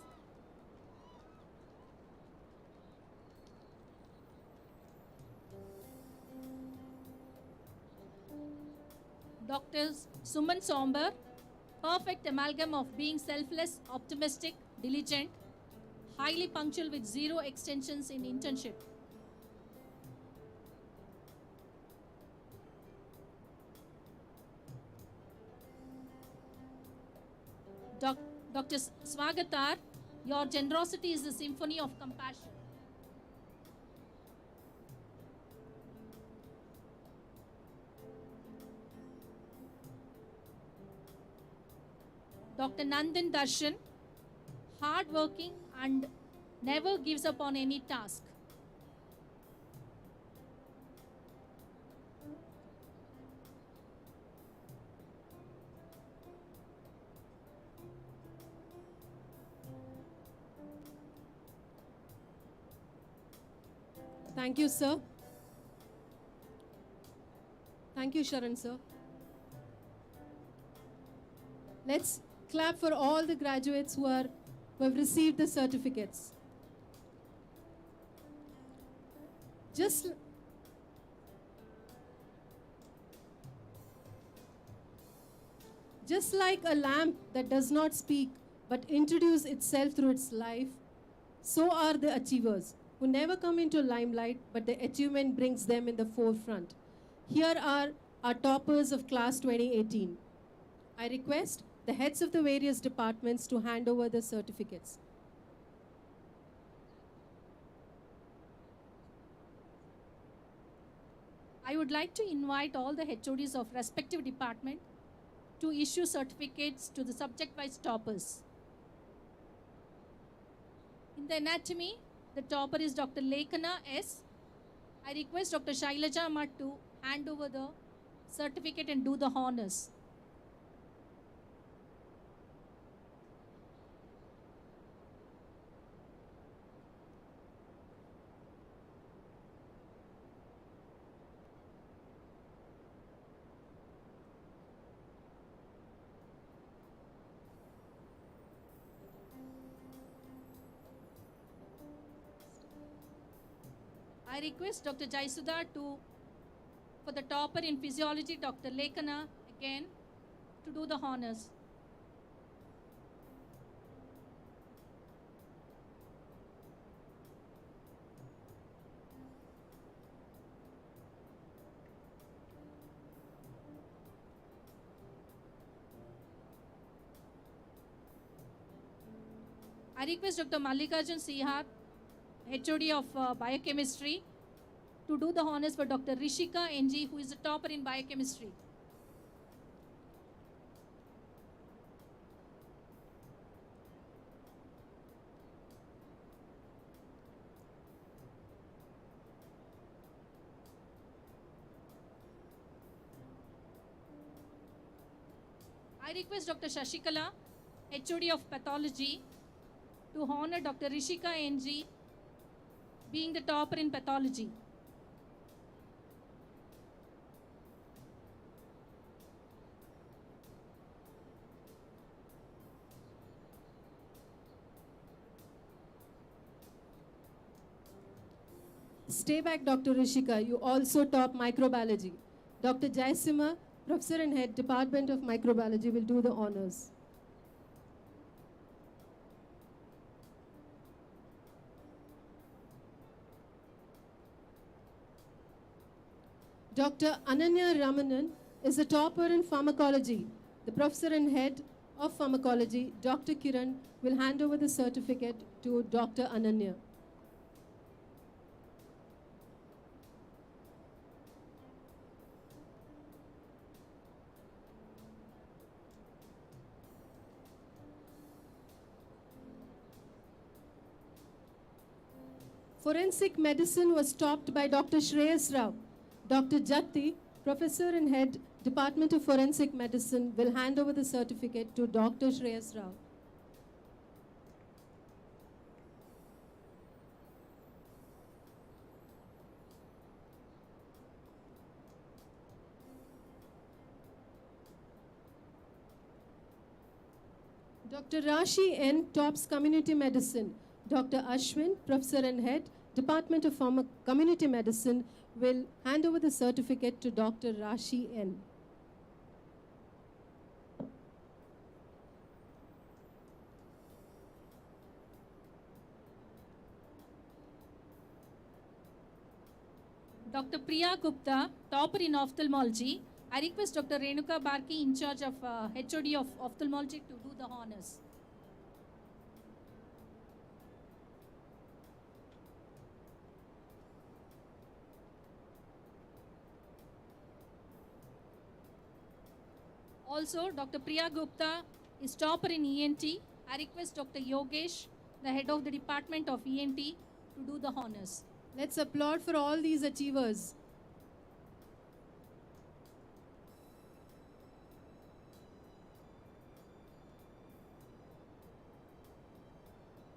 Dr. Suman Somber, perfect amalgam of being selfless, optimistic, diligent, highly punctual with zero extensions in internship. Dr. Swagatar, your generosity is the symphony of compassion. Dr. Nandan Darshan, hardworking and never gives up on any task. Thank you, sir. Thank you, Sharan, sir. Let's clap for all the graduates who have received the certificates. Just like a lamp that does not speak but introduces itself through its life, so are the achievers who never come into limelight, but the achievement brings them in the forefront. Here are our toppers of class 2018. I request the heads of the various departments to hand over the certificates. I would like to invite all the HODs of respective department to issue certificates to the subject-wise toppers. In the anatomy, the topper is Dr. Lekana S. I request Dr. Shailaja Matt to hand over the certificate and do the honors. I request Dr. Jaisudha for the topper in physiology, Dr. Lekana, again, to do the honors. I request Dr. Mallikarjun Sihar, HOD of Biochemistry, to do the honors for Dr. Rishika NG, who is a topper in Biochemistry. I request Dr. Shashikala, HOD of Pathology, to honor Dr. Rishika NG, being the topper in pathology. Stay back, Dr. Rishika. You also top microbiology. Dr. Jaisima, Professor and Head, Department of Microbiology, will do the honors. Dr. Ananya Ramanan is a topper in pharmacology. The Professor and Head of Pharmacology, Dr. Kiran, will hand over the certificate to Dr. Ananya. Forensic medicine was topped by Dr. Shreyas Rao. Dr. Jatti, Professor and Head, Department of Forensic Medicine, will hand over the certificate to Dr. Shreyas Rao. Dr. Rashi N. tops Community Medicine. Dr. Ashwin, Professor and Head, Department of Community Medicine, will hand over the certificate to Dr. Rashi N. Dr. Priya Gupta, topper in ophthalmology. I request Dr. Renuka Barki, in charge of HOD of ophthalmology, to do the honors. Also, Dr. Priya Gupta is topper in ENT. I request Dr. Yogesh, the head of the Department of ENT, to do the honors. Let's applaud for all these achievers.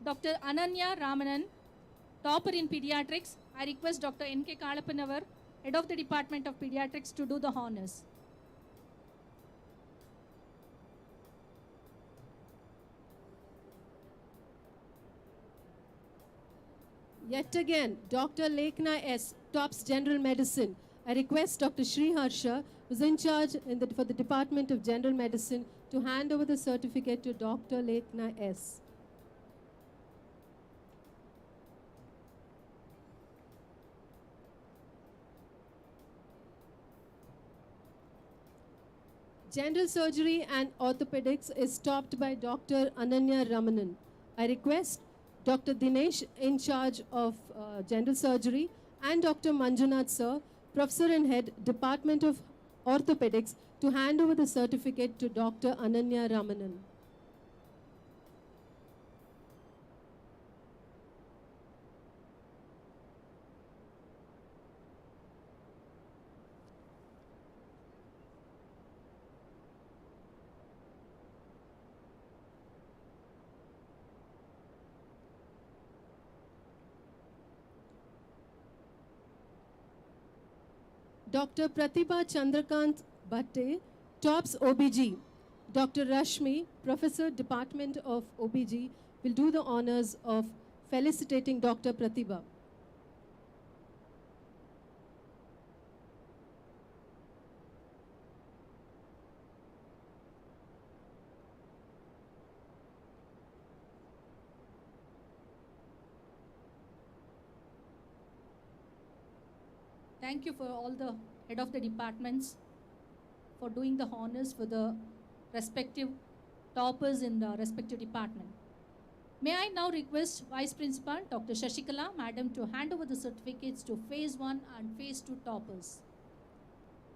Dr. Ananya Ramanan, topper in pediatrics. I request Dr. N.K. Kalapanavar, head of the Department of Pediatrics, to do the honors. Yet again, Dr. Lekna S. tops General Medicine. I request Dr. Sri Harsha, who's in charge for the Department of General Medicine, to hand over the certificate to Dr. Lekna S. General Surgery and Orthopedics is topped by Dr. Ananya Ramanan. I request Dr. Dinesh, in charge of General Surgery, and Dr. Manjunath Sir, Professor and Head, Department of Orthopedics, to hand over the certificate to Dr. Ananya Ramanan. Dr. Pratibha Chandrakant Bhatte tops OBG. Dr. Rashmi, Professor, Department of OBG, will do the honors of felicitating Dr. Pratibha. Thank you for all the head of the departments for doing the honors for the respective toppers in the respective department. May I now request Vice Principal Dr. Shashikala, Madam, to hand over the certificates to Phase 1 and Phase 2 toppers.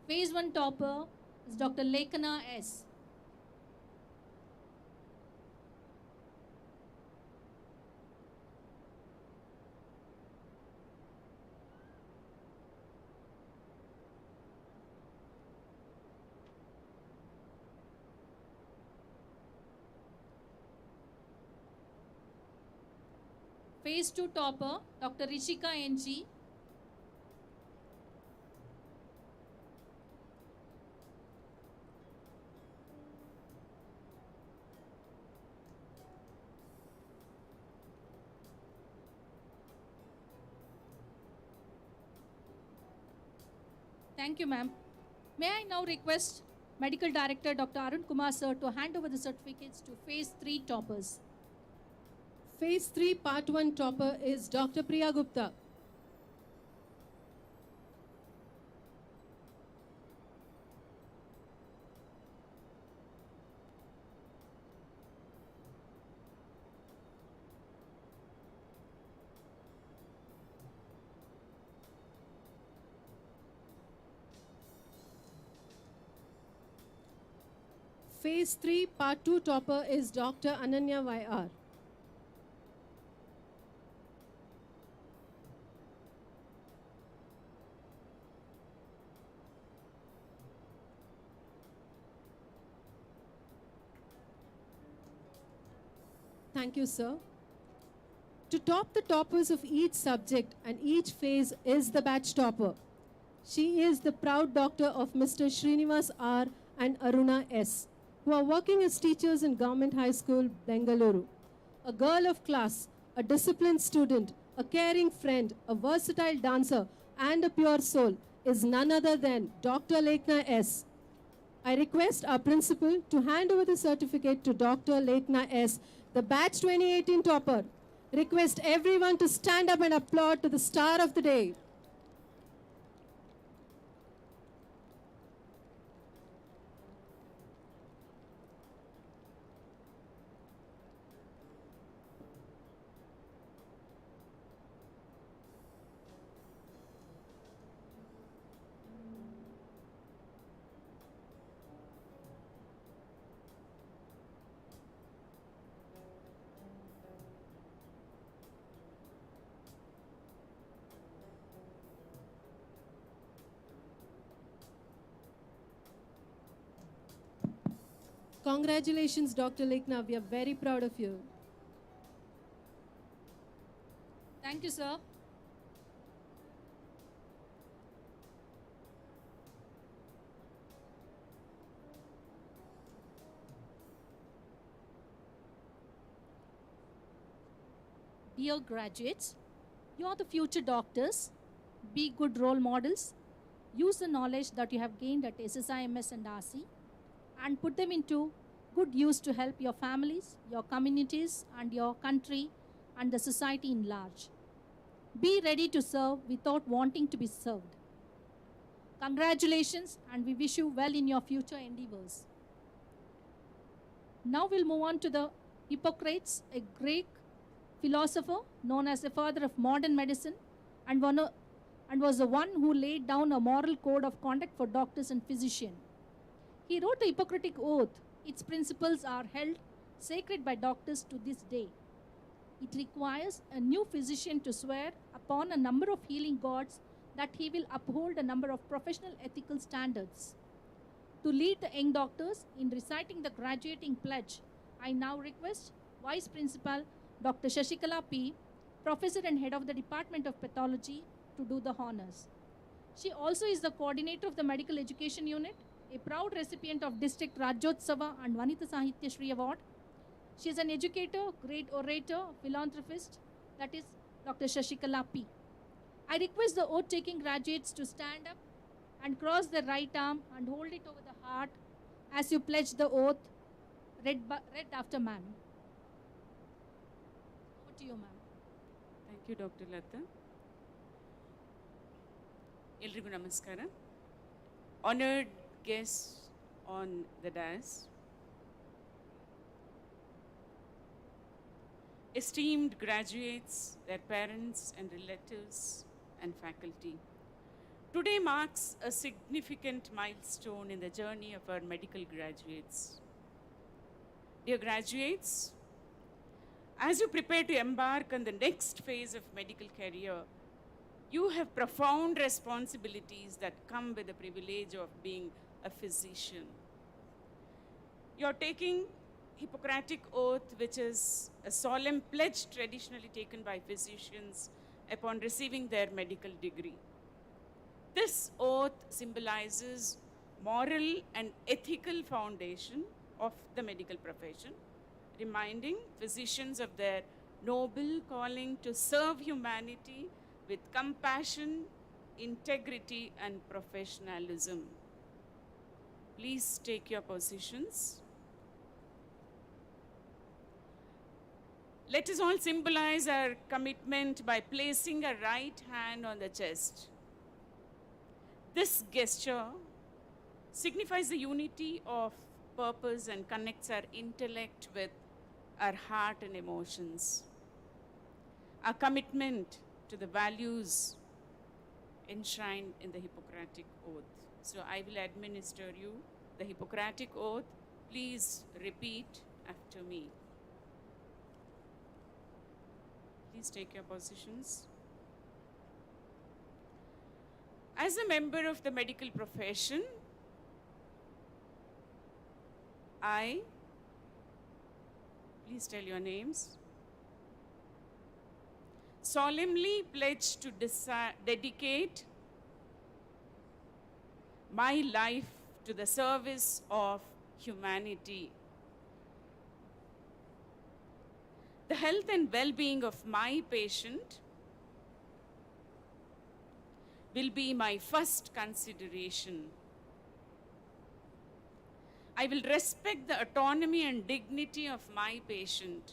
Phase 1 topper is Dr. Lekana S. Phase 2 topper, Dr. Rishika NG. Thank you, ma'am. May I now request Medical Director Dr. Arun Kumar sir to hand over the certificates to Phase 3 toppers. Phase 3 Part 1 topper is Dr. Priya Gupta. Phase 3 Part 2 topper is Dr. Ananya YR. Thank you, sir. To top the toppers of each subject and each phase is the batch topper. She is the proud daughter of Mr. Srinivas R. and Aruna S., who are working as teachers in Government High School, Bengaluru. A girl of class, a disciplined student, a caring friend, a versatile dancer, and a pure soul is none other than Dr. Lekna S. I request our principal to hand over the certificate to Dr. Lekna S., the batch 2018 topper. Request everyone to stand up and applaud to the star of the day. Congratulations, Dr. Lekna. We are very proud of you. Thank you, sir. Dear graduates, you are the future doctors. Be good role models. Use the knowledge that you have gained at SSIMS and RC and put them into good use to help your families, your communities, and your country and the society in large. Be ready to serve without wanting to be served. Congratulations, and we wish you well in your future endeavors. Now we'll move on to the Hippocrates, a Greek philosopher known as the father of modern medicine and was the one who laid down a moral code of conduct for doctors and physicians. He wrote the Hippocratic Oath. Its principles are held sacred by doctors to this day. It requires a new physician to swear upon a number of healing gods that he will uphold a number of professional ethical standards. To lead the young doctors in reciting the graduating pledge, I now request Vice Principal Dr. Shashikala P., Professor and Head of the Department of Pathology, to do the honors. She also is the coordinator of the Medical Education Unit, a proud recipient of District Rajyotsava and Vanita Sahitya Shri Award. She is an educator, great orator, philanthropist, that is Dr. Shashikala P. I request the oath-taking graduates to stand up and cross their right arm and hold it over the heart as you pledge the oath, read after ma'am. Over to you, ma'am. Thank you, Dr. Lata. Eldrigu namaskara. Honored guests on the dais, esteemed graduates, their parents and relatives, and faculty. Today marks a significant milestone in the journey of our medical graduates. Dear graduates, as you prepare to embark on the next phase of medical career, you have profound responsibilities that come with the privilege of being a physician. You're taking Hippocratic oath, which is a solemn pledge traditionally taken by physicians upon receiving their medical degree. This oath symbolizes moral and ethical foundation of the medical profession, reminding physicians of their noble calling to serve humanity with compassion, integrity, and professionalism. Please take your positions. Let us all symbolize our commitment by placing a right hand on the chest. This gesture signifies the unity of purpose and connects our intellect with our heart and emotions. Our commitment to the values enshrined in the Hippocratic Oath. So I will administer you the Hippocratic Oath. Please repeat after me. Please take your positions. As a member of the medical profession, I, please tell your names, solemnly pledge to dedicate my life to the service of humanity. The health and well-being of my patient will be my first consideration. I will respect the autonomy and dignity of my patient.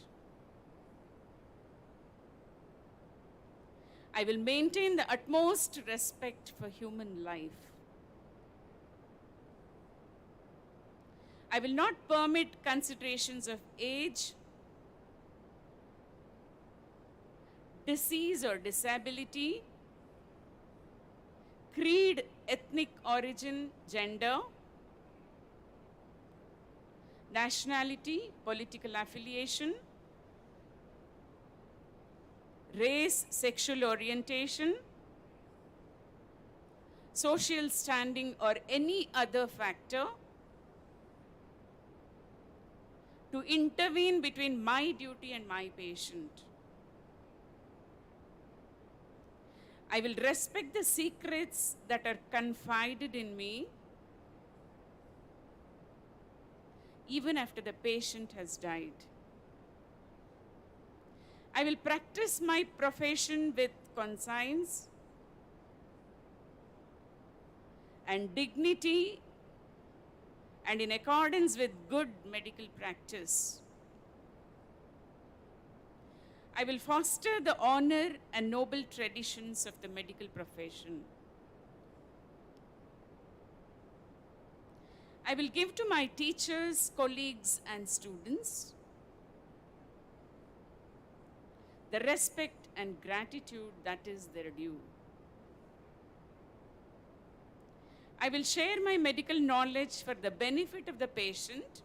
I will maintain the utmost respect for human life. I will not permit considerations of age, disease or disability, creed, ethnic origin, gender, nationality, political affiliation, race, sexual orientation, social standing, or any other factor to intervene between my duty and my patient. I will respect the secrets that are confided in me even after the patient has died. I will practice my profession with conscience and dignity and in accordance with good medical practice. I will foster the honor and noble traditions of the medical profession. I will give to my teachers, colleagues, and students the respect and gratitude that is their due. I will share my medical knowledge for the benefit of the patient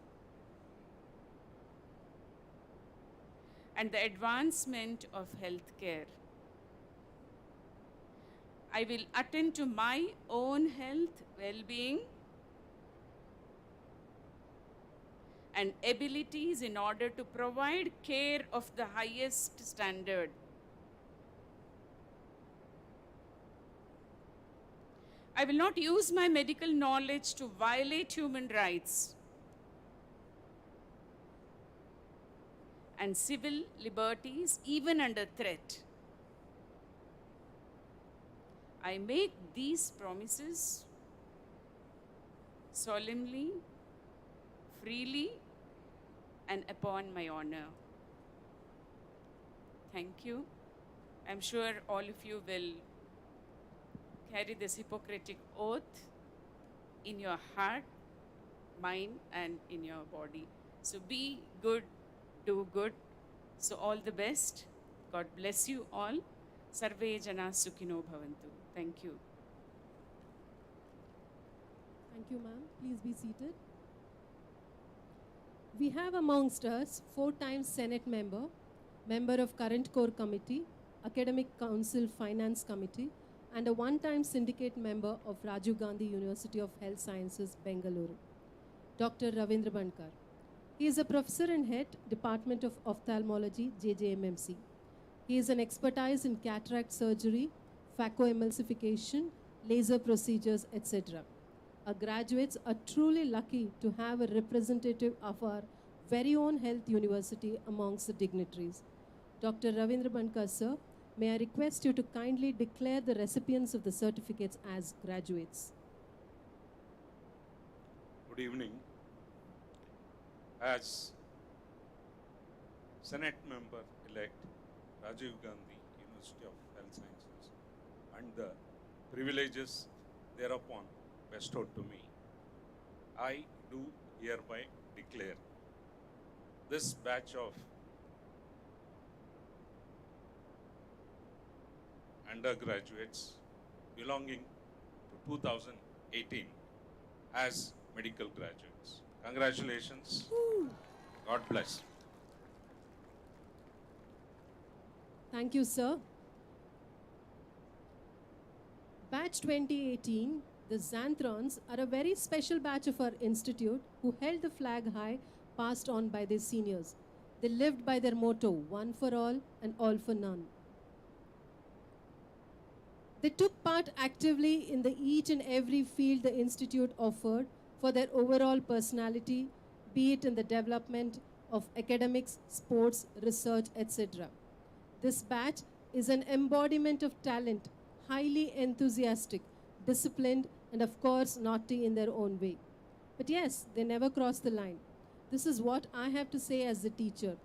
and the advancement of healthcare. I will attend to my own health, well-being, and abilities in order to provide care of the highest standard. I will not use my medical knowledge to violate human rights and civil liberties, even under threat. I make these promises solemnly, freely, and upon my honor. Thank you. I'm sure all of you will carry this Hippocratic oath in your heart, mind, and in your body. So be good, do good. So all the best. God bless you all. Sarve Jana Sukhino Bhavantu. Thank you. Thank you, ma'am. Please be seated. We have amongst us 4-time Senate member, member of Current Core Committee, Academic Council Finance Committee, and a 1-time syndicate member of Rajiv Gandhi University of Health Sciences, Bengaluru, Dr. Ravindra Bankar. He is a professor and head, Department of Ophthalmology, JJMMC. He is an expertise in cataract surgery, phacoemulsification, laser procedures, etc. Our graduates are truly lucky to have a representative of our very own health university amongst the dignitaries. Dr. Ravindra Bankar, sir, may I request you to kindly declare the recipients of the certificates as graduates. Good evening. As Senate member-elect Rajiv Gandhi, University of Health Sciences, and the privileges thereupon bestowed to me, I do hereby declare this batch of undergraduates belonging to 2018 as medical graduates. Congratulations. God bless. Thank you, sir. Batch 2018, the Xanthrons are a very special batch of our institute who held the flag high passed on by their seniors. They lived by their motto, one for all and all for none. They took part actively in each and every field the institute offered for their overall personality, be it in the development of academics, sports, research, etc. This batch is an embodiment of talent, highly enthusiastic, disciplined, and of course naughty in their own way. But yes, they never cross the line. This is what I have to say as the teacher.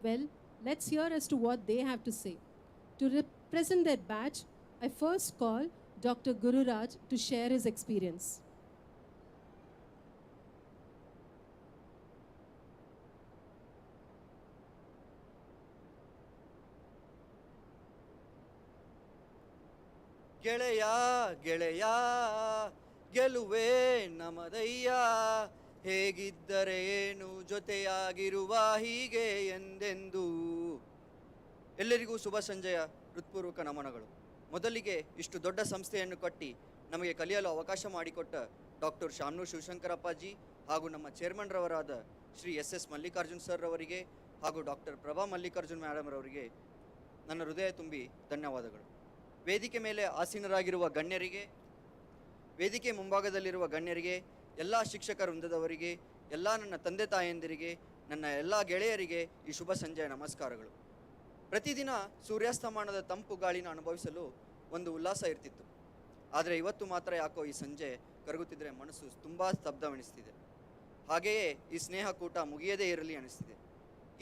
Well, let's hear as to what they have to say. To represent their batch, I first call Dr. Gururaj to share his experience. ಗೆಳೆಯ ಗೆಳೆಯ ಗೆಲುವೆ ನಮದಯ್ಯ ಹೇಗಿದ್ದರೆ ಏನು ಜೊತೆಯಾಗಿರುವ ಹೀಗೆ ಎಂದೆಂದು. ಎಲ್ಲರಿಗೂ ಶುಭ ಸಂಜೆಯ ಹೃತ್ಪೂರ್ವಕ ನಮನಗಳು. ಮೊದಲಿಗೆ ಇಷ್ಟು ದೊಡ್ಡ ಸಂಸ್ಥೆಯನ್ನು ಕಟ್ಟಿ ನಮಗೆ ಕಲಿಯಲು ಅವಕಾಶ ಮಾಡಿಕೊಟ್ಟ ಡಾಕ್ಟರ್ ಶಾಮನೂರ್ ಶಿವಶಂಕರಪ್ಪಾಜಿ ಹಾಗೂ ನಮ್ಮ ಚೇರ್ಮನ್ ರವರಾದ ಶ್ರೀ ಎಸ್ ಮಲ್ಲಿಕಾರ್ಜುನ್ ಸರ್ ರವರಿಗೆ ಹಾಗೂ ಡಾಕ್ಟರ್ ಪ್ರಭಾ ಮಲ್ಲಿಕಾರ್ಜುನ್ ಮೇಡಮ್ ರವರಿಗೆ ನನ್ನ ಹೃದಯ ತುಂಬಿ ಧನ್ಯವಾದಗಳು. ವೇದಿಕೆ ಮೇಲೆ ಆಸೀನರಾಗಿರುವ ಗಣ್ಯರಿಗೆ, ವೇದಿಕೆ ಮುಂಭಾಗದಲ್ಲಿರುವ ಗಣ್ಯರಿಗೆ, ಎಲ್ಲ ಶಿಕ್ಷಕ ವೃಂದದವರಿಗೆ, ಎಲ್ಲ ನನ್ನ ತಂದೆ ತಾಯಂದಿರಿಗೆ, ನನ್ನ ಎಲ್ಲ ಗೆಳೆಯರಿಗೆ ಈ ಶುಭ ಸಂಜೆಯ ನಮಸ್ಕಾರಗಳು. ಪ್ರತಿದಿನ ಸೂರ್ಯಾಸ್ತಮಾನದ ತಂಪು ಗಾಳಿನ ಅನುಭವಿಸಲು ಒಂದು ಉಲ್ಲಾಸ ಇರ್ತಿತ್ತು. ಆದರೆ ಇವತ್ತು ಮಾತ್ರ ಯಾಕೋ ಈ ಸಂಜೆ ಕರಗುತ್ತಿದ್ದರೆ ಮನಸ್ಸು ತುಂಬ ಸ್ತಬ್ಧವೆನಿಸ್ತಿದೆ. ಹಾಗೆಯೇ ಈ ಸ್ನೇಹಕೂಟ ಮುಗಿಯದೇ ಇರಲಿ ಅನಿಸ್ತಿದೆ.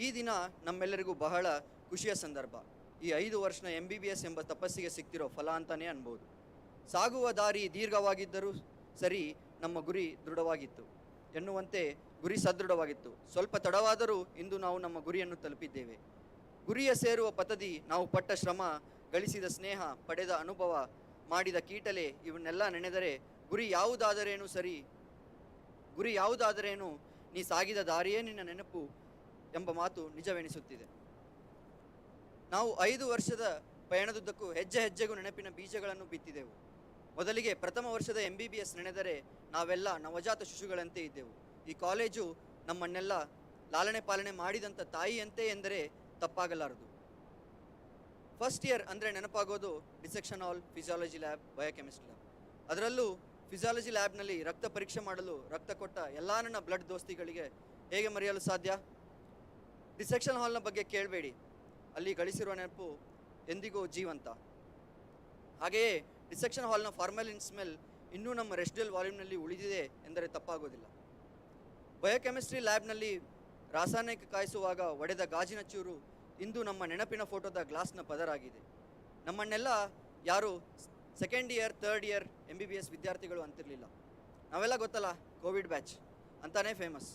ಈ ದಿನ ನಮ್ಮೆಲ್ಲರಿಗೂ ಬಹಳ ಖುಷಿಯ ಸಂದರ್ಭ. ಈ 5 ವರ್ಷದ MBBS ಎಂಬ ತಪಸ್ಸಿಗೆ ಸಿಕ್ತಿರೋ ಫಲ ಅಂತಲೇ ಅನ್ಬೋದು. ಸಾಗುವ ದಾರಿ ದೀರ್ಘವಾಗಿದ್ದರೂ ಸರಿ, ನಮ್ಮ ಗುರಿ ದೃಢವಾಗಿತ್ತು ಎನ್ನುವಂತೆ ಗುರಿ ಸದೃಢವಾಗಿತ್ತು. ಸ್ವಲ್ಪ ತಡವಾದರೂ ಇಂದು ನಾವು ನಮ್ಮ ಗುರಿಯನ್ನು ತಲುಪಿದ್ದೇವೆ. ಗುರಿಯ ಸೇರುವ ಪಥದಿ ನಾವು ಪಟ್ಟ ಶ್ರಮ, ಗಳಿಸಿದ ಸ್ನೇಹ, ಪಡೆದ ಅನುಭವ, ಮಾಡಿದ ಕೀಟಲೆ ಇವನ್ನೆಲ್ಲ ನೆನೆದರೆ ಗುರಿ ಯಾವುದಾದರೇನು ಸರಿ, ಗುರಿ ಯಾವುದಾದರೇನು ನೀ ಸಾಗಿದ ದಾರಿಯೇ ನಿನ್ನ ನೆನಪು ಎಂಬ ಮಾತು ನಿಜವೆನಿಸುತ್ತಿದೆ. ನಾವು 5 ವರ್ಷದ ಪಯಣದುದ್ದಕ್ಕೂ ಹೆಜ್ಜೆ ಹೆಜ್ಜೆಗೂ ನೆನಪಿನ ಬೀಜಗಳನ್ನು ಬಿತ್ತಿದೆವು. ಮೊದಲಿಗೆ ಪ್ರಥಮ ವರ್ಷದ MBBS ನೆನೆದರೆ ನಾವೆಲ್ಲ ನವಜಾತ ಶಿಶುಗಳಂತೆ ಇದ್ದೆವು. ಈ ಕಾಲೇಜು ನಮ್ಮನ್ನೆಲ್ಲ ಲಾಲನೆ ಪಾಲನೆ ಮಾಡಿದಂಥ ತಾಯಿಯಂತೆ ಎಂದರೆ ತಪ್ಪಾಗಲಾರದು. ಫಸ್ಟ್ ಇಯರ್ ಅಂದರೆ ನೆನಪಾಗೋದು ಡಿಸೆಕ್ಷನ್ ಹಾಲ್, ಫಿಸಿಯಾಲಜಿ ಲ್ಯಾಬ್, ಬಯೋಕೆಮಿಸ್ಟ್ರಿ ಲ್ಯಾಬ್. ಅದರಲ್ಲೂ ಫಿಸಿಯಾಲಜಿ ಲ್ಯಾಬ್ನಲ್ಲಿ ರಕ್ತ ಪರೀಕ್ಷೆ ಮಾಡಲು ರಕ್ತ ಕೊಟ್ಟ ಎಲ್ಲ ನನ್ನ ಬ್ಲಡ್ ದೋಸ್ತಿಗಳಿಗೆ ಹೇಗೆ ಮರೆಯಲು ಸಾಧ್ಯ? ಡಿಸೆಕ್ಷನ್ ಹಾಲ್ನ ಬಗ್ಗೆ ಕೇಳಬೇಡಿ, ಅಲ್ಲಿ ಗಳಿಸಿರುವ ನೆನಪು ಎಂದಿಗೂ ಜೀವಂತ. ಹಾಗೆಯೇ ಡಿಸೆಕ್ಷನ್ ಹಾಲ್ನ ಫಾರ್ಮಲಿನ್ ಸ್ಮೆಲ್ ಇನ್ನೂ ನಮ್ಮ ರೆಸಿಡ್ಯೂಯಲ್ ವಾಲ್ಯೂಮ್ನಲ್ಲಿ ಉಳಿದಿದೆ ಎಂದರೆ ತಪ್ಪಾಗೋದಿಲ್ಲ. ಬಯೋಕೆಮಿಸ್ಟ್ರಿ ಲ್ಯಾಬ್ನಲ್ಲಿ ರಾಸಾಯನಿಕ ಕಾಯಿಸುವಾಗ ಒಡೆದ ಗಾಜಿನ ಚೂರು ಇಂದು ನಮ್ಮ ನೆನಪಿನ ಫೋಟೋದ ಗ್ಲಾಸ್ನ ಪದರಾಗಿದೆ. ನಮ್ಮನ್ನೆಲ್ಲ ಯಾರು second year, third year MBBS ವಿದ್ಯಾರ್ಥಿಗಳು ಅಂತಿರಲಿಲ್ಲ. ನಾವೆಲ್ಲ ಗೊತ್ತಲ್ಲ, ಕೋವಿಡ್ ಬ್ಯಾಚ್ ಅಂತಾನೇ ಫೇಮಸ್.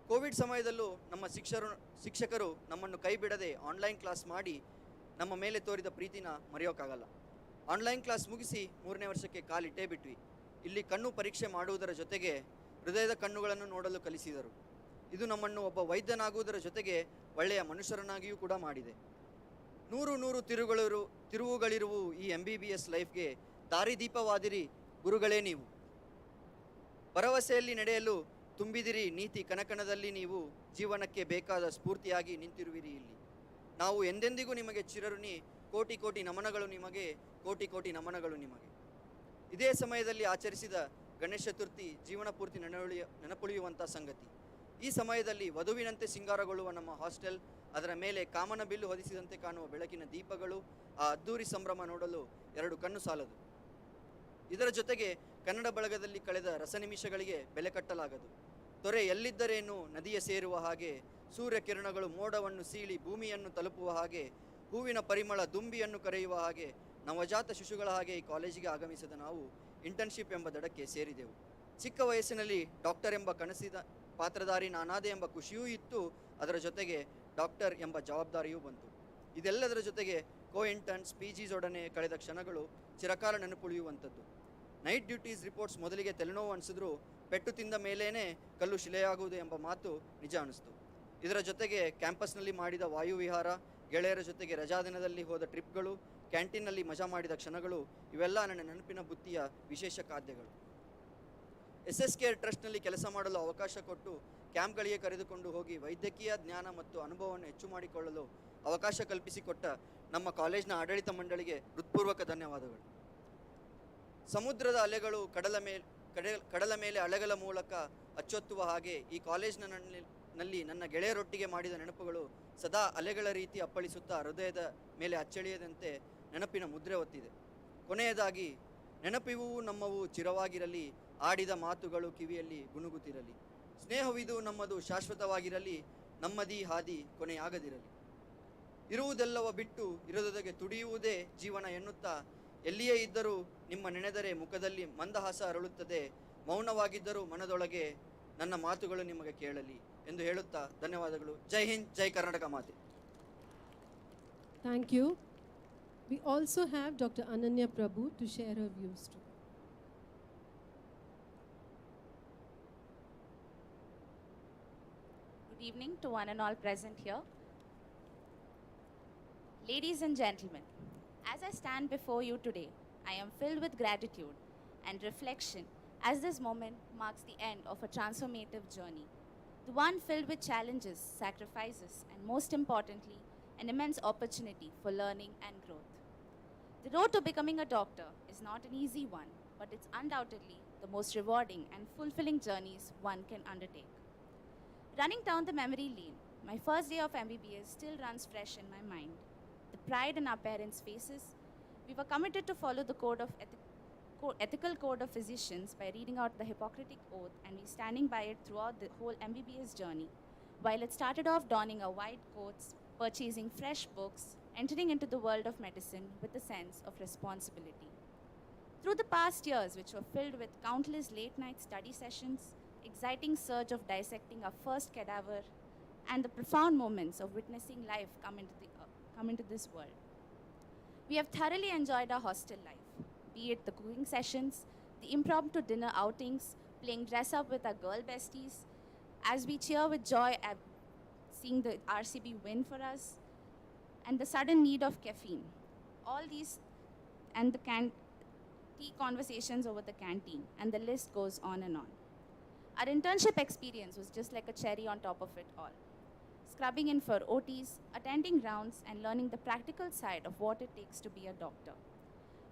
ಕೋವಿಡ್ ಸಮಯದಲ್ಲೂ ನಮ್ಮ ಶಿಕ್ಷಕರು ನಮ್ಮನ್ನು ಕೈ ಬಿಡದೆ ಆನ್ಲೈನ್ ಕ್ಲಾಸ್ ಮಾಡಿ ನಮ್ಮ ಮೇಲೆ ತೋರಿದ ಪ್ರೀತಿನ ಮರೆಯೋಕ್ಕಾಗಲ್ಲ. ಆನ್ಲೈನ್ ಕ್ಲಾಸ್ ಮುಗಿಸಿ 3ನೇ ವರ್ಷಕ್ಕೆ ಕಾಲಿಟ್ಟೇ ಬಿಟ್ವಿ. ಇಲ್ಲಿ ಕಣ್ಣು ಪರೀಕ್ಷೆ ಮಾಡುವುದರ ಜೊತೆಗೆ ಹೃದಯದ ಕಣ್ಣುಗಳನ್ನು ನೋಡಲು ಕಲಿಸಿದರು. ಇದು ನಮ್ಮನ್ನು ಒಬ್ಬ ವೈದ್ಯನಾಗುವುದರ ಜೊತೆಗೆ ಒಳ್ಳೆಯ ಮನುಷ್ಯರನ್ನಾಗಿಯೂ ಕೂಡ ಮಾಡಿದೆ. 100 ತಿರುವುಗಳಿರುವು ಈ MBBS ಲೈಫ್ಗೆ ದಾರಿದೀಪವಾದಿರಿ ಗುರುಗಳೇ ನೀವು. ಭರವಸೆಯಲ್ಲಿ ನಡೆಯಲು ತುಂಬಿದಿರಿ ನೀತಿ ಕನಕನದಲ್ಲಿ, ನೀವು ಜೀವನಕ್ಕೆ ಬೇಕಾದ ಸ್ಫೂರ್ತಿಯಾಗಿ ನಿಂತಿರುವಿರಿ ಇಲ್ಲಿ. ನಾವು ಎಂದೆಂದಿಗೂ ನಿಮಗೆ ಚಿರಋಣಿ, ಕೋಟಿ ಕೋಟಿ ನಮನಗಳು ನಿಮಗೆ, ಕೋಟಿ ಕೋಟಿ ನಮನಗಳು ನಿಮಗೆ. ಇದೇ ಸಮಯದಲ್ಲಿ ಆಚರಿಸಿದ ಗಣೇಶ ಚತುರ್ಥಿ ಜೀವನ ಪೂರ್ತಿ ನೆನಪುಳಿಯುವಂಥ ಸಂಗತಿ. ಈ ಸಮಯದಲ್ಲಿ ವಧುವಿನಂತೆ ಸಿಂಗಾರಗೊಳ್ಳುವ ನಮ್ಮ ಹಾಸ್ಟೆಲ್, ಅದರ ಮೇಲೆ ಕಾಮನ ಬಿಲ್ಲು ಹೊದಿಸಿದಂತೆ ಕಾಣುವ ಬೆಳಕಿನ ದೀಪಗಳು, ಆ ಅದ್ದೂರಿ ಸಂಭ್ರಮ ನೋಡಲು ಎರಡು ಕಣ್ಣು ಸಾಲದು. ಇದರ ಜೊತೆಗೆ ಕನ್ನಡ ಬಳಗದಲ್ಲಿ ಕಳೆದ ರಸನಿಮಿಷಗಳಿಗೆ ಬೆಲೆ ಕಟ್ಟಲಾಗದು. ತೊರೆ ಎಲ್ಲಿದ್ದರೇನು ನದಿಯ ಸೇರುವ ಹಾಗೆ, ಸೂರ್ಯ ಕಿರಣಗಳು ಮೋಡವನ್ನು ಸೀಳಿ ಭೂಮಿಯನ್ನು ತಲುಪುವ ಹಾಗೆ, ಹೂವಿನ ಪರಿಮಳ ದುಂಬಿಯನ್ನು ಕರೆಯುವ ಹಾಗೆ, ನವಜಾತ ಶಿಶುಗಳ ಹಾಗೆ ಈ ಕಾಲೇಜಿಗೆ ಆಗಮಿಸಿದ ನಾವು ಇಂಟರ್ನ್ಶಿಪ್ ಎಂಬ ದಡಕ್ಕೆ ಸೇರಿದೆವು. ಚಿಕ್ಕ ವಯಸ್ಸಿನಲ್ಲಿ ಡಾಕ್ಟರ್ ಎಂಬ ಕನಸಿದ ಪಾತ್ರಧಾರಿ ನಾನಾದೆ ಎಂಬ ಖುಷಿಯೂ ಇತ್ತು, ಅದರ ಜೊತೆಗೆ ಡಾಕ್ಟರ್ ಎಂಬ ಜವಾಬ್ದಾರಿಯೂ ಬಂತು. ಇದೆಲ್ಲದರ ಜೊತೆಗೆ ಇಂಟರ್ನ್ಸ್ PGs ಒಡನೆ ಕಳೆದ ಕ್ಷಣಗಳು ಚಿರಕಾಲ ನೆನಪುಳಿಯುವಂಥದ್ದು. ನೈಟ್ ಡ್ಯೂಟೀಸ್ ರಿಪೋರ್ಟ್ಸ್ ಮೊದಲಿಗೆ ತಲೆನೋವು ಅನಿಸಿದ್ರು, ಪೆಟ್ಟು ತಿಂದ ಮೇಲೇನೆ ಕಲ್ಲು ಶಿಲೆಯಾಗುವುದು ಎಂಬ ಮಾತು ನಿಜ ಅನಿಸ್ತು. ಇದರ ಜೊತೆಗೆ ಕ್ಯಾಂಪಸ್ನಲ್ಲಿ ಮಾಡಿದ ವಾಯುವಿಹಾರ, ಗೆಳೆಯರ ಜೊತೆಗೆ ರಜಾದಿನದಲ್ಲಿ ಹೋದ ಟ್ರಿಪ್ಗಳು, ಕ್ಯಾಂಟೀನ್ನಲ್ಲಿ ಮಜಾ ಮಾಡಿದ ಕ್ಷಣಗಳು, ಇವೆಲ್ಲ ನನ್ನ ನೆನಪಿನ ಬುತ್ತಿಯ ವಿಶೇಷ ಖಾದ್ಯಗಳು. SS ಕೇರ್ ಟ್ರಸ್ಟ್ನಲ್ಲಿ ಕೆಲಸ ಮಾಡಲು ಅವಕಾಶ ಕೊಟ್ಟು ಕ್ಯಾಂಪ್ಗಳಿಗೆ ಕರೆದುಕೊಂಡು ಹೋಗಿ ವೈದ್ಯಕೀಯ ಜ್ಞಾನ ಮತ್ತು ಅನುಭವವನ್ನು ಹೆಚ್ಚು ಮಾಡಿಕೊಳ್ಳಲು ಅವಕಾಶ ಕಲ್ಪಿಸಿಕೊಟ್ಟ ನಮ್ಮ ಕಾಲೇಜಿನ ಆಡಳಿತ ಮಂಡಳಿಗೆ ಹೃತ್ಪೂರ್ವಕ ಧನ್ಯವಾದಗಳು. ಸಮುದ್ರದ ಅಲೆಗಳು ಕಡಲ ಮೇಲೆ ಅಲೆಗಳ ಮೂಲಕ ಅಚ್ಚೊತ್ತುವ ಹಾಗೆ ಈ ಕಾಲೇಜಿನಲ್ಲಿ ನನ್ನ ಗೆಳೆಯರೊಟ್ಟಿಗೆ ಮಾಡಿದ ನೆನಪುಗಳು ಸದಾ ಅಲೆಗಳ ರೀತಿ ಅಪ್ಪಳಿಸುತ್ತಾ ಹೃದಯದ ಮೇಲೆ ಅಚ್ಚಳಿಯದಂತೆ ನೆನಪಿನ ಮುದ್ರೆ ಒತ್ತಿದೆ. ಕೊನೆಯದಾಗಿ, ನೆನಪಿವು ನಮ್ಮವು ಚಿರವಾಗಿರಲಿ, ಆಡಿದ ಮಾತುಗಳು ಕಿವಿಯಲ್ಲಿ ಗುನುಗುತ್ತಿರಲಿ, ಸ್ನೇಹವಿದು ನಮ್ಮದು ಶಾಶ್ವತವಾಗಿರಲಿ, ನಮ್ಮದೀ ಹಾದಿ ಕೊನೆಯಾಗದಿರಲಿ. ಇರುವುದೆಲ್ಲವ ಬಿಟ್ಟು ಇರದೊದಗೆ ತುಡಿಯುವುದೇ ಜೀವನ ಎನ್ನುತ್ತಾ, ಎಲ್ಲಿಯೇ ಇದ್ದರೂ ನಿಮ್ಮ ನೆನೆದರೆ ಮುಖದಲ್ಲಿ ಮಂದಹಾಸ ಅರಳುತ್ತದೆ, ಮೌನವಾಗಿದ್ದರೂ ಮನದೊಳಗೆ ನನ್ನ ಮಾತುಗಳು ನಿಮಗೆ ಕೇಳಲಿ ಎಂದು ಹೇಳುತ್ತಾ ಧನ್ಯವಾದಗಳು. ಜೈ ಹಿಂದ್, ಜೈ ಕರ್ನಾಟಕ ಮಾತೆ. Thank you. We also have Dr. Ananya Prabhu to share her views too. Good evening to one and all present here. Ladies and gentlemen, as I stand before you today, I am filled with gratitude and reflection as this moment marks the end of a transformative journey. The one filled with challenges, sacrifices, and most importantly, an immense opportunity for learning and growth. The road to becoming a doctor is not an easy one, but it's undoubtedly the most rewarding and fulfilling journeys one can undertake. Running down the memory lane, my first day of MBBS still runs fresh in my mind. The pride in our parents' faces, we were committed to follow the ethical code of physicians by reading out the Hippocratic oath, and we standing by it throughout the whole MBBS journey. While it started off donning our white coats, purchasing fresh books, entering into the world of medicine with a sense of responsibility. Through the past years, which were filled with countless late-night study sessions, exciting surge of dissecting our first cadaver, and the profound moments of witnessing life come into this world, we have thoroughly enjoyed our hostel life, be it the cooking sessions, the impromptu dinner outings, playing dress-up with our girl besties, as we cheer with joy at seeing the RCB win for us, and the sudden need of caffeine. All these, and the tea conversations over the canteen, and the list goes on and on. Our internship experience was just like a cherry on top of it all. Scrubbing in for OTs, attending rounds, and learning the practical side of what it takes to be a doctor.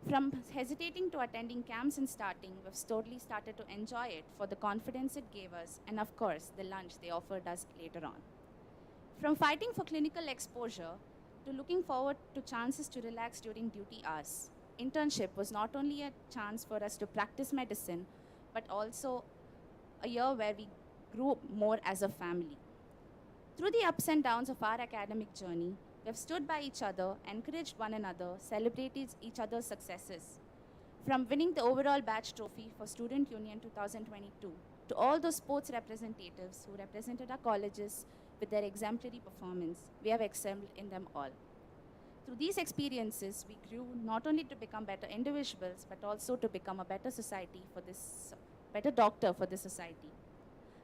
From hesitating to attending camps and starting, we've totally started to enjoy it for the confidence it gave us, and of course, the lunch they offered us later on. From fighting for clinical exposure to looking forward to chances to relax during duty hours, internship was not only a chance for us to practice medicine, but also a year where we grew more as a family. Through the ups and downs of our academic journey, we have stood by each other, encouraged one another, celebrated each other's successes. From winning the overall batch trophy for Student Union 2022 to all those sports representatives who represented our colleges with their exemplary performance, we have excelled in them all. Through these experiences, we grew not only to become better individuals, but also to become a better better doctor for this society.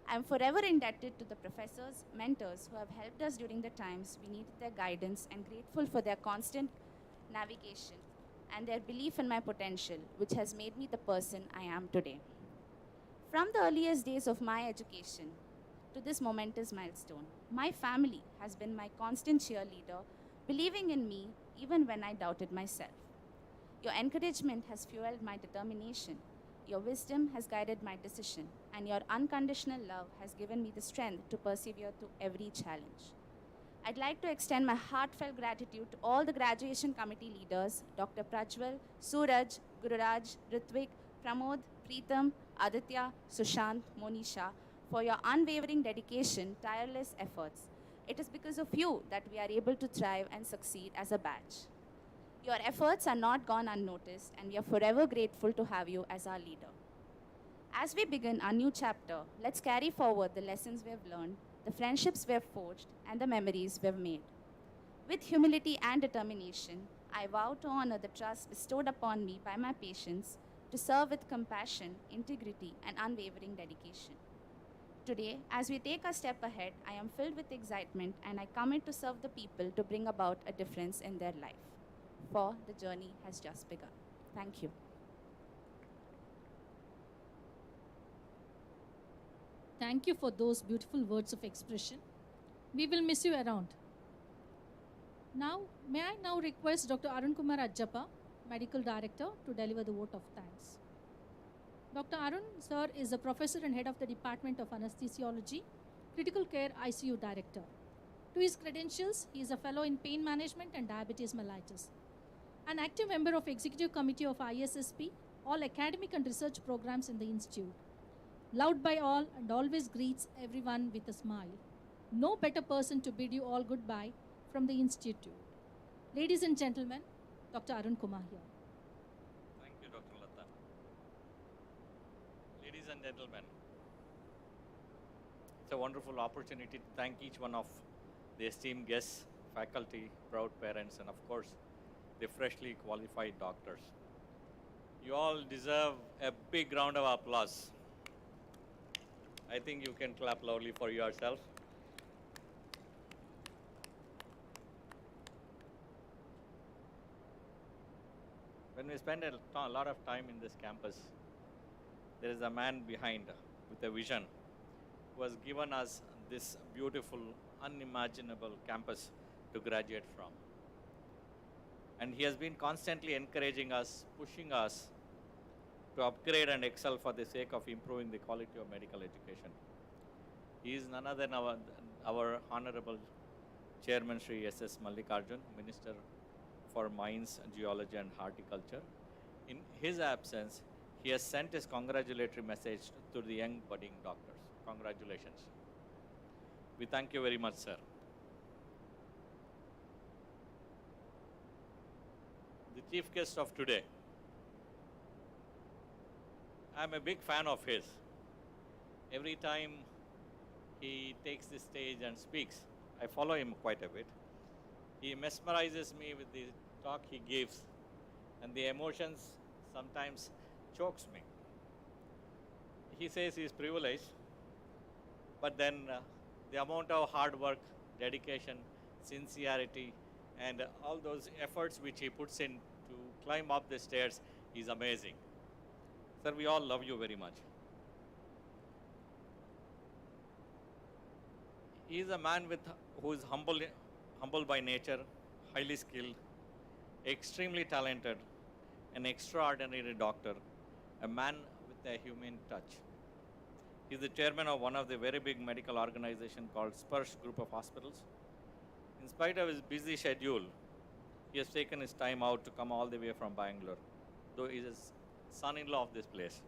I am forever indebted to the professors, mentors who have helped us during the times we needed their guidance, and grateful for their constant navigation and their belief in my potential, which has made me the person I am today. From the earliest days of my education to this momentous milestone, my family has been my constant cheerleader, believing in me even when I doubted myself. Your encouragement has fueled my determination. Your wisdom has guided my decision, and your unconditional love has given me the strength to persevere through every challenge. I'd like to extend my heartfelt gratitude to all the graduation committee leaders, Dr. Prajwal, Suraj, Gururaj, Ritvik, Pramod, Preetham, Aditya, Sushant, Monisha, for your unwavering dedication, tireless efforts. It is because of you that we are able to thrive and succeed as a batch. Your efforts are not gone unnoticed, and we are forever grateful to have you as our leader. As we begin our new chapter, let's carry forward the lessons we have learned, the friendships we have forged, and the memories we have made. With humility and determination, I vow to honor the trust bestowed upon me by my patients, to serve with compassion, integrity, and unwavering dedication. Today, as we take a step ahead, I am filled with excitement and I commit to serve the people to bring about a difference in their life. For the journey has just begun. Thank you. Thank you for those beautiful words of expression. We will miss you around. Now, may I now request Dr. Arun Kumar Ajjappa, Medical Director, to deliver the vote of thanks. Dr. Arun, sir, is a professor and head of the Department of Anesthesiology, Critical Care ICU Director. To his credentials, he is a fellow in pain management and diabetes mellitus, an active member of Executive Committee of ISSP, all academic and research programs in the Institute. Loved by all and always greets everyone with a smile. No better person to bid you all goodbye from the Institute. Ladies and gentlemen, Dr. Arun Kumar here. Thank you, Dr. Lata. Ladies and gentlemen, it's a wonderful opportunity to thank each one of the esteemed guests, faculty, proud parents, and of course, the freshly qualified doctors. You all deserve a big round of applause. I think you can clap loudly for yourself. When we spend a lot of time in this campus, there is a man behind with a vision who has given us this beautiful, unimaginable campus to graduate from. And he has been constantly encouraging us, pushing us to upgrade and excel for the sake of improving the quality of medical education. He is none other than our Honorable Chairman Sri S.S. Mallikarjun, Minister for Mines, Geology and Horticulture. In his absence, he has sent his congratulatory message to the young budding doctors. Congratulations. We thank you very much, sir. The chief guest of today. I'm a big fan of his. Every time he takes the stage and speaks, I follow him quite a bit. He mesmerizes me with the talk he gives, and the emotions sometimes chokes me. He says he's privileged, but then the amount of hard work, dedication, sincerity, and all those efforts which he puts in to climb up the stairs is amazing. Sir, we all love you very much. He is a man who is humble by nature, highly skilled, extremely talented, an extraordinary doctor, a man with a human touch. He is the chairman of one of the very big medical organization called Sparsh Group of Hospitals. In spite of his busy schedule, he has taken his time out to come all the way from Bangalore, though he is son-in-law of this place,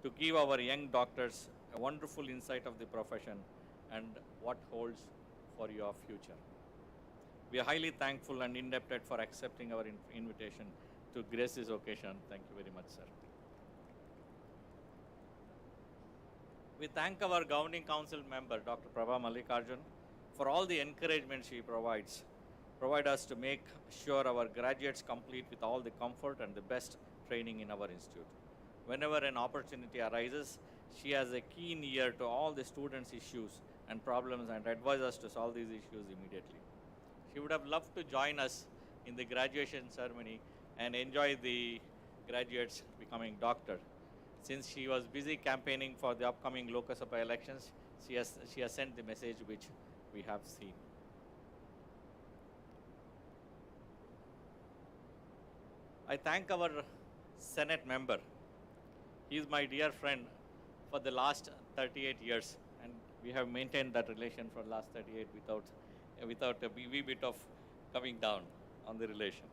to give our young doctors a wonderful insight of the profession and what holds for your future. We are highly thankful and indebted for accepting our invitation to grace this occasion. Thank you very much, sir. We thank our governing council member, Dr. Prabha Mallikarjun, for all the encouragement she provide us to make sure our graduates complete with all the comfort and the best training in our institute. Whenever an opportunity arises, she has a keen ear to all the students' issues and problems and advise us to solve these issues immediately. She would have loved to join us in the graduation ceremony and enjoy the graduates becoming doctor. Since she was busy campaigning for the upcoming Lok Sabha elections, she has sent the message which we have seen. I thank our Senate member. He is my dear friend for the last 38 years, and we have maintained that relation for the last 38 without a wee bit of coming down on the relation.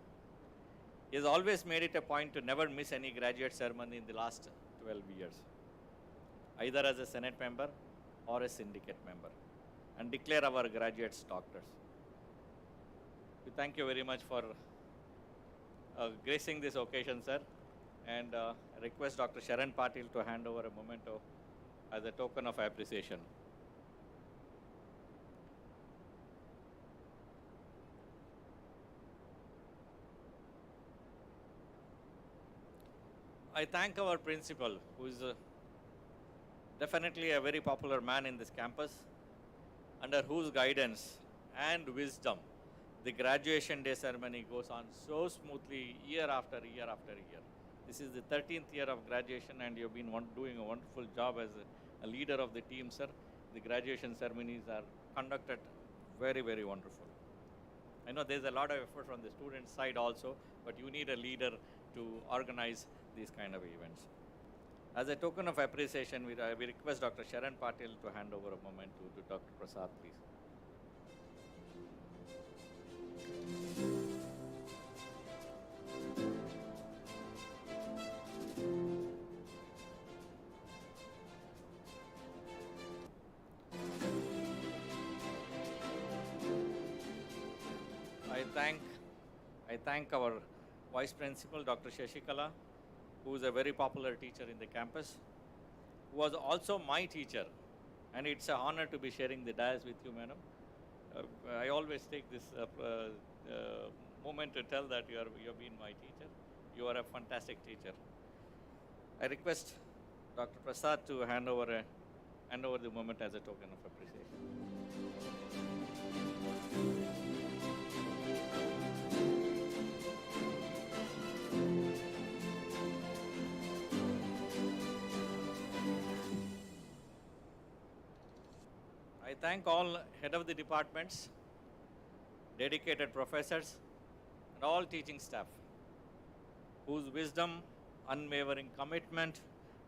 He has always made it a point to never miss any graduate ceremony in the last 12 years, either as a Senate member or a syndicate member, and declare our graduates doctors. We thank you very much for gracing this occasion, sir, and I request Dr. Sharan Patil to hand over a memento as a token of appreciation. I thank our principal, who is definitely a very popular man in this campus, under whose guidance and wisdom the graduation day ceremony goes on so smoothly year after year after year. This is the 13th year of graduation, and you've been doing a wonderful job as a leader of the team, sir. The graduation ceremonies are conducted very, very wonderful. I know there's a lot of effort from the student side also, but you need a leader to organize these kind of events. As a token of appreciation, we request Dr. Sharan Patil to hand over a moment to Dr. Prasad, please. I thank our Vice Principal, Dr. Shashikala, who is a very popular teacher in the campus, who was also my teacher, and it's an honor to be sharing the dais with you, madam. I always take this moment to tell that you have been my teacher. You are a fantastic teacher. I request Dr. Prasad to hand over the moment as a token of appreciation. I thank all head of the departments, dedicated professors, and all teaching staff, whose wisdom, unwavering commitment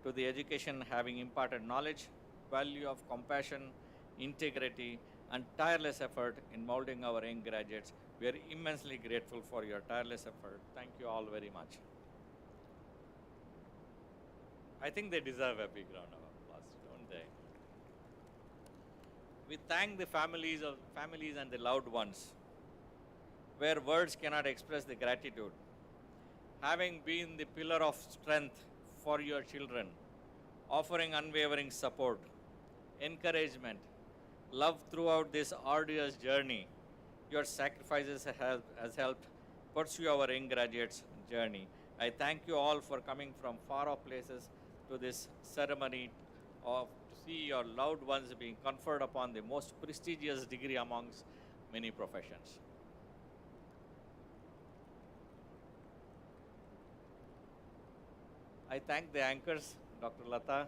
to the education having imparted knowledge, value of compassion, integrity, and tireless effort in molding our young graduates. We are immensely grateful for your tireless effort. Thank you all very much. I think they deserve a big round of applause, don't they? We thank the families and the loved ones, where words cannot express the gratitude. Having been the pillar of strength for your children, offering unwavering support, encouragement, love throughout this arduous journey, your sacrifices has helped pursue our young graduates' journey. I thank you all for coming from far off places to this ceremony to see your loved ones being conferred upon the most prestigious degree amongst many professions. I thank the anchors, Dr. Lata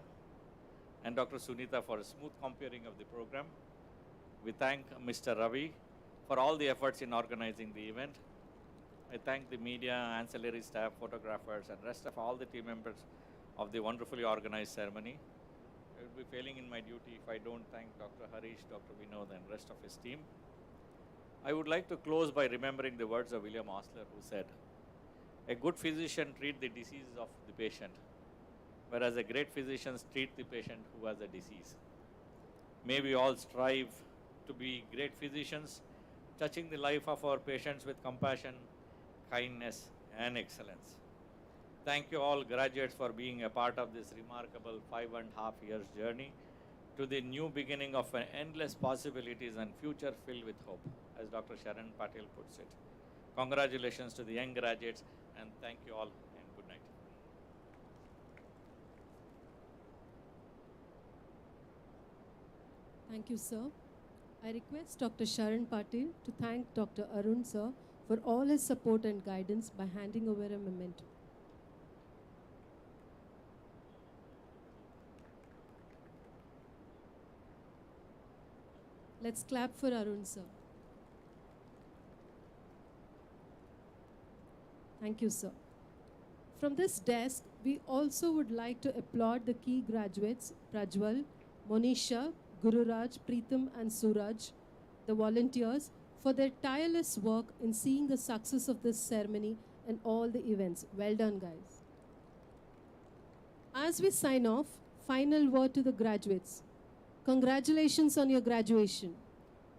and Dr. Sunita, for a smooth comparing of the program. We thank Mr. Ravi for all the efforts in organizing the event. I thank the media, ancillary staff, photographers, and rest of all the team members of the wonderfully organized ceremony. I will be failing in my duty if I don't thank Dr. Harish, Dr. Vinod, and rest of his team. I would like to close by remembering the words of William Osler, who said, "A good physician treats the diseases of the patient, whereas a great physician treats the patient who has a disease." May we all strive to be great physicians, touching the life of our patients with compassion, kindness, and excellence. Thank you all graduates for being a part of this remarkable 5.5 years journey to the new beginning of an endless possibilities and future filled with hope, as Dr. Sharan Patil puts it. Congratulations to the young graduates, and thank you all, and good night. Thank you, sir. I request Dr. Sharan Patil to thank Dr. Arun, sir, for all his support and guidance by handing over a memento. Let's clap for Arun, sir. Thank you, sir. From this desk, we also would like to applaud the key graduates, Prajwal, Monisha, Gururaj, Preetham and Suraj, the volunteers, for their tireless work in seeing the success of this ceremony and all the events. Well done, guys. As we sign off, final word to the graduates. Congratulations on your graduation.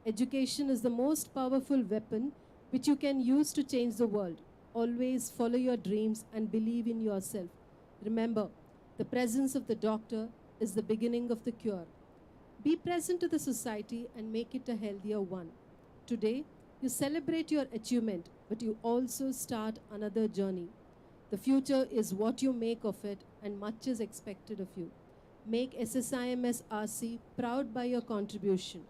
Education is the most powerful weapon which you can use to change the world. Always follow your dreams and believe in yourself. Remember, the presence of the doctor is the beginning of the cure. Be present to the society and make it a healthier one. Today, you celebrate your achievement, but you also start another journey. The future is what you make of it, and much is expected of you. Make SSIMS RC proud by your contribution.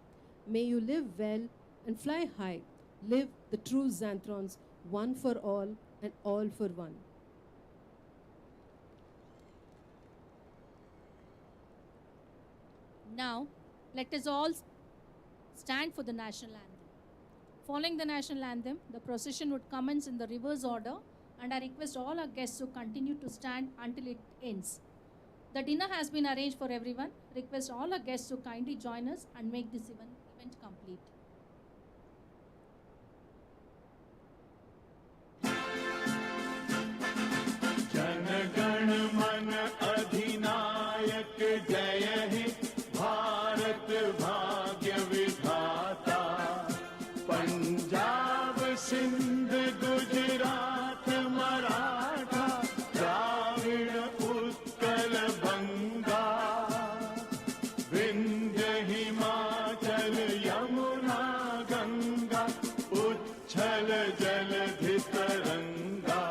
May you live well and fly high. Live the true Xanthrons, one for all and all for one. Now, let us all stand for the national anthem. Following the national anthem, the procession would commence in the reverse order, and I request all our guests to continue to stand until it ends. The dinner has been arranged for everyone. Request all our guests to kindly join us and make this event complete. जनगण मन अधिनायक जय हे भारत भाग्य विधाता पंजाब सिंध गुजरात मराठा द्राविड़ उत्कल बंगा विंध्य हिमाचल यमुना गंगा उच्छल जलधि तरंगा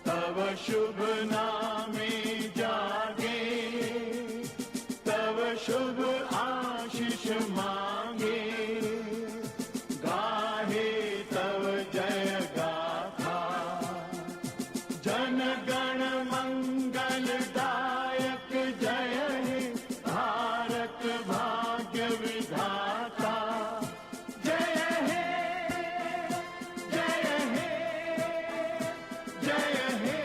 तव शुभ नामे जागे तव शुभ आशीष मांगे गाहे तव जय गाथा जन गण मंगलदायक जय हे भारत भाग्य विधाता जय हे जय हे जय हे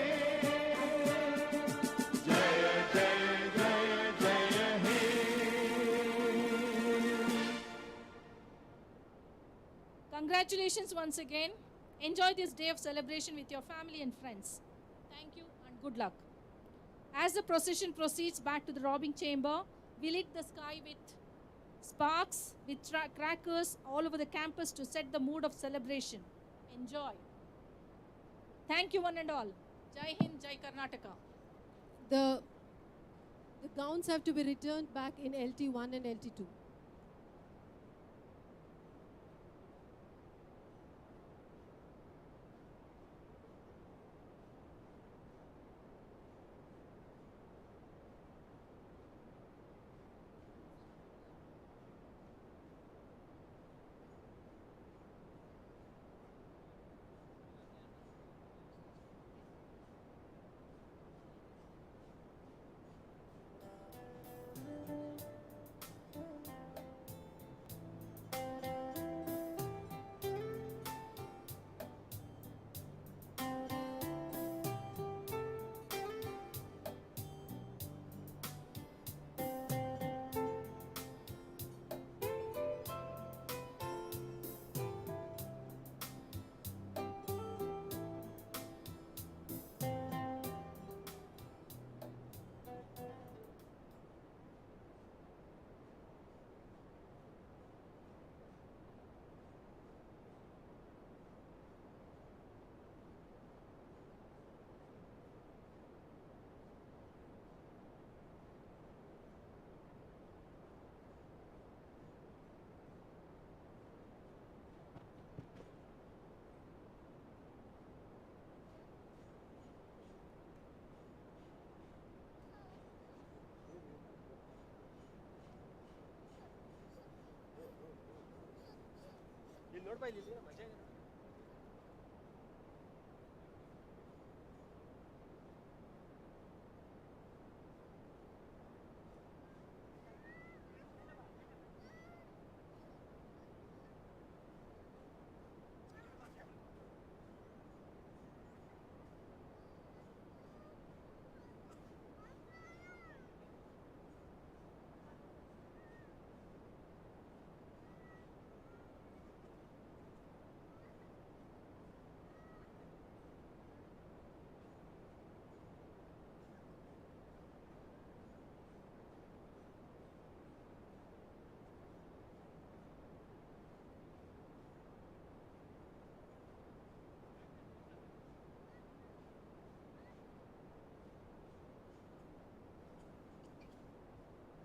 जय जय जय जय हे Congratulations once again. Enjoy this day of celebration with your family and friends. Thank you and good luck. As the procession proceeds back to the robbing chamber, we lit the sky with sparks, with crackers all over the campus to set the mood of celebration. Enjoy. Thank you one and all. Jai Hind, Jai Karnataka. The gowns have to be returned back in LT1 and LT2. ನೋಡ್ಬಾ ಇಲ್ಲಿ ಮಜಾ